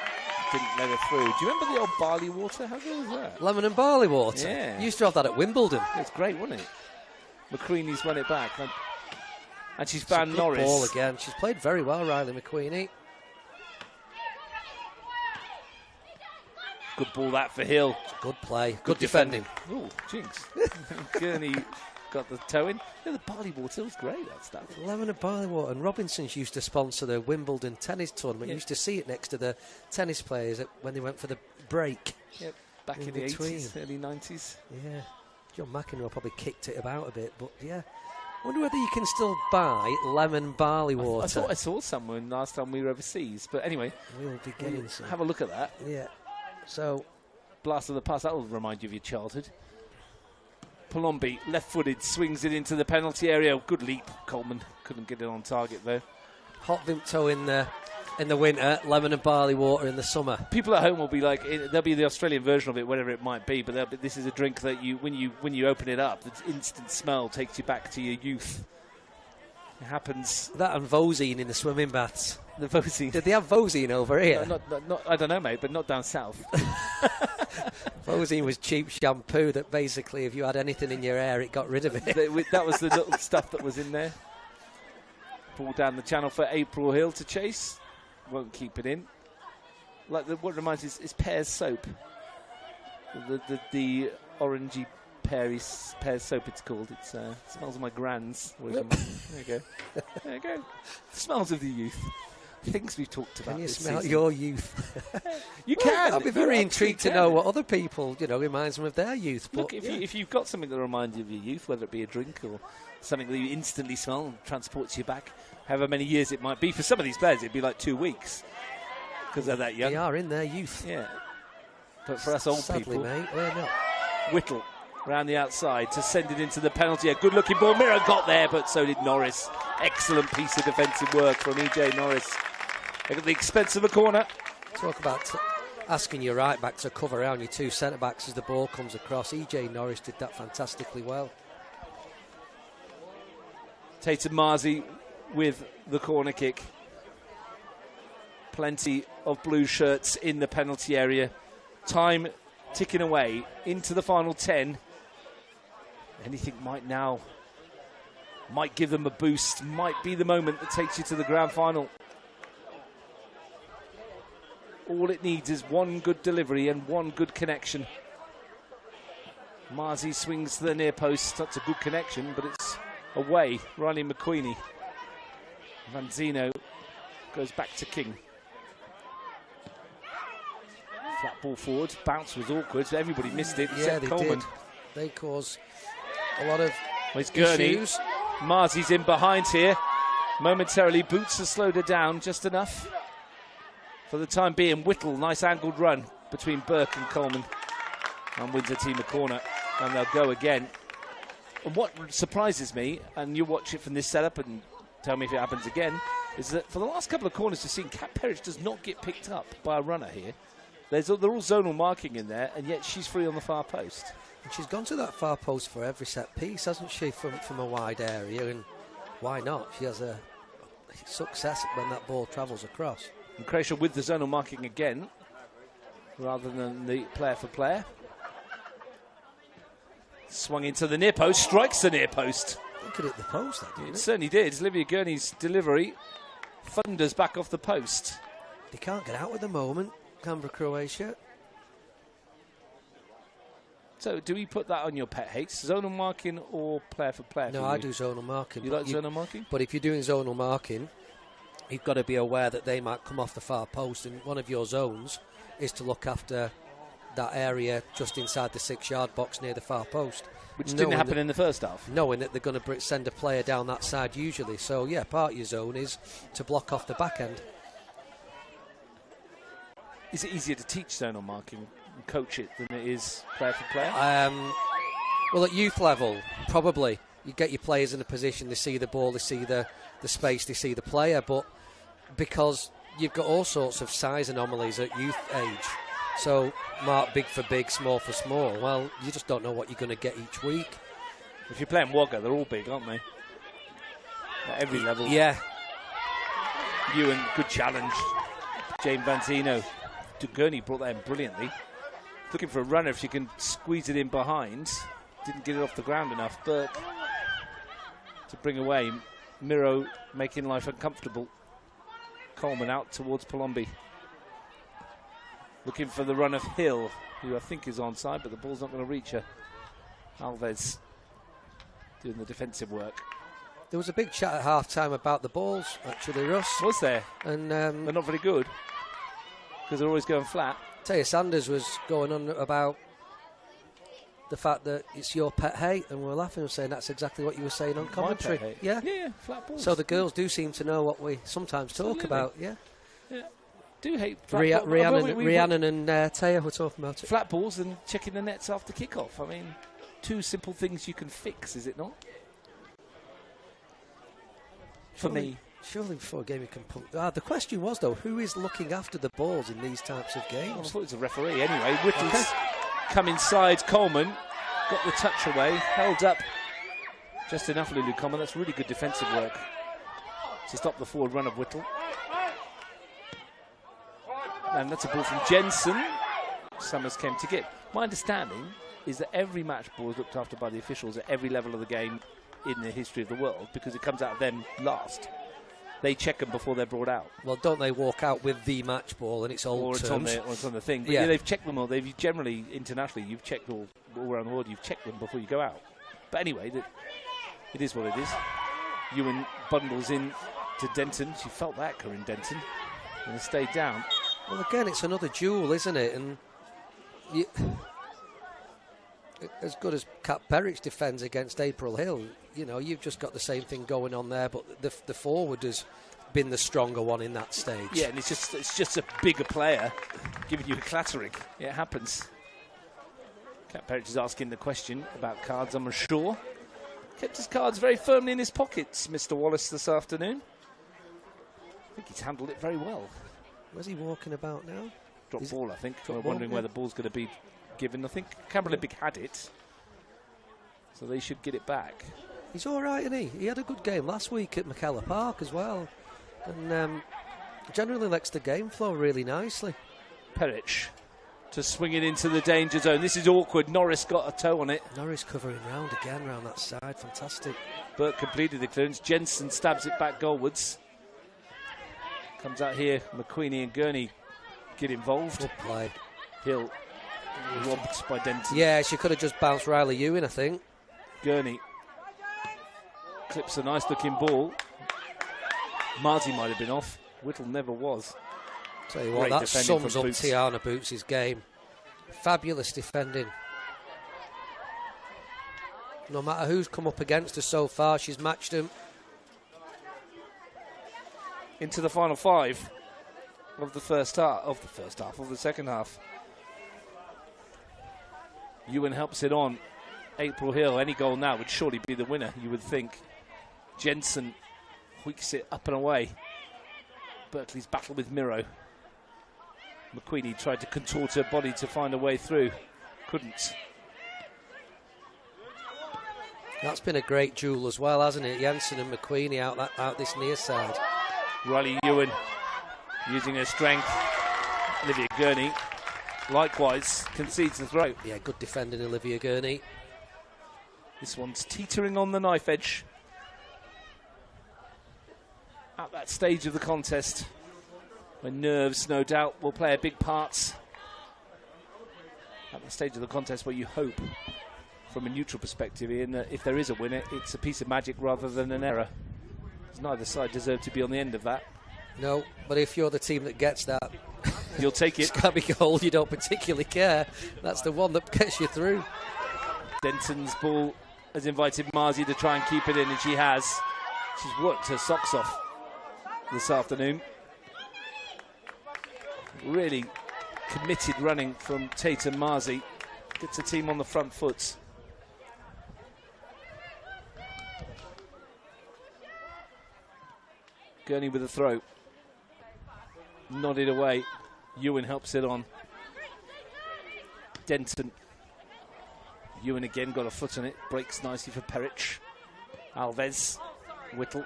S1: didn't let her through. Do you remember the old barley water? How good was that?
S2: Lemon and barley water?
S1: Yeah.
S2: You used to have that at Wimbledon.
S1: It's great, wasn't it? McQueenie's won it back. And she's found Norris.
S2: Ball again. She's played very well, Riley McQueenie.
S1: Good ball that for Hill.
S2: Good play. Good defending.
S1: Oh, jinx. Gurney got the toe in. Yeah, the barley water was great, that stuff.
S2: Lemon and barley water. And Robinson's used to sponsor the Wimbledon tennis tournament. Yeah. You used to see it next to the tennis players when they went for the break.
S1: Yep, back in the 80s, early 90s.
S2: Yeah. John McEnroe probably kicked it about a bit, but yeah. I wonder whether you can still buy lemon barley water.
S1: I thought I saw someone last time we were overseas, but anyway.
S2: We'll be getting some.
S1: Have a look at that.
S2: Yeah. So,
S1: blast of the past, that will remind you of your childhood. Palombi, left-footed, swings it into the penalty area. Good leap, Coleman. Couldn't get it on target, though.
S2: Hot Vimto in the winter, lemon and barley water in the summer.
S1: People at home will be like, there'll be the Australian version of it, whatever it might be, but this is a drink that when you open it up, the instant smell takes you back to your youth. It happens.
S2: That and Vosine in the swimming baths.
S1: The Vosine.
S2: Did they have Vosine over here?
S1: Not, I don't know, mate, but not down south.
S2: Vosine was cheap shampoo that basically, if you had anything in your hair, it got rid of it.
S1: That was the little stuff that was in there. Ball down the channel for April Hill to chase. Won't keep it in. Like what reminds me is Pear's soap. The orangey pears soap it's called. It smells of my gran's. There you go. There you go. Smells of the youth. Things we've talked about.
S2: Can you
S1: this
S2: smell
S1: season.
S2: your youth?
S1: You can.
S2: I'd be very intrigued to know what other people, reminds them of their youth.
S1: Look, if you've got something that reminds you of your youth, whether it be a drink or something that you instantly smell and transports you back, however many years it might be. For some of these players, it'd be like 2 weeks because they're that young.
S2: They are in their youth.
S1: Yeah. But for us old
S2: Sadly,
S1: people,
S2: mate, we're not.
S1: Whittle round the outside to send it into the penalty. A good-looking ball. Miro got there, but so did Norris. Excellent piece of defensive work from E.J. Norris. At the expense of a corner.
S2: Talk about asking your right back to cover around your two centre backs as the ball comes across. E.J. Norris did that fantastically well.
S1: Tatum Marzi with the corner kick. Plenty of blue shirts in the penalty area. Time ticking away into the final 10. Anything might give them a boost, might be the moment that takes you to the grand final. All it needs is one good delivery and one good connection. Marzi swings to the near post. That's a good connection, but it's away. Riley McQueenie. Vanzino goes back to King. Flat ball forward. Bounce was awkward. Everybody missed it.
S2: Yeah, they
S1: Coleman.
S2: did. They cause a lot of
S1: it's Gurney.
S2: issues.
S1: Marzi's in behind here. Momentarily, Boots has slowed her down just enough. For the time being, Whittle, nice angled run between Burke and Coleman. And wins a team a corner. And they'll go again. And what surprises me, and you watch it from this setup and tell me if it happens again, is that for the last couple of corners you've seen, Kat Perich does not get picked up by a runner here. They're all zonal marking in there, and yet she's free on the far post.
S2: And she's gone to that far post for every set piece, hasn't she, from a wide area, and why not? She has a success when that ball travels across.
S1: And Croatia with the zonal marking again, rather than the player for player. Swung into the near post, strikes the near post.
S2: It could hit the post, that didn't
S1: It
S2: it?
S1: certainly did. Olivia Gurney's delivery thunders back off the post.
S2: They can't get out at the moment, Canberra Croatia.
S1: So do we put that on your pet hates? Zonal marking or player for player?
S2: No,
S1: for
S2: I
S1: you?
S2: do zonal marking.
S1: You like zonal marking?
S2: But if you're doing zonal marking, you've got to be aware that they might come off the far post, and one of your zones is to look after that area just inside the 6-yard box near the far post.
S1: Which didn't happen in the first half.
S2: Knowing that they're going to send a player down that side usually. So, yeah, part of your zone is to block off the back end.
S1: Is it easier to teach zonal marking and coach it than it is player for player?
S2: Well, at youth level, probably. You get your players in a position, they see the ball, they see the space, they see the player. But because you've got all sorts of size anomalies at youth age, so mark big for big, small for small, well, you just don't know what you're going to get each week.
S1: If you're playing Wagga, they're all big, aren't they? At every level.
S2: Yeah.
S1: Ewan, good challenge. Jane Vanzino. Gurney brought that in brilliantly. Looking for a runner if she can squeeze it in behind. Didn't get it off the ground enough. Burke to bring away. Miro making life uncomfortable. Coleman out towards Palombi. Looking for the run of Hill, who I think is onside, but the ball's not going to reach her. Alves doing the defensive work.
S2: There was a big chat at half-time about the balls, actually, Russ.
S1: Was there?
S2: And
S1: they're not very good, because they're always going flat.
S2: Taya Sanders was going on about the fact that it's your pet hate, and we're laughing and saying that's exactly what you were saying on commentary.
S1: My pet hate.
S2: Yeah,
S1: yeah, flat balls.
S2: So the girls do seem to know what we sometimes talk about. Yeah.
S1: Do hate flat balls.
S2: Rhiannon and Taya were talking about it.
S1: Flat balls and checking the nets after kick-off. I mean, two simple things you can fix, is it not? For me.
S2: Surely before a game you can put... the question was, though, who is looking after the balls in these types of games?
S1: Well, I thought it was a referee anyway. Whittle's come inside Coleman, got the touch away, held up just enough, Lulu Coleman. That's really good defensive work to stop the forward run of Whittle. And that's a ball from Jensen. Summers came to get. My understanding is that every match ball is looked after by the officials at every level of the game in the history of the world, because it comes out of them last. They check them before they're brought out.
S2: Well, don't they walk out with the match ball and it's old terms?
S1: Or it's on the thing. But yeah, they've checked them all. They've generally, internationally, you've checked all around the world, you've checked them before you go out. But anyway, it is what it is. Ewan bundles in to Denton. She felt that, Corinne Denton, and has stayed down.
S2: Well, again, it's another duel, isn't it? And as good as Kat Perich defends against April Hill, you know, you've just got the same thing going on there, but the forward has been the stronger one in that stage.
S1: Yeah, and it's just a bigger player giving you a clattering. It happens. Kat Perich is asking the question about cards, I'm sure. Kept his cards very firmly in his pockets, Mr. Wallace, this afternoon. I think he's handled it very well.
S2: Where's he walking about now?
S1: Drop ball, I think. We're wondering where the ball's going to be given. I think Canberra Olympic had it, so they should get it back.
S2: He's all right, isn't he? He had a good game last week at McKellar Park as well. And Generally likes the game flow really nicely.
S1: Peric to swing it into the danger zone. This is awkward. Norris got a toe on it.
S2: Norris covering round again, round that side. Fantastic.
S1: Burke completed the clearance. Jensen stabs it back goalwards. Comes out here. McQueenie and Gurney get involved.
S2: Good play.
S1: Hill robbed by Denton.
S2: Yeah, she could have just bounced Riley Ewing, I think.
S1: Gurney clips a nice looking ball. Marzi might have been off. Whittle never was.
S2: Tell you what,
S1: Great
S2: that sums up
S1: Boots.
S2: Tiana Boots' game. Fabulous defending. No matter who's come up against her so far, she's matched them.
S1: Into the final 5 of the second half. Ewan helps it on. April Hill, any goal now would surely be the winner, you would think. Jensen wheeks it up and away. Berkeley's battle with Miro. McQueenie tried to contort her body to find a way through. Couldn't.
S2: That's been a great duel as well, hasn't it? Jensen and McQueenie out this near side.
S1: Riley Ewan using her strength. Olivia Gurney likewise concedes the throw.
S2: Yeah, good defending, Olivia Gurney.
S1: This one's teetering on the knife edge. At that stage of the contest, when nerves, no doubt, will play a big part. At the stage of the contest where you hope, from a neutral perspective, Ian, that if there is a winner, it's a piece of magic rather than an error. Neither side deserve to be on the end of that.
S2: No, but if you're the team that gets that,
S1: you'll take it.
S2: It's got to be a goal, you don't particularly care. That's the one that gets you through.
S1: Denton's ball has invited Marzi to try and keep it in, and she has. She's worked her socks off this afternoon. Really committed running from Tate and Marzi. Gets the team on the front foot. Gurney with a throw. Nodded away. Ewan helps it on. Denton. Ewan again got a foot on it. Breaks nicely for Peric. Alves. Whittle.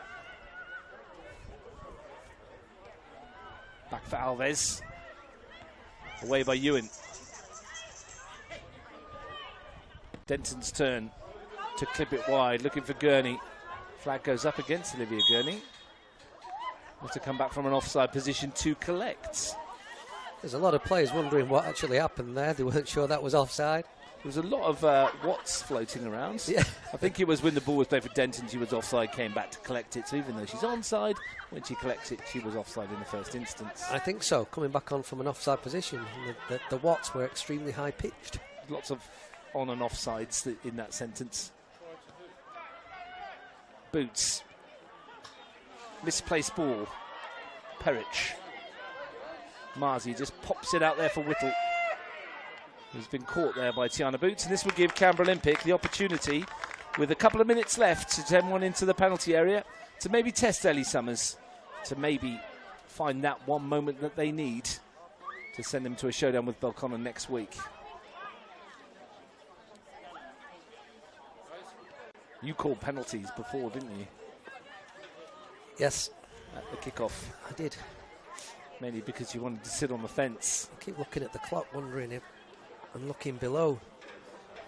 S1: Back for Alves. Away by Ewan. Denton's turn to clip it wide. Looking for Gurney. Flag goes up against Olivia Gurney. Has to come back from an offside position to collect.
S2: There's a lot of players wondering what actually happened there. They weren't sure that was offside.
S1: There was a lot of Watts floating around.
S2: Yeah.
S1: I think it was when the ball was played for Denton, she was offside, came back to collect it. So even though she's onside, when she collects it, she was offside in the first instance.
S2: I think so, coming back on from an offside position. The Watts were extremely high-pitched.
S1: Lots of on and offsides in that sentence. Boots. Misplaced ball. Peric. Marzi just pops it out there for Whittle, who's been caught there by Tiana Boots. And this will give Canberra Olympic the opportunity, with a couple of minutes left, to send one into the penalty area, to maybe test Ellie Summers, to maybe find that one moment that they need to send them to a showdown with Belconnen next week. You called penalties before, didn't you?
S2: Yes.
S1: At the kickoff.
S2: I did.
S1: Mainly because you wanted to sit on the fence.
S2: I keep looking at the clock, wondering if I'm looking below.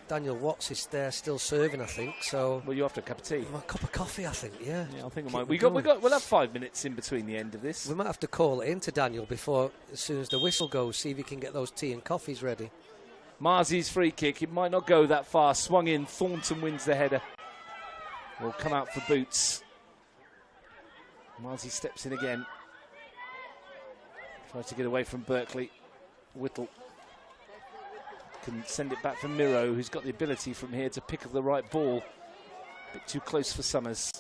S2: Daniel Watts is there still serving, I think. So.
S1: Well, you're after a cup of tea.
S2: A cup of coffee, I think. Yeah.
S1: Yeah, I think I might. We'll have 5 minutes in between the end of this.
S2: We might have to call it in to Daniel before, as soon as the whistle goes, see if he can get those tea and coffees ready.
S1: Marzi's free kick. It might not go that far. Swung in. Thornton wins the header. Will come out for Boots. Marzi steps in again. Tries to get away from Berkeley. Whittle can send it back for Miro, who's got the ability from here to pick up the right ball. A bit too close for Summers.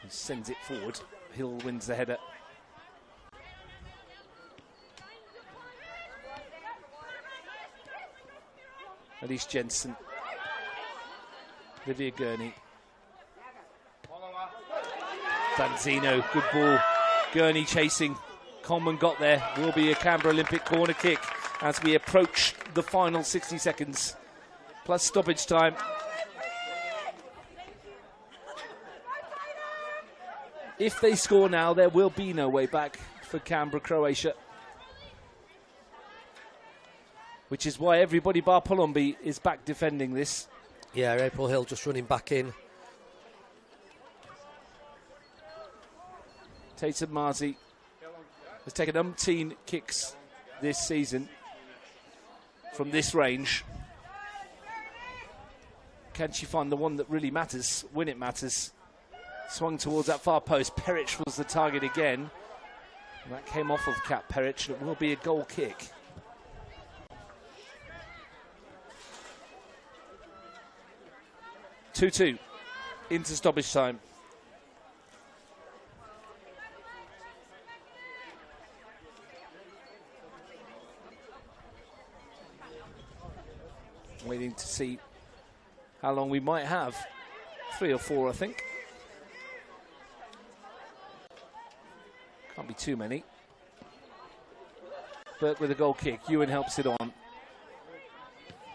S1: He sends it forward. Hill wins the header. Elise Jensen. Olivia Gurney. Danzino, good ball. Gurney chasing. Coleman got there. Will be a Canberra Olympic corner kick as we approach the final 60 seconds plus stoppage time. If they score now, there will be no way back for Canberra Croatia. Which is why everybody bar Palombi is back defending this.
S2: Yeah, April Hill just running back in.
S1: Tatum Marzi has taken umpteen kicks this season from this range. Can she find the one that really matters when it matters? Swung towards that far post. Peric was the target again. And that came off of Kat Peric. It will be a goal kick. Two into stoppage time. Waiting to see how long we might have. 3 or 4, I think. Can't be too many. Burke with a goal kick. Ewan helps it on.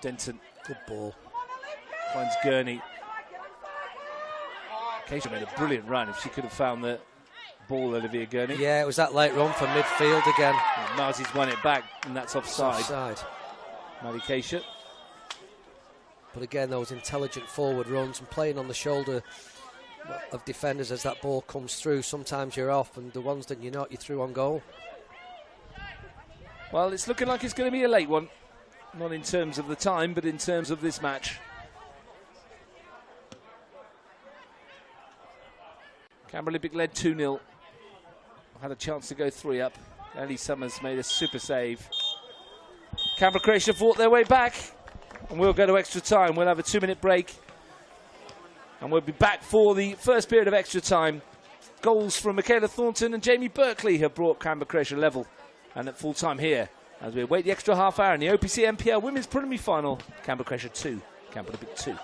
S1: Denton.
S2: Good ball.
S1: Finds Gurney. Keisha made a brilliant run if she could have found the ball, Olivia Gurney.
S2: Yeah, it was that late run from midfield again.
S1: Marzi's won it back, and that's offside.
S2: Offside.
S1: Maddie Keisha.
S2: But again, those intelligent forward runs and playing on the shoulder of defenders as that ball comes through. Sometimes you're off, and the ones that you're not, you're through on goal.
S1: Well, it's looking like it's going to be a late one. Not in terms of the time, but in terms of this match. Canberra Olympic led 2-0. Had a chance to go 3 up. Ellie Summers made a super save. Canberra Croatia fought their way back. And we'll go to extra time. We'll have a 2-minute break. And we'll be back for the first period of extra time. Goals from Michaela Thornton and Jamie Berkeley have brought Canberra Croatia level. And at full time here, as we await the extra half hour in the OPC NPL Women's Preliminary Final, Canberra Croatia 2, Canberra Olympic 2.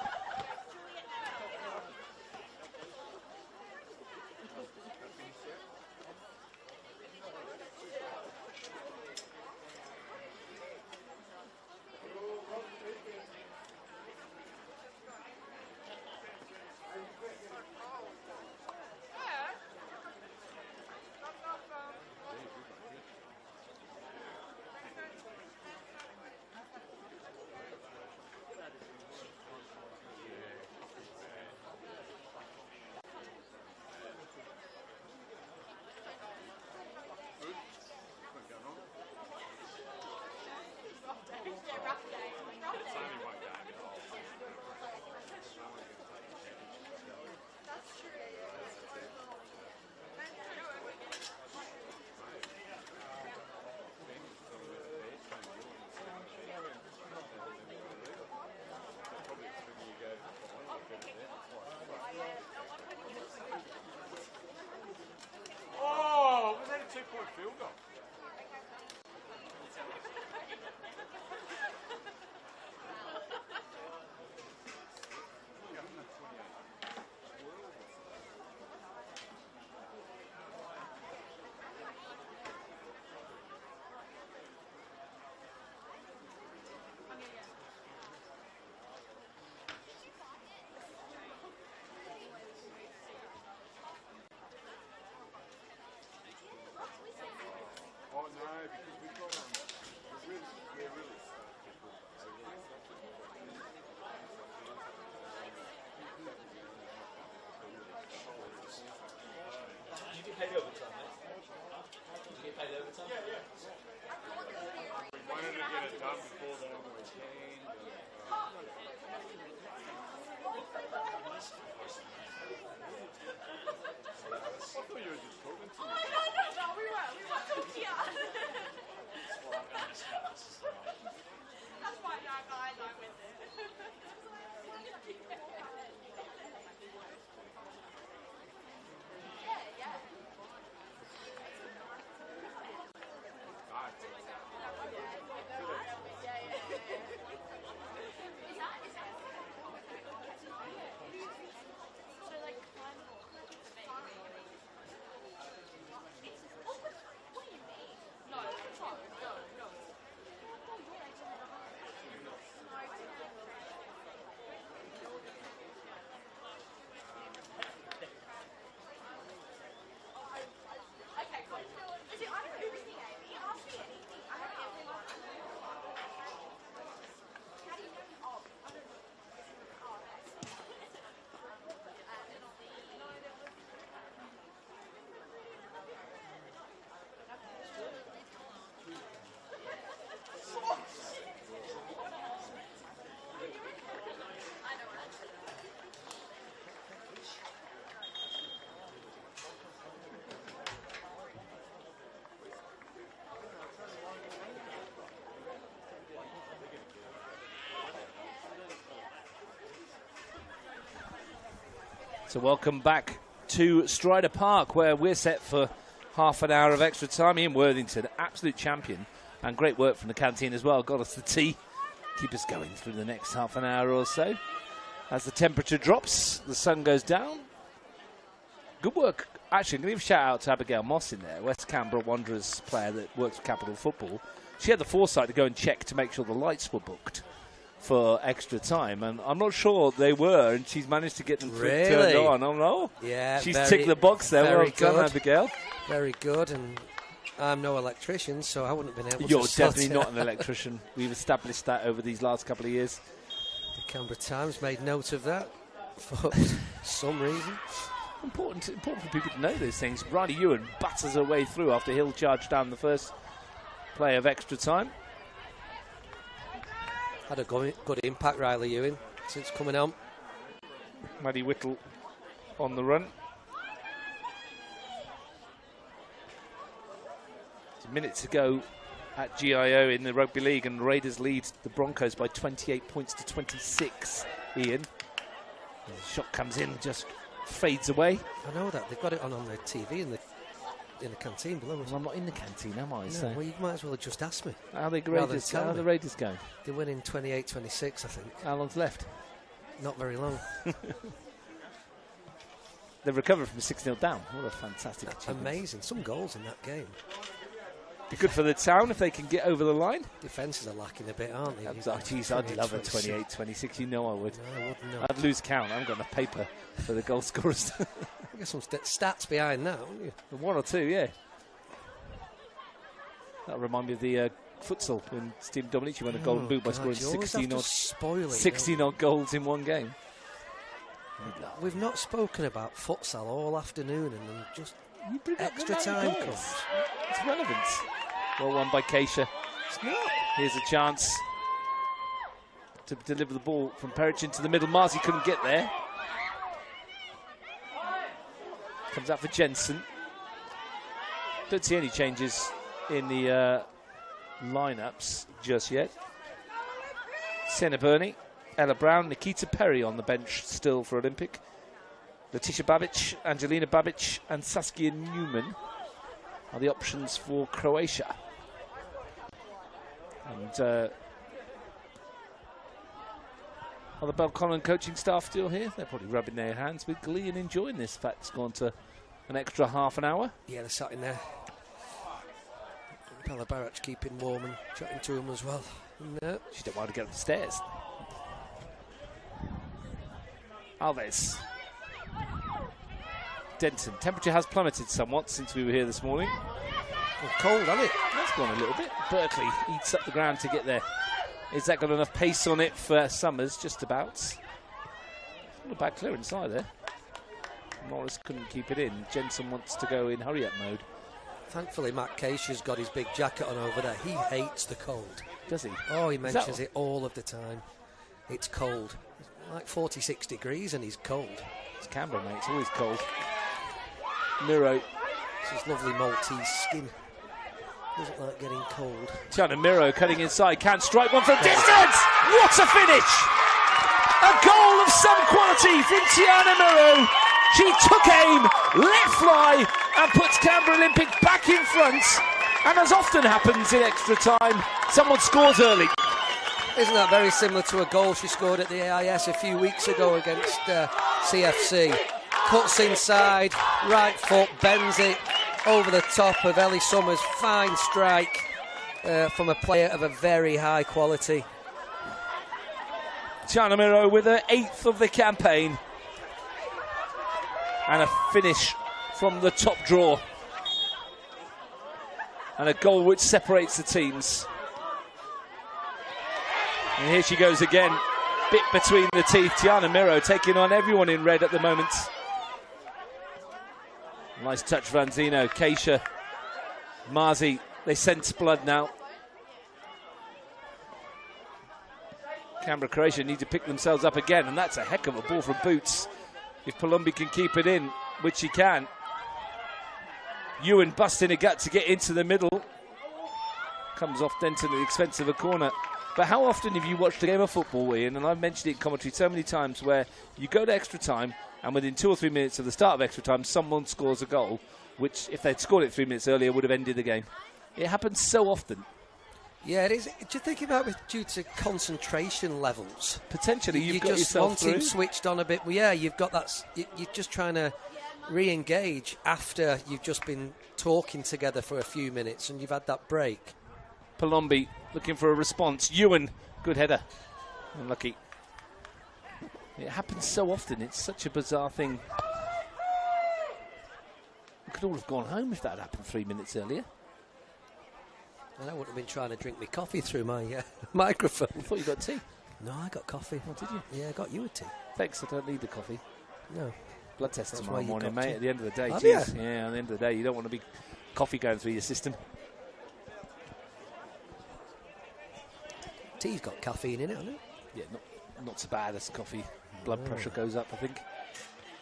S1: So welcome back to Stryda Park, where we're set for half an hour of extra time. Ian Worthington, absolute champion, and great work from the canteen as well. Got us the tea, keep us going through the next half an hour or so. As the temperature drops, the sun goes down. Good work. Actually, I'm going to give a shout out to Abigail Moss in there, West Canberra Wanderers player that works for Capital Football. She had the foresight to go and check to make sure the lights were booked for extra time, and I'm not sure they were, and she's managed to get them turned on. Oh no!
S2: Yeah,
S1: she's ticked the box there. Well done, Abigail.
S2: Very good, and I'm no electrician, so I wouldn't have been able to.
S1: You're definitely not an electrician. We've established that over these last couple of years.
S2: The Canberra Times made note of that for some reason.
S1: Important for people to know those things. Riley Ewan batters her way through after Hill charged down the first play of extra time.
S2: Had a good impact, Riley Ewing, since coming on.
S1: Maddie Whittle on the run. It's a minute to go at GIO in the Rugby League, and the Raiders lead the Broncos by 28 points to 26, Ian. The shot comes in, just fades away.
S2: I know that. They've got it on the TV in the canteen below us.
S1: Well, I'm not in the canteen, am I?
S2: No,
S1: So.
S2: well, you might as well have just asked me.
S1: How are the Raiders going?
S2: They win in 28-26, I think.
S1: How long's left?
S2: Not very long.
S1: They've recovered from 6-0 down. What a fantastic achievement.
S2: Amazing. Some goals in that game.
S1: Be good for the town if they can get over the line.
S2: Defences are lacking a bit, aren't they?
S1: Geez, I'd love a 28-26. You know I would.
S2: No, I wouldn't know.
S1: I'd lose count. I haven't got enough paper for the goal scorers.
S2: You got some stats behind that, haven't you?
S1: One or two, yeah. That'll remind me of the futsal when Steve Dominici won a golden boot by scoring 16 odd goals in one game.
S2: We've not spoken about futsal all afternoon, and then just extra time comes.
S1: It's relevant. Well won by Keisha.
S2: It's not.
S1: Here's a chance to deliver the ball from Perich into the middle. Marzi couldn't get there. Comes out for Jensen. Don't see any changes in the lineups just yet. Senna Burney, Ella Brown, Nikita Perry on the bench still for Olympic. Letitia Babic, Angelina Babic and Saskia Newman are the options for Croatia. And are the Belconnen coaching staff still here? They're probably rubbing their hands with glee and enjoying this fact it's gone to an extra half an hour.
S2: Yeah, they're sat in there. Pella Barrach keeping warm and chatting to him as well. No.
S1: She don't want to get up the stairs. Alves. Denton. Temperature has plummeted somewhat since we were here this morning.
S2: Well, cold, hasn't it?
S1: That's gone a little bit. Berkeley eats up the ground to get there. Is that got enough pace on it for Summers? Just about. Not a bad clearance either. Morris couldn't keep it in. Jensen wants to go in hurry-up mode.
S2: Thankfully, Matt Keisha's got his big jacket on over there. He hates the cold.
S1: Does he?
S2: Oh, he mentions it all of the time. It's cold. It's like 46 degrees and he's cold.
S1: It's Canberra, mate. It's always cold. Miro.
S2: It's his lovely Maltese skin. Doesn't like getting cold.
S1: Tiana Miro cutting inside. Can't strike one from distance. What a finish! A goal of some quality from Tiana Miro. She took aim, let fly, and puts Canberra Olympic back in front. And as often happens in extra time, someone scores early.
S2: Isn't that very similar to a goal she scored at the AIS a few weeks ago against CFC? Cuts inside, right foot, bends it over the top of Ellie Summers. Fine strike from a player of a very high quality.
S1: Tiana Miro with her 8th of the campaign. And a finish from the top draw. And a goal which separates the teams. And here she goes again. Bit between the teeth. Tiana Miro taking on everyone in red at the moment. Nice touch, Vanzino. Keisha. Marzi. They sense blood now. Canberra Croatia need to pick themselves up again. And that's a heck of a ball from Boots. If Palumbi can keep it in, which he can. Ewan busting a gut to get into the middle. Comes off Denton at the expense of a corner. But how often have you watched a game of football, Ian? And I've mentioned it in commentary so many times where you go to extra time, and within 2 or 3 minutes of the start of extra time, someone scores a goal, which, if they'd scored it 3 minutes earlier, would have ended the game. It happens so often.
S2: Yeah, it is. Do you think about it due to concentration levels?
S1: Potentially, you've got
S2: just
S1: yourself
S2: wanting
S1: through.
S2: switched on a bit. Well, yeah, you've got that. You're just trying to re-engage after you've just been talking together for a few minutes and you've had that break.
S1: Palombi looking for a response. Ewan, good header. Unlucky. It happens so often. It's such a bizarre thing. We could all have gone home if that had happened 3 minutes earlier.
S2: And I wouldn't have been trying to drink my coffee through my microphone.
S1: I thought you got tea.
S2: No, I got coffee.
S1: Oh, did you?
S2: Yeah, I got you a tea.
S1: Thanks, I don't need the coffee.
S2: No.
S1: Blood test
S2: That's
S1: tomorrow
S2: why you
S1: morning,
S2: got
S1: mate,
S2: tea.
S1: at the end of the day.
S2: Have
S1: Jeez.
S2: you?
S1: Yeah, at the end of the day, you don't want to be coffee going through your system.
S2: Tea's got caffeine in it, hasn't it?
S1: Yeah, not so bad as coffee. Blood pressure goes up, I think.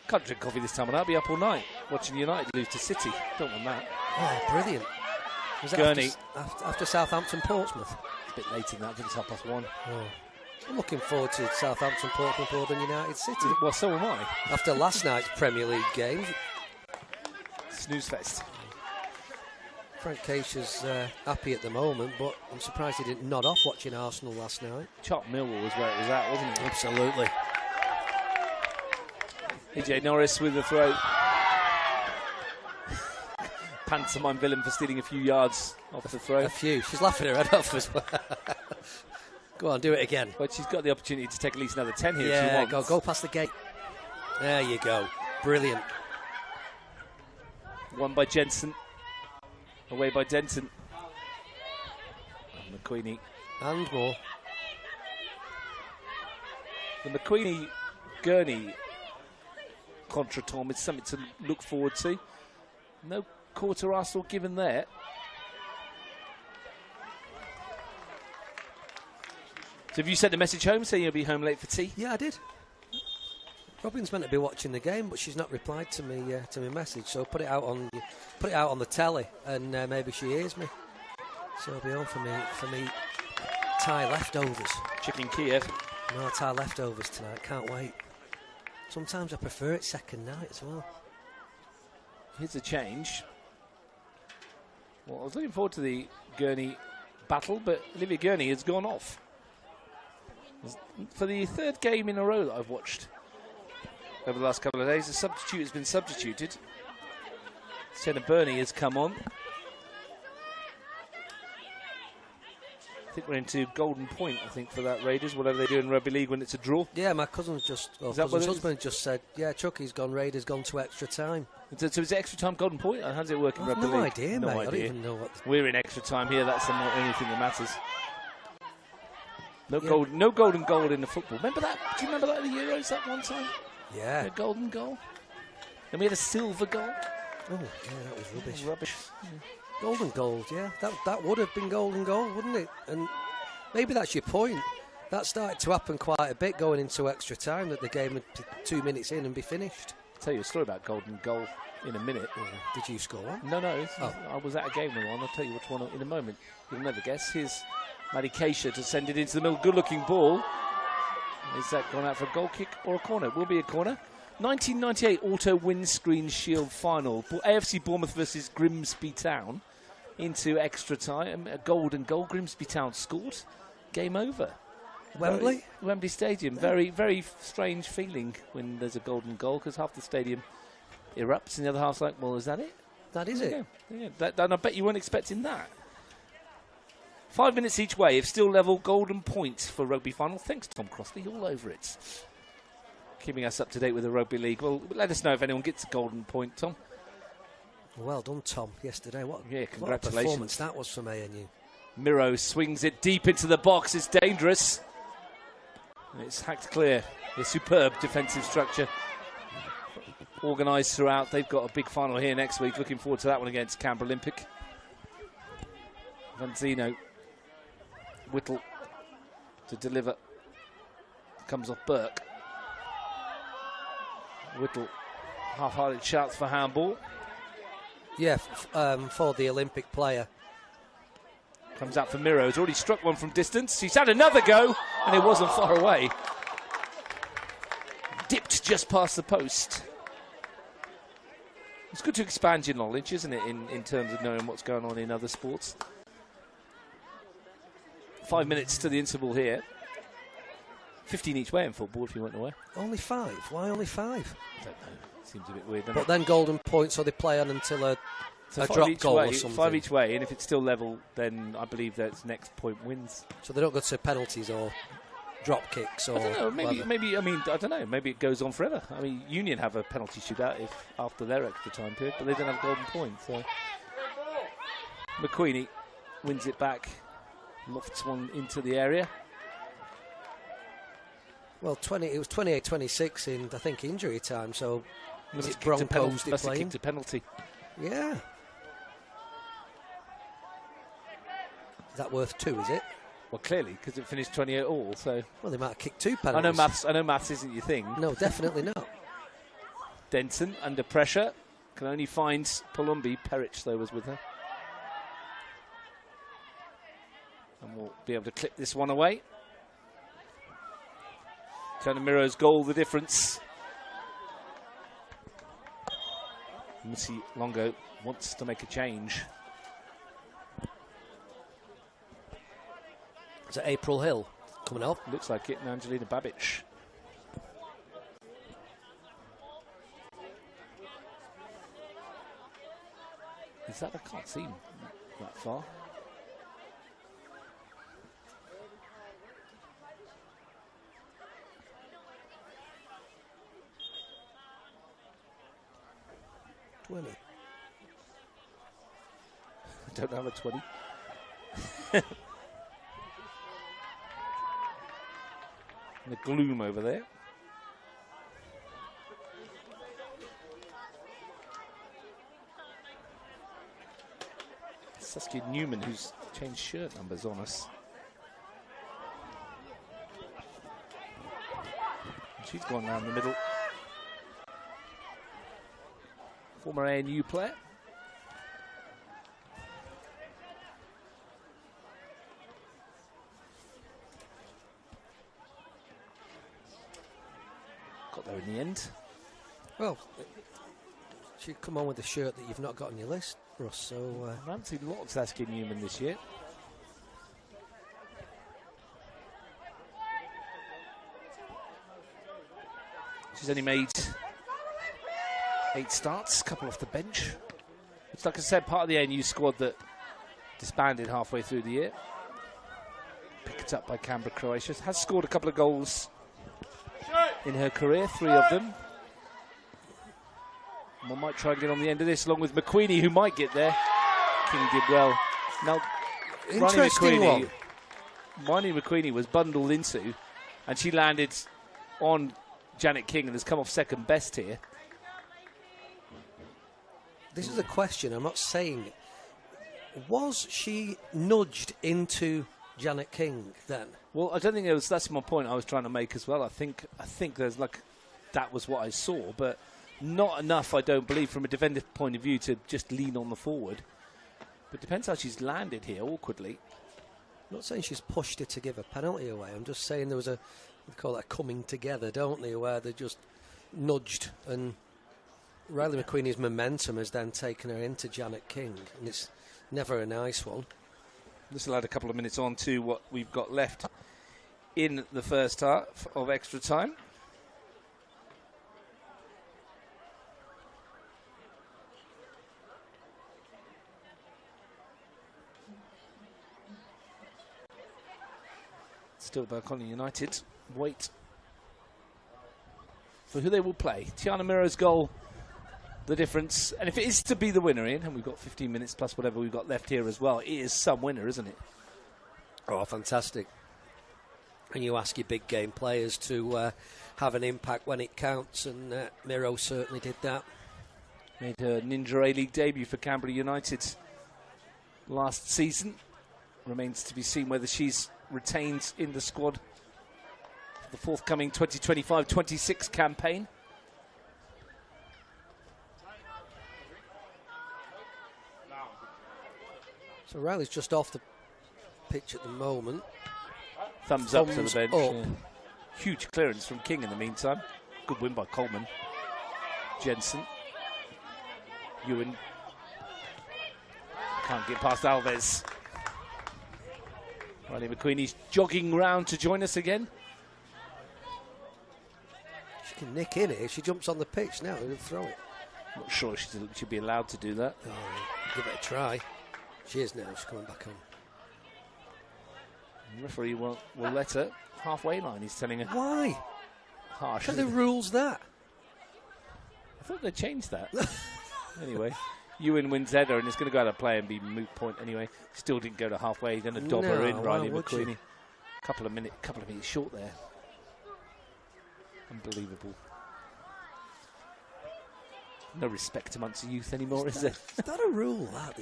S1: Can't drink coffee this time, and I'll be up all night watching United lose to City. Don't want that.
S2: Oh, brilliant. Was that
S1: Gurney.
S2: after Southampton Portsmouth?
S1: It's a bit late in that. I think it's 1:30.
S2: Oh. I'm looking forward to Southampton Portsmouth more than United City.
S1: Well, so am I.
S2: After last night's Premier League game,
S1: Snooze fest.
S2: Frank Keisha's happy at the moment, but I'm surprised he didn't nod off watching Arsenal last night.
S1: Charlton Millwall was where it was at, wasn't it?
S2: Absolutely.
S1: EJ Norris with the throw. Pantomime villain for stealing a few yards off the throw.
S2: A few. She's laughing her head off as well. Go on, do it again.
S1: But she's got the opportunity to take at least another 10 here if she
S2: Yeah,
S1: wants.
S2: go past the gate. There you go. Brilliant.
S1: Won by Jensen. Away by Denton. And McQueenie.
S2: And more.
S1: The McQueenie-Gurney contretemps is something to look forward to. No quarter Arsenal given there. So have you sent a message home saying you'll be home late for tea?
S2: Yeah, I did. Robin's meant to be watching the game, but she's not replied to me to my message. So put it out on the telly, and maybe she hears me. So it'll be on for me Thai leftovers.
S1: Chicken Kiev.
S2: No, Thai leftovers tonight. Can't wait. Sometimes I prefer it second night as well.
S1: Here's a change. Well, I was looking forward to the Gurney battle, but Olivia Gurney has gone off. For the third game in a row that I've watched over the last couple of days, a substitute has been substituted. Senna Burney has come on. I think we're into golden point, for that Raiders, whatever they do in rugby league when it's a draw.
S2: Yeah, my cousin's husband just said, yeah, Chucky's gone, Raiders gone to extra time.
S1: So is it extra time golden point? How does it work in rugby league?
S2: No idea, mate. I don't even know what.
S1: We're in extra time here. That's the only thing that matters. No golden goal in the football. Remember that? Do you remember that in the Euros that one time?
S2: Yeah.
S1: A golden goal. And we had a silver goal.
S2: Oh, yeah, that was
S1: Rubbish.
S2: Yeah. Golden gold, yeah. That would have been golden goal, wouldn't it? And maybe that's your point. That started to happen quite a bit going into extra time, that the game would be 2 minutes in and be finished.
S1: I'll tell you a story about golden goal in a minute.
S2: Did you score one?
S1: No. I was at a game with one. I'll tell you which one in a moment. You'll never guess. Here's Maddie Keisha to send it into the middle. Good-looking ball. Is that gone out for a goal kick or a corner? It will be a corner. 1998 Auto Windscreen Shield final. AFC Bournemouth versus Grimsby Town into extra time. A golden goal. Grimsby Town scored. Game over.
S2: Wembley?
S1: Wembley Stadium. Very, very strange feeling when there's a golden goal, because half the stadium erupts and the other half's like, well, is that it?
S2: That is it.
S1: Yeah. And I bet you weren't expecting that. 5 minutes each way. If still level, golden points for rugby final. Thanks, Tom Crossley. All over it. Keeping us up to date with the rugby league. Well, let us know if anyone gets a golden point, Tom.
S2: Well done, Tom, yesterday. What
S1: congratulations.
S2: What a performance that was from ANU.
S1: Miro swings it deep into the box. It's dangerous. It's hacked clear. A superb defensive structure. Organised throughout. They've got a big final here next week. Looking forward to that one against Canberra Olympic. Vanzino. Whittle to deliver. Comes off Burke. Whittle. Half-hearted shouts for handball.
S2: Yeah, for the Olympic player.
S1: Comes out for Miro. He's already struck one from distance. He's had another go, and it wasn't far away. Dipped just past the post. It's good to expand your knowledge, isn't it, in terms of knowing what's going on in other sports. 5 minutes to the interval here. 15 each way in football, if you went away.
S2: Only 5? Why only 5?
S1: I don't know. Seems a bit weird, doesn't
S2: but
S1: it?
S2: then golden points, so they play on until a drop goal or something.
S1: 5 each way, and if it's still level, then I believe that next point wins.
S2: So they don't go to penalties or drop kicks or...
S1: I don't know, maybe, I don't know, maybe it goes on forever. I mean, Union have a penalty shootout after their extra time period, but they don't have golden points, so... McQueenie wins it back, lofts one into the area.
S2: Well, it was 28-26 in, I think, injury time, so
S1: Must
S2: it's
S1: have kicked
S2: Broncos they're
S1: must have
S2: playing.
S1: kicked a penalty.
S2: Yeah. Is that worth 2, is it?
S1: Well, clearly, because it finished 28 all, so...
S2: Well, they might have kicked 2 penalties.
S1: I know maths isn't your thing.
S2: No, definitely not.
S1: Denson, under pressure, can only find Palumbi. Perich, though, was with her. And we'll be able to clip this one away. Tanamiro's goal, the difference. Missy Longo wants to make a change.
S2: Is it April Hill coming off?
S1: Looks like it, and Angelina Babic. Is that? I can't see that far. I don't have a 20. The gloom over there. Saskia Newman, who's changed shirt numbers on us. She's gone down the middle. Former ANU player. Got there in the end.
S2: Well, she'd come on with a shirt that you've not got on your list, Russ, so...
S1: I haven't seen a lot of Saskia Newman this year. She's only made 8 starts, a couple off the bench. It's, like I said, part of the ANU squad that disbanded halfway through the year. Picked up by Canberra Croatia. Has scored a couple of goals in her career, 3 of them. And we might try and get on the end of this, along with McQueenie, who might get there. King did well. Now,
S2: interesting one.
S1: Ronnie McQueenie was bundled into, and she landed on Janet King and has come off second best here.
S2: This is a question, I'm not saying it. Was she nudged into Janet King then?
S1: Well, I don't think it was. That's my point I was trying to make as well. I think there's like that was what I saw, but not enough, I don't believe, from a defensive point of view to just lean on the forward. But depends how she's landed here awkwardly.
S2: I'm not saying she's pushed it to give a penalty away. I'm just saying there was they call that coming together, don't they, where they just nudged, and Riley McQueenie's momentum has then taken her into Janet King, and it's never a nice one.
S1: This will add a couple of minutes on to what we've got left in the first half of extra time. Still Balconia United wait for who they will play. Tiana Miro's goal, the difference. And if it is to be the winner, Ian, and we've got 15 minutes plus whatever we've got left here as well, it is some winner, isn't it?
S2: Oh, fantastic. And you ask your big game players to have an impact when it counts, and Miro certainly did that.
S1: Made her Ninja A-League debut for Canberra United last season. Remains to be seen whether she's retained in the squad for the forthcoming 2025-26 campaign.
S2: So Riley's just off the pitch at the moment.
S1: Thumbs up to the bench.
S2: Up.
S1: Yeah. Huge clearance from King in the meantime. Good win by Coleman. Jensen. Ewan. Can't get past Alves. Riley McQueenie's jogging round to join us again.
S2: She can nick in here. She jumps on the pitch now and throw it.
S1: Not sure she should be allowed to do that.
S2: Oh, give it a try. She is now. She's coming back on.
S1: The referee will let her. Halfway line, he's telling her.
S2: Why?
S1: Harsh.
S2: What kind of rules that?
S1: I thought they changed that. Anyway, Ewan wins header and it's going to go out of play and be moot point anyway. Still didn't go to halfway. He's going to dob her in, Riley McQueenie. Couple of minutes short there. Unbelievable. No respect amongst the youth anymore, is there?
S2: Is that a rule, that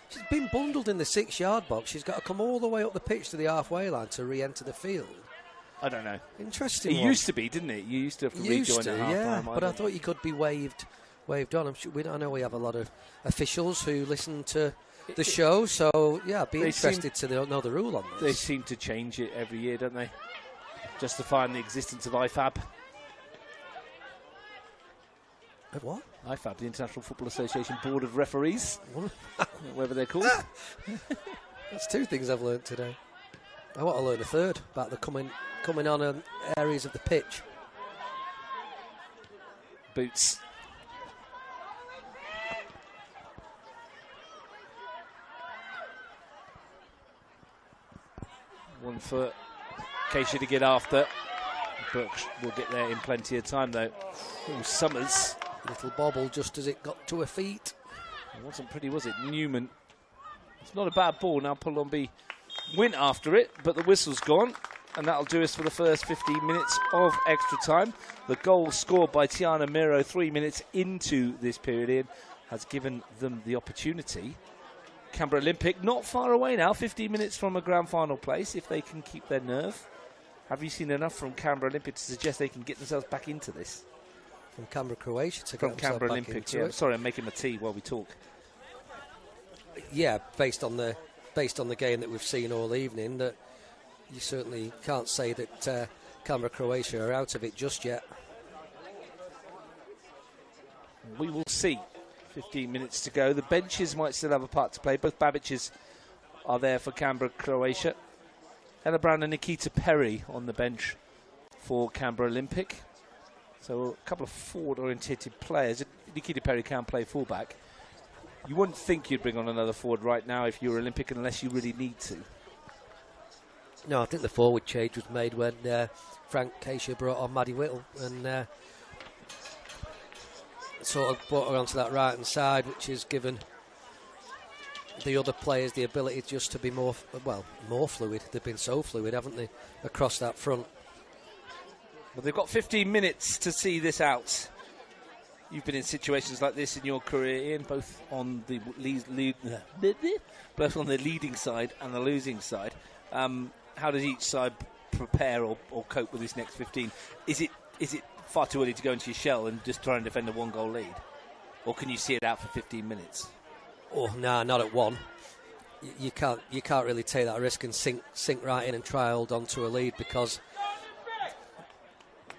S2: she's been bundled in the 6-yard box. She's got to come all the way up the pitch to the halfway line to re-enter the field.
S1: I don't know.
S2: Interesting.
S1: It used to be, didn't it? You used to have to rejoin at half-time.
S2: But I thought you could be waved on. I know we have a lot of officials who listen to the show, so yeah, I'd be interested to know the rule on this.
S1: They seem to change it every year, don't they? Justifying the existence of IFAB.
S2: Of what?
S1: IFAB, the International Football Association Board of Referees, whatever they're called.
S2: That's 2 things I've learned today. I want to learn a third about the coming on areas of the pitch.
S1: Boots. One foot. Keisha to get after. Brooks will get there in plenty of time though. Ooh, Summers.
S2: Little bobble just as it got to her feet.
S1: It wasn't pretty, was it? Newman. It's not a bad ball. Now Palombi went after it, but the whistle's gone. And that'll do us for the first 15 minutes of extra time. The goal scored by Tiana Miro 3 minutes into this period has given them the opportunity. Canberra Olympic not far away now, 15 minutes from a grand final place if they can keep their nerve. Have you seen enough from Canberra Olympic to suggest they can get themselves back into this?
S2: From Canberra Croatia to
S1: from
S2: get
S1: Canberra
S2: back
S1: Olympic,
S2: into
S1: yeah.
S2: it.
S1: Sorry, I'm making my tea while we talk.
S2: Yeah, based on the game that we've seen all evening, that you certainly can't say that Canberra Croatia are out of it just yet.
S1: We will see. 15 minutes to go. The benches might still have a part to play. Both Babic's are there for Canberra Croatia. Ella Brown and Nikita Perry on the bench for Canberra Olympic. So a couple of forward-orientated players. Nikita Perry can play fullback. You wouldn't think you'd bring on another forward right now if you were Olympic unless you really need to.
S2: No, I think the forward change was made when Frank Keisha brought on Maddie Whittle and sort of brought her onto that right-hand side, which has given the other players the ability just to be more fluid. They've been so fluid, haven't they, across that front.
S1: Well, they've got 15 minutes to see this out. You've been in situations like this in your career, Ian, both on the leading side and the losing side. How does each side prepare or cope with this next 15? Is it far too early to go into your shell and just try and defend a 1-goal lead? Or can you see it out for 15 minutes?
S2: Oh, no, not at one. You can't really take that risk and sink right in and try hold on to a lead, because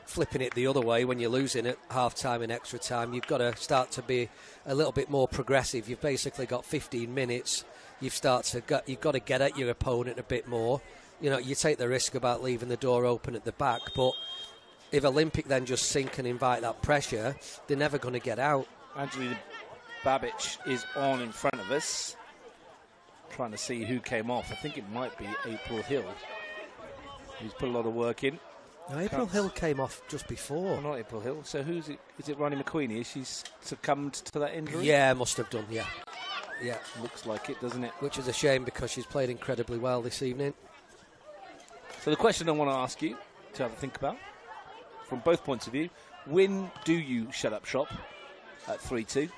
S2: flipping it the other way when you're losing at half-time and extra time, you've got to start to be a little bit more progressive. You've basically got 15 minutes. You've got to get at your opponent a bit more. You know, you take the risk about leaving the door open at the back, but if Olympic then just sink and invite that pressure, they're never going to get out.
S1: Angelina Babic is on in front of us. Trying to see who came off. I think it might be April Hill, who's put a lot of work in.
S2: No, April Hill came off just before.
S1: Oh, not April Hill. So who's it? Is it Ronnie McQueenie? She's succumbed to that injury?
S2: Yeah, must have done, yeah.
S1: Looks like it, doesn't it?
S2: Which is a shame, because she's played incredibly well this evening.
S1: So the question I want to ask you to have a think about, from both points of view, when do you shut up shop at 3-2?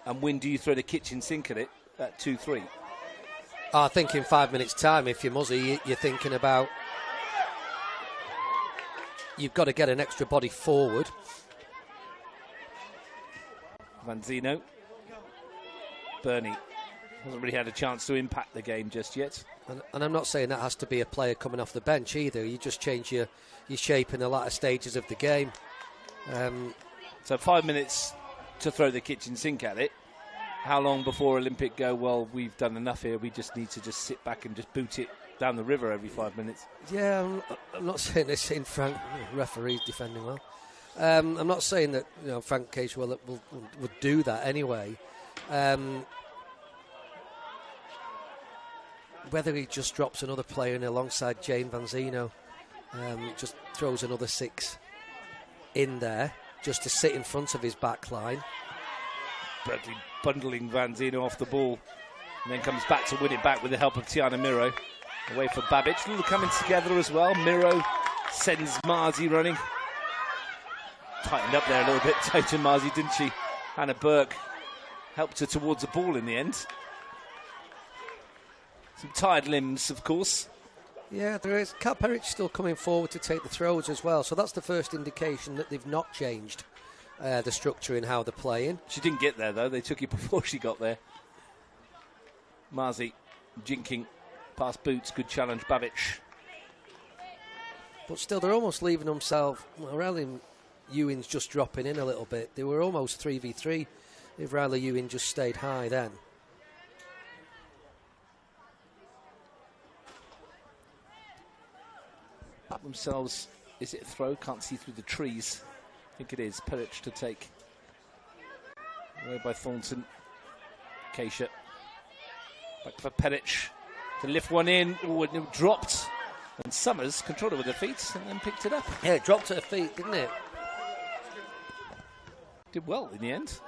S1: And when do you throw the kitchen sink at it at 2-3?
S2: I think in 5 minutes' time, if you're Muzzy, you're thinking about you've got to get an extra body forward.
S1: Vanzino. Bernie hasn't really had a chance to impact the game just yet.
S2: And I'm not saying that has to be a player coming off the bench either. You just change your shape in the latter stages of the game.
S1: So 5 minutes to throw the kitchen sink at it. How long before Olympic go, well, we've done enough here, we just need to just sit back and just boot it down the river every 5 minutes?
S2: Yeah, I'm not saying this in Frank, referee's defending well. I'm not saying that Frank Cage would do that anyway. Whether he just drops another player in alongside Jane Vanzino, just throws another 6 in there just to sit in front of his back line.
S1: Bradley bundling Vanzino off the ball and then comes back to win it back with the help of Tiana Miro. Away for Babic. Little coming together as well. Miro sends Marzi running. Tightened up there a little bit, Toten Marzi, didn't she? Hannah Burke helped her towards the ball in the end. Some tired limbs, of course.
S2: Yeah, there is. Kat Perich still coming forward to take the throws as well, so that's the first indication that they've not changed the structure in how they're playing.
S1: She didn't get there, though. They took it before she got there. Marzi jinking past Boots. Good challenge, Babic.
S2: But still, they're almost leaving themselves. Riley Ewing's just dropping in a little bit. They were almost 3v3 if Riley Ewing just stayed high then.
S1: Up themselves. Is it a throw? Can't see through the trees. I think it is. Perich to take. Away by Thornton. Keisha. Back for Perich to lift one in. Oh, it dropped. And Summers controlled it with her feet and then picked it up.
S2: Yeah, it dropped at her feet, didn't it?
S1: Did well in the end.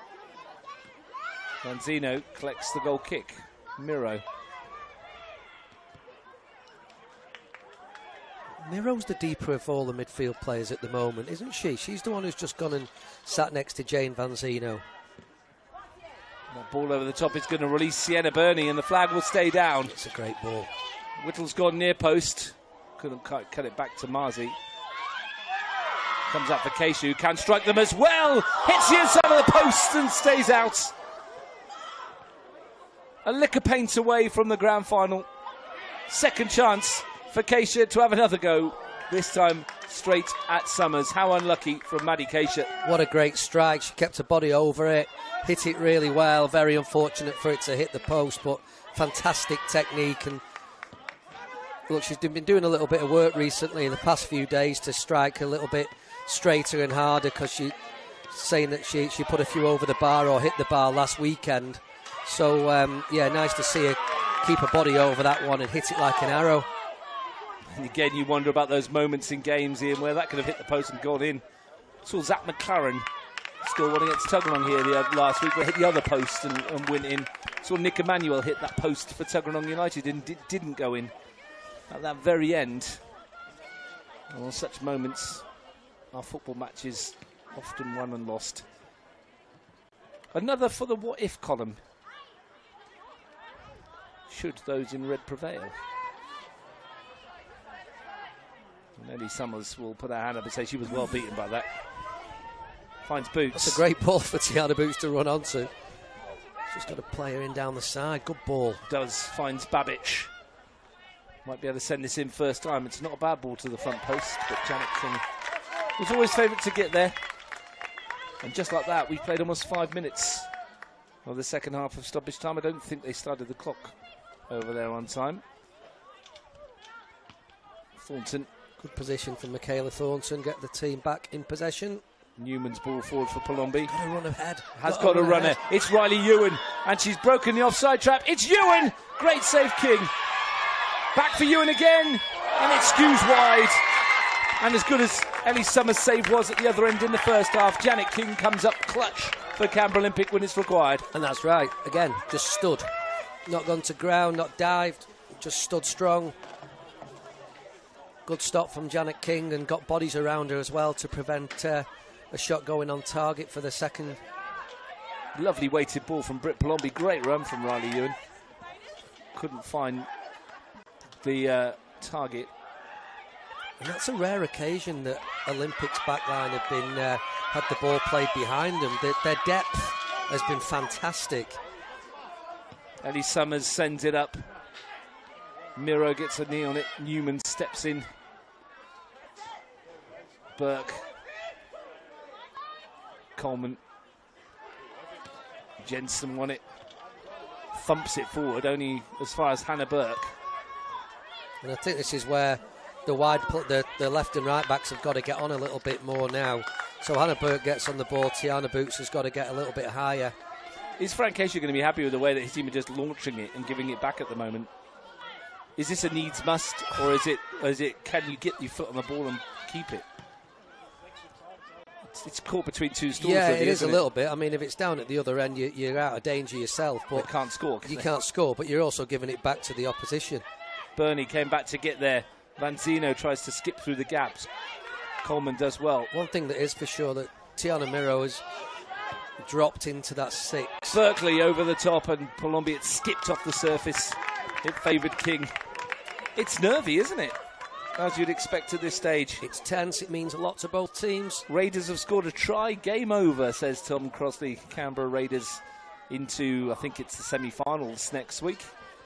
S1: Vanzino collects the goal kick. Miro.
S2: Miro's the deeper of all the midfield players at the moment, isn't she? She's the one who's just gone and sat next to Jane Vanzino.
S1: That ball over the top is going to release Sienna Burney and the flag will stay down.
S2: It's a great ball.
S1: Whittle's gone near post. Couldn't cut it back to Marzi. Comes up for Keisha, who can strike them as well. Hits the inside of the post and stays out. A lick of paint away from the grand final. Second chance for Keisha to have another go. This time straight at Summers. How unlucky from Maddie Keisha.
S2: What a great strike. She kept her body over it. Hit it really well. Very unfortunate for it to hit the post, but fantastic technique. And look, she's been doing a little bit of work recently in the past few days to strike a little bit straighter and harder, because she's saying that she put a few over the bar or hit the bar last weekend. So, yeah, nice to see her keep her body over that one and hit it like an arrow.
S1: And again, you wonder about those moments in games, Ian, where that could have hit the post and gone in. Saw Zach McLaren score one against Tuggeranong here last week, where hit the other post and went in. Saw Nick Emanuel hit that post for Tuggeranong United and didn't go in at that very end. Well, such moments are football matches often won and lost. Another for the what if column. Should those in red prevail? Nelly Summers will put her hand up and say she was well beaten by that. Finds Boots.
S2: That's a great ball for Tiana Boots to run onto. Just got to play her in down the side. Good ball.
S1: Does. Finds Babic. Might be able to send this in first time. It's not a bad ball to the front post, but Janet King was always favourite to get there. And just like that, we played almost 5 minutes of the second half of stoppage time. I don't think they started the clock over there on time. Thornton.
S2: Good position from Michaela Thornton. Get the team back in possession.
S1: Newman's ball forward for Palombi.
S2: Got to run ahead.
S1: Has got a runner. It's Riley Ewan. And she's broken the offside trap. It's Ewan. Great save, King. Back for Ewan again. And it skews wide. And as good as Ellie Summers' save was at the other end in the first half, Janet King comes up clutch for Canberra Olympic when it's required.
S2: And that's right. Again, just stood. Not gone to ground, not dived. Just stood strong. Good stop from Janet King and got bodies around her as well to prevent a shot going on target for the second.
S1: Lovely weighted ball from Britt Palombi. Great run from Riley Ewan. Couldn't find the target.
S2: And that's a rare occasion that Olympics backline have been had the ball played behind them. Their depth has been fantastic.
S1: Ellie Summers sends it up. Miro gets a knee on it. Newman steps in. Burke Coleman. Jensen won it. Thumps it forward, only as far as Hannah Burke.
S2: And I think this is where the left and right backs have got to get on a little bit more now. So Hannah Burke gets on the ball. Tiana Boots has got to get a little bit higher.
S1: Is Frank Casey going to be happy with the way that his team are just launching it and giving it back at the moment? Is this a needs must, or is it can you get your foot on the ball and keep it? It's caught between two stools.
S2: Yeah,
S1: really,
S2: it is a
S1: isn't
S2: little bit. I mean, if it's down at the other end, you're out of danger yourself. But
S1: they can't score.
S2: You can't score, but you're also giving it back to the opposition.
S1: Burney came back to get there. Vanzino tries to skip through the gaps. Coleman does well.
S2: One thing that is for sure that Tiana Miro has dropped into that 6.
S1: Berkeley over the top, and Palombi, it skipped off the surface. It favoured King. It's nervy, isn't it? As you'd expect at this stage.
S2: It's tense. It means a lot to both teams.
S1: Raiders have scored a try. Game over, says Tom Crossley. Canberra Raiders into, I think it's the semi-finals next week.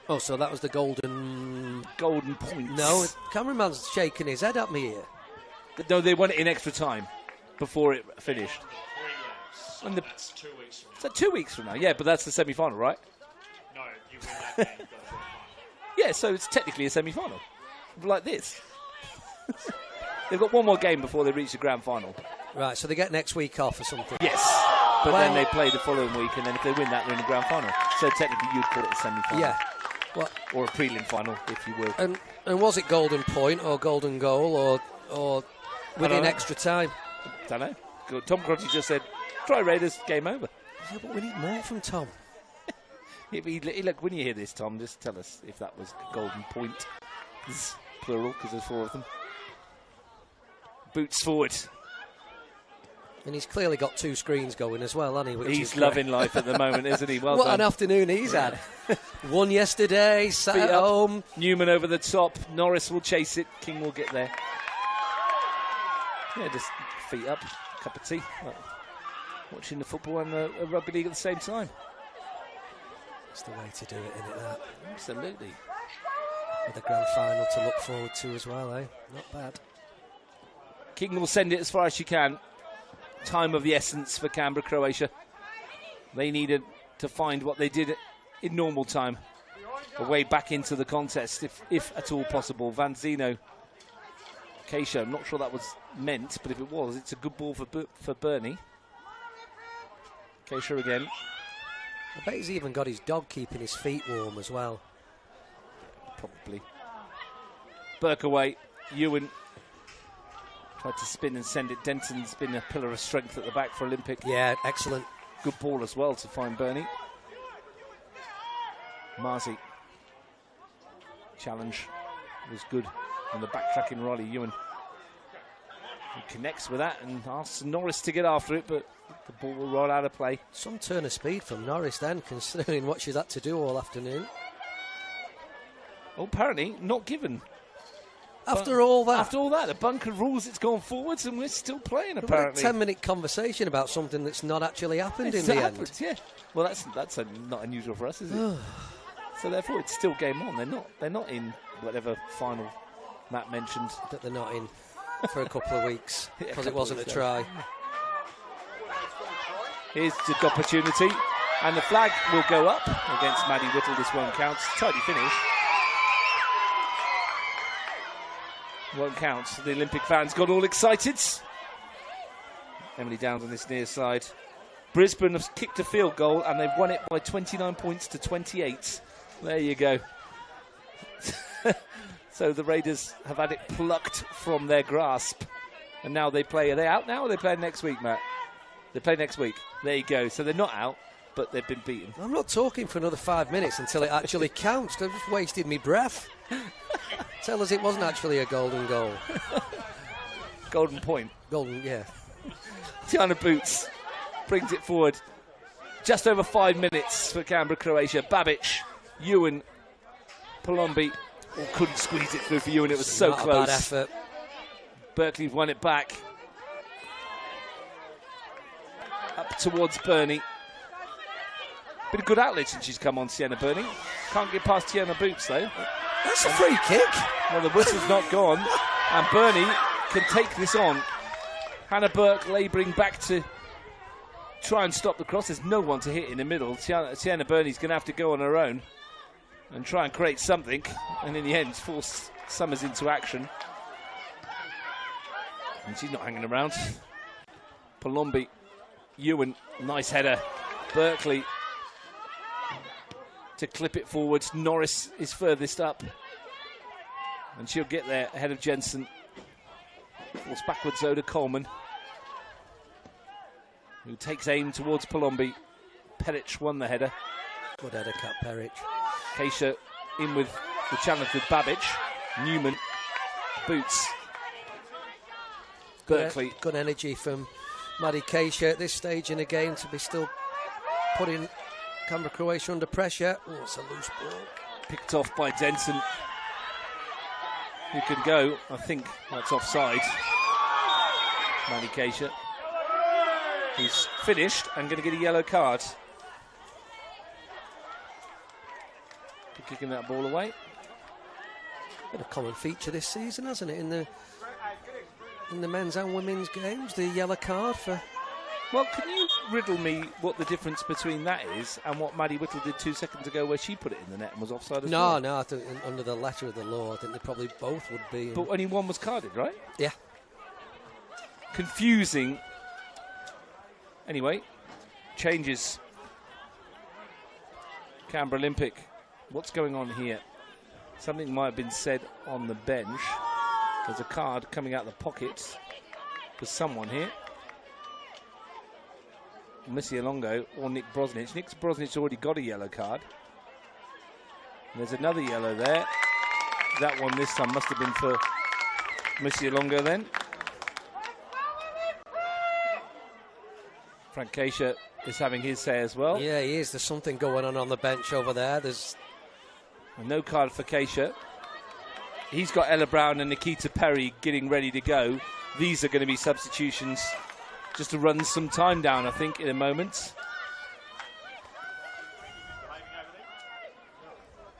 S2: Oh, so that was the golden
S1: points.
S2: No, cameraman's shaking his head at me here.
S1: No, they won it in extra time before it finished.
S3: And that's 2 weeks from now.
S1: Is that 2 weeks from now? Yeah, but that's the semi-final, right?
S3: No, you win that game, you've got to go to the final.
S1: Yeah, so it's technically a semi-final. Like this. They've got one more game before they reach the grand final.
S2: Right, so they get next week off or something.
S1: Yes, but then they play the following week, and then if they win that, they're in the grand final. So technically you'd call it a semi-final.
S2: Yeah.
S1: Or a prelim final, if you will.
S2: And was it golden point or golden goal or within extra time?
S1: Don't know. Tom Crotty just said, try Raiders, game over.
S2: Yeah, but we need more from Tom.
S1: Look, when you hear this, Tom, just tell us if that was golden point. It's plural, because there's 4 of them. Boots forward.
S2: And he's clearly got 2 screens going as well, hasn't he?
S1: He's loving life at the moment, isn't he? Well
S2: what
S1: done.
S2: An afternoon he's had. One yesterday, sat at home.
S1: Newman over the top. Norris will chase it. King will get there. Yeah, just feet up, cup of tea. Watching the football and the rugby league at the same time.
S2: That's the way to do it, isn't it, that?
S1: Absolutely.
S2: With a grand final to look forward to as well, eh? Not bad.
S1: King will send it as far as she can. Time of the essence for Canberra Croatia. They needed to find what they did in normal time. A way back into the contest, if at all possible. Vanzino. Keisha, I'm not sure that was meant, but if it was, it's a good ball for Burney. Keisha again.
S2: I bet he's even got his dog keeping his feet warm as well.
S1: Probably. Burke away. Ewan tried to spin and send it. Denton's been a pillar of strength at the back for Olympic.
S2: Yeah, excellent.
S1: Good ball as well to find Burney. Marzi. Challenge was good. And the backtracking Riley Ewan. He connects with that and asks Norris to get after it, but the ball will roll out of play.
S2: Some turn of speed from Norris then, considering what she's had to do all afternoon.
S1: Well, apparently not given.
S2: After all that,
S1: the bunker rules, it's gone forwards and we're still playing, apparently.
S2: A 10-minute conversation about something that's not actually happened in the end.
S1: Yeah. Well, that's not unusual for us, is it? So therefore, it's still game on. They're not in whatever final Matt mentioned.
S2: That they're not in for a couple of weeks because it wasn't a try.
S1: Here's the opportunity, and the flag will go up against Maddie Whittle. This won't count. Tidy finish. Won't count. The Olympic fans got all excited. Emily Downs on this near side. Brisbane have kicked a field goal and they've won it by 29 points to 28. There you go. So the Raiders have had it plucked from their grasp. And now they play. Are they out now or are they playing next week, Matt? They play next week. There you go. So they're not out, but they've been beaten.
S2: I'm not talking for another 5 minutes until it actually counts. They've just wasted me breath. Tell us it wasn't actually a golden goal.
S1: Golden point.
S2: Golden, yeah.
S1: Tiana Boots brings it forward. Just over 5 minutes for Canberra Croatia. Babic, Ewan, Palombi couldn't squeeze it through for Ewan. It was so
S2: not
S1: close.
S2: A bad effort.
S1: Berkeley won it back. Up towards Burney. Been a good outlet since she's come on, Sienna Burney. Can't get past Tiana Boots, though.
S2: That's a free kick.
S1: Well, the whistle's not gone. And Burney can take this on. Hannah Burke labouring back to try and stop the cross. There's no one to hit in the middle. Tiana Burney's going to have to go on her own and try and create something, and in the end force Summers into action. And she's not hanging around. Palombi, Ewan, nice header. Berkeley to clip it forwards. Norris is furthest up, and she'll get there ahead of Jensen. Force backwards though to Coleman, who takes aim towards Palombi. Peric won the header.
S2: Good header, Kat Peric.
S1: Keisha in with the challenge with Babbage. Newman, Boots, Berkeley.
S2: Good energy from Maddie Keisha at this stage in the game to be still putting Canberra Croatia under pressure. Oh, it's a loose ball.
S1: Picked off by Denson, who can go. I think that's offside. Maddie Keisha, who's finished and going to get a yellow card for kicking that ball away.
S2: Been a common feature this season, hasn't it, in the men's and women's games, the yellow card for...
S1: Well, can you riddle me what the difference between that is and what Maddie Whittle did 2 seconds ago where she put it in the net and was offside as well?
S2: No, I think under the letter of the law, I think they probably both would be.
S1: But only one was carded, right?
S2: Yeah.
S1: Confusing. Anyway, changes. Canberra Olympic. What's going on here? Something might have been said on the bench. There's a card coming out of the pocket for someone here. Missy Alongo or Nick Brosnich. Nick Brosnich's already got a yellow card. And there's another yellow there. That one this time must have been for Missy Alongo then. Frank Keisha is having his say as well.
S2: Yeah, he is. There's something going on the bench over there. There's
S1: no card for Keisha. He's got Ella Brown and Nikita Perry getting ready to go. These are going to be substitutions just to run some time down, I think, in a moment.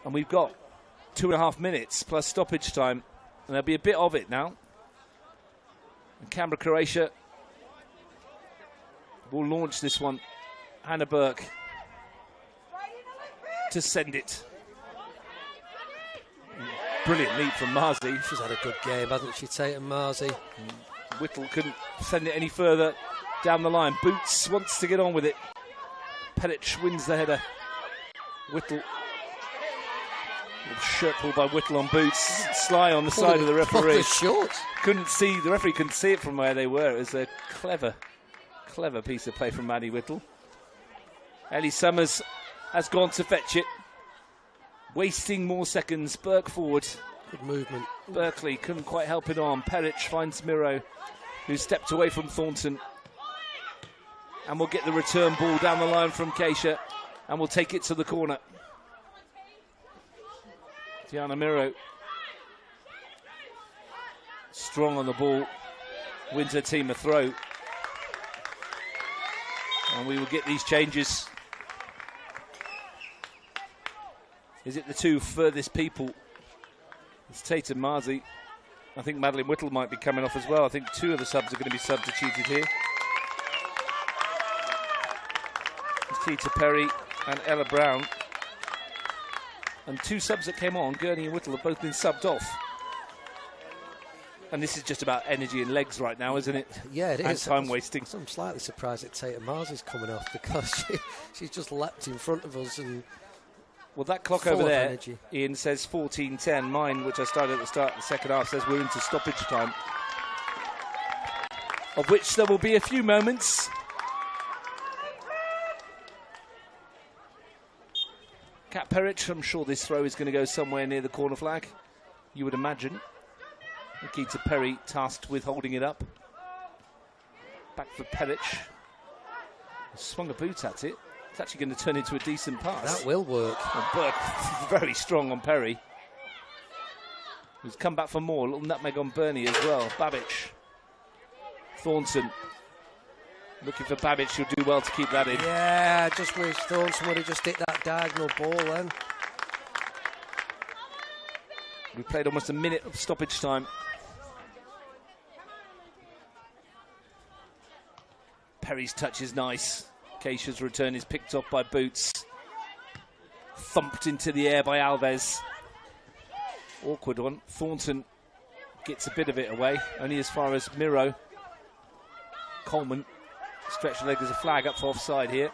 S1: And we've got 2.5 minutes plus stoppage time, and there'll be a bit of it now. And Canberra Croatia will launch this one. Hannah Burke to send it. Brilliant lead from Marzi.
S2: She's had a good game, hasn't she, Tatum Marzi?
S1: Whittle couldn't send it any further down the line. Boots wants to get on with it. Peric wins the header. Whittle. Shirt pull by Whittle on Boots. Sly on the side of the referee. Couldn't see, the referee couldn't see it from where they were. It was a clever piece of play from Maddie Whittle. Ellie Summers has gone to fetch it. Wasting more seconds. Burke forward.
S2: Good movement.
S1: Berkeley couldn't quite help it on. Peric finds Miro, who stepped away from Thornton. And we'll get the return ball down the line from Keisha. And we'll take it to the corner. Tiana Miro. Strong on the ball. Wins her team a throw. And we will get these changes. Is it the two furthest people? It's Tatum Marzi. I think Madeline Whittle might be coming off as well. I think two of the subs are going to be substituted here. It's Keita Perry and Ella Brown. And two subs that came on, Gurney and Whittle, have both been subbed off. And this is just about energy and legs right now, isn't it?
S2: Yeah, it is.
S1: And time wasting.
S2: I'm slightly surprised that Tatum Marzi's coming off because she's just leapt in front of us and...
S1: Well, that clock over there, Ian, says 14:10. Mine, which I started at the start of the second half, says we're into stoppage time. Of which there will be a few moments. Kat Peric, I'm sure this throw is going to go somewhere near the corner flag. You would imagine. Nikita Perry tasked with holding it up. Back for Peric. Swung a boot at it. It's actually going to turn into a decent pass.
S2: That will work.
S1: And Burke very strong on Perry, who's come back for more. A little nutmeg on Burney as well. Babbage. Thornton. Looking for Babbage. She'll do well to keep that in.
S2: Yeah, I just wish Thornton would have just hit that diagonal ball then.
S1: We played almost a minute of stoppage time. Perry's touch is nice. Keisha's return is picked up by Boots. Thumped into the air by Alves. Awkward one. Thornton gets a bit of it away, only as far as Miro. Coleman stretched the leg as a flag up for offside here.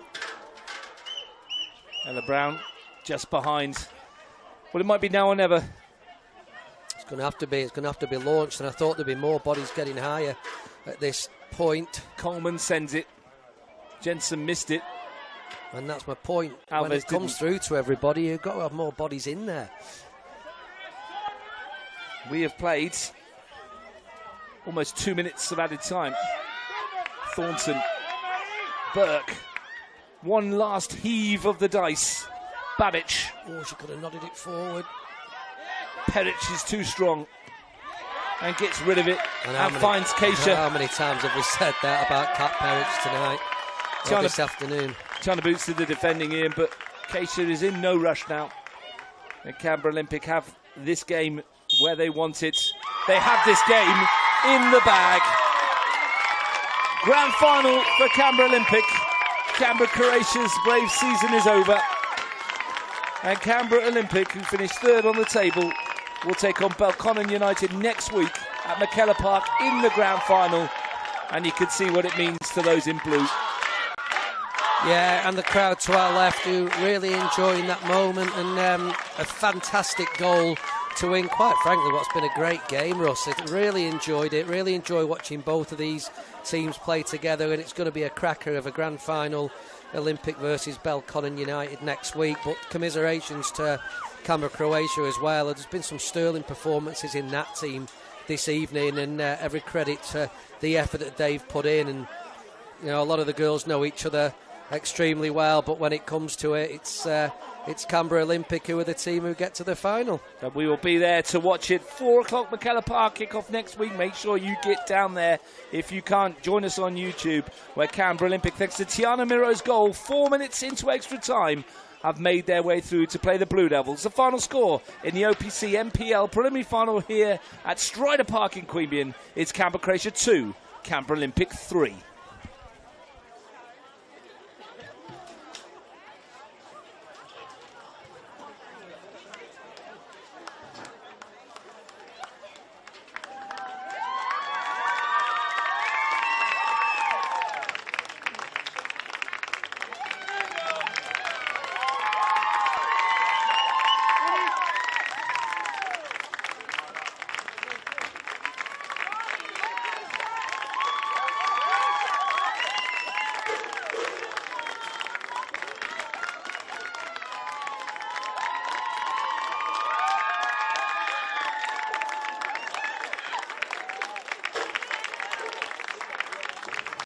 S1: Ella Brown just behind. Well, it might be now or never.
S2: It's going to have to be. It's going to have to be launched, and I thought there'd be more bodies getting higher at this point.
S1: Coleman sends it. Jensen missed it.
S2: And that's my point.
S1: Alves
S2: when it comes through to everybody, you've got to have more bodies in there.
S1: We have played almost 2 minutes of added time. Thornton, Burke, one last heave of the dice. Babic.
S2: Oh, she could have nodded it forward.
S1: Peric is too strong and gets rid of it and finds
S2: Keisha.
S1: Keisha.
S2: How many times have we said that about Kat Peric tonight? This afternoon.
S1: China Boots did the defending, Ian, but Keisha is in no rush now. And Canberra Olympic have this game where they want it. They have this game in the bag. Grand final for Canberra Olympic. Canberra Croatia's brave season is over. And Canberra Olympic, who finished third on the table, will take on Belconnen United next week at McKellar Park in the grand final. And you can see what it means to those in blue.
S2: Yeah, and the crowd to our left who really enjoying that moment, and a fantastic goal to win, quite frankly, what's been a great game, Russ. I really enjoyed it, really enjoy watching both of these teams play together, and it's going to be a cracker of a grand final, Olympic versus Belconnen United next week. But commiserations to Canberra Croatia as well. There's been some sterling performances in that team this evening, and every credit to the effort that they've put in. And you know, a lot of the girls know each other extremely well, but when it comes to it, it's Canberra Olympic who are the team who get to the final.
S1: And we will be there to watch it. 4 o'clock McKellar Park kick-off next week. Make sure you get down there. If you can't, join us on YouTube, where Canberra Olympic, thanks to Tiana Miro's goal 4 minutes into extra time, have made their way through to play the Blue Devils. The final score in the OPC NPL preliminary final here at Stryda Park in Queanbeyan is Canberra Croatia 2, Canberra Olympic 3.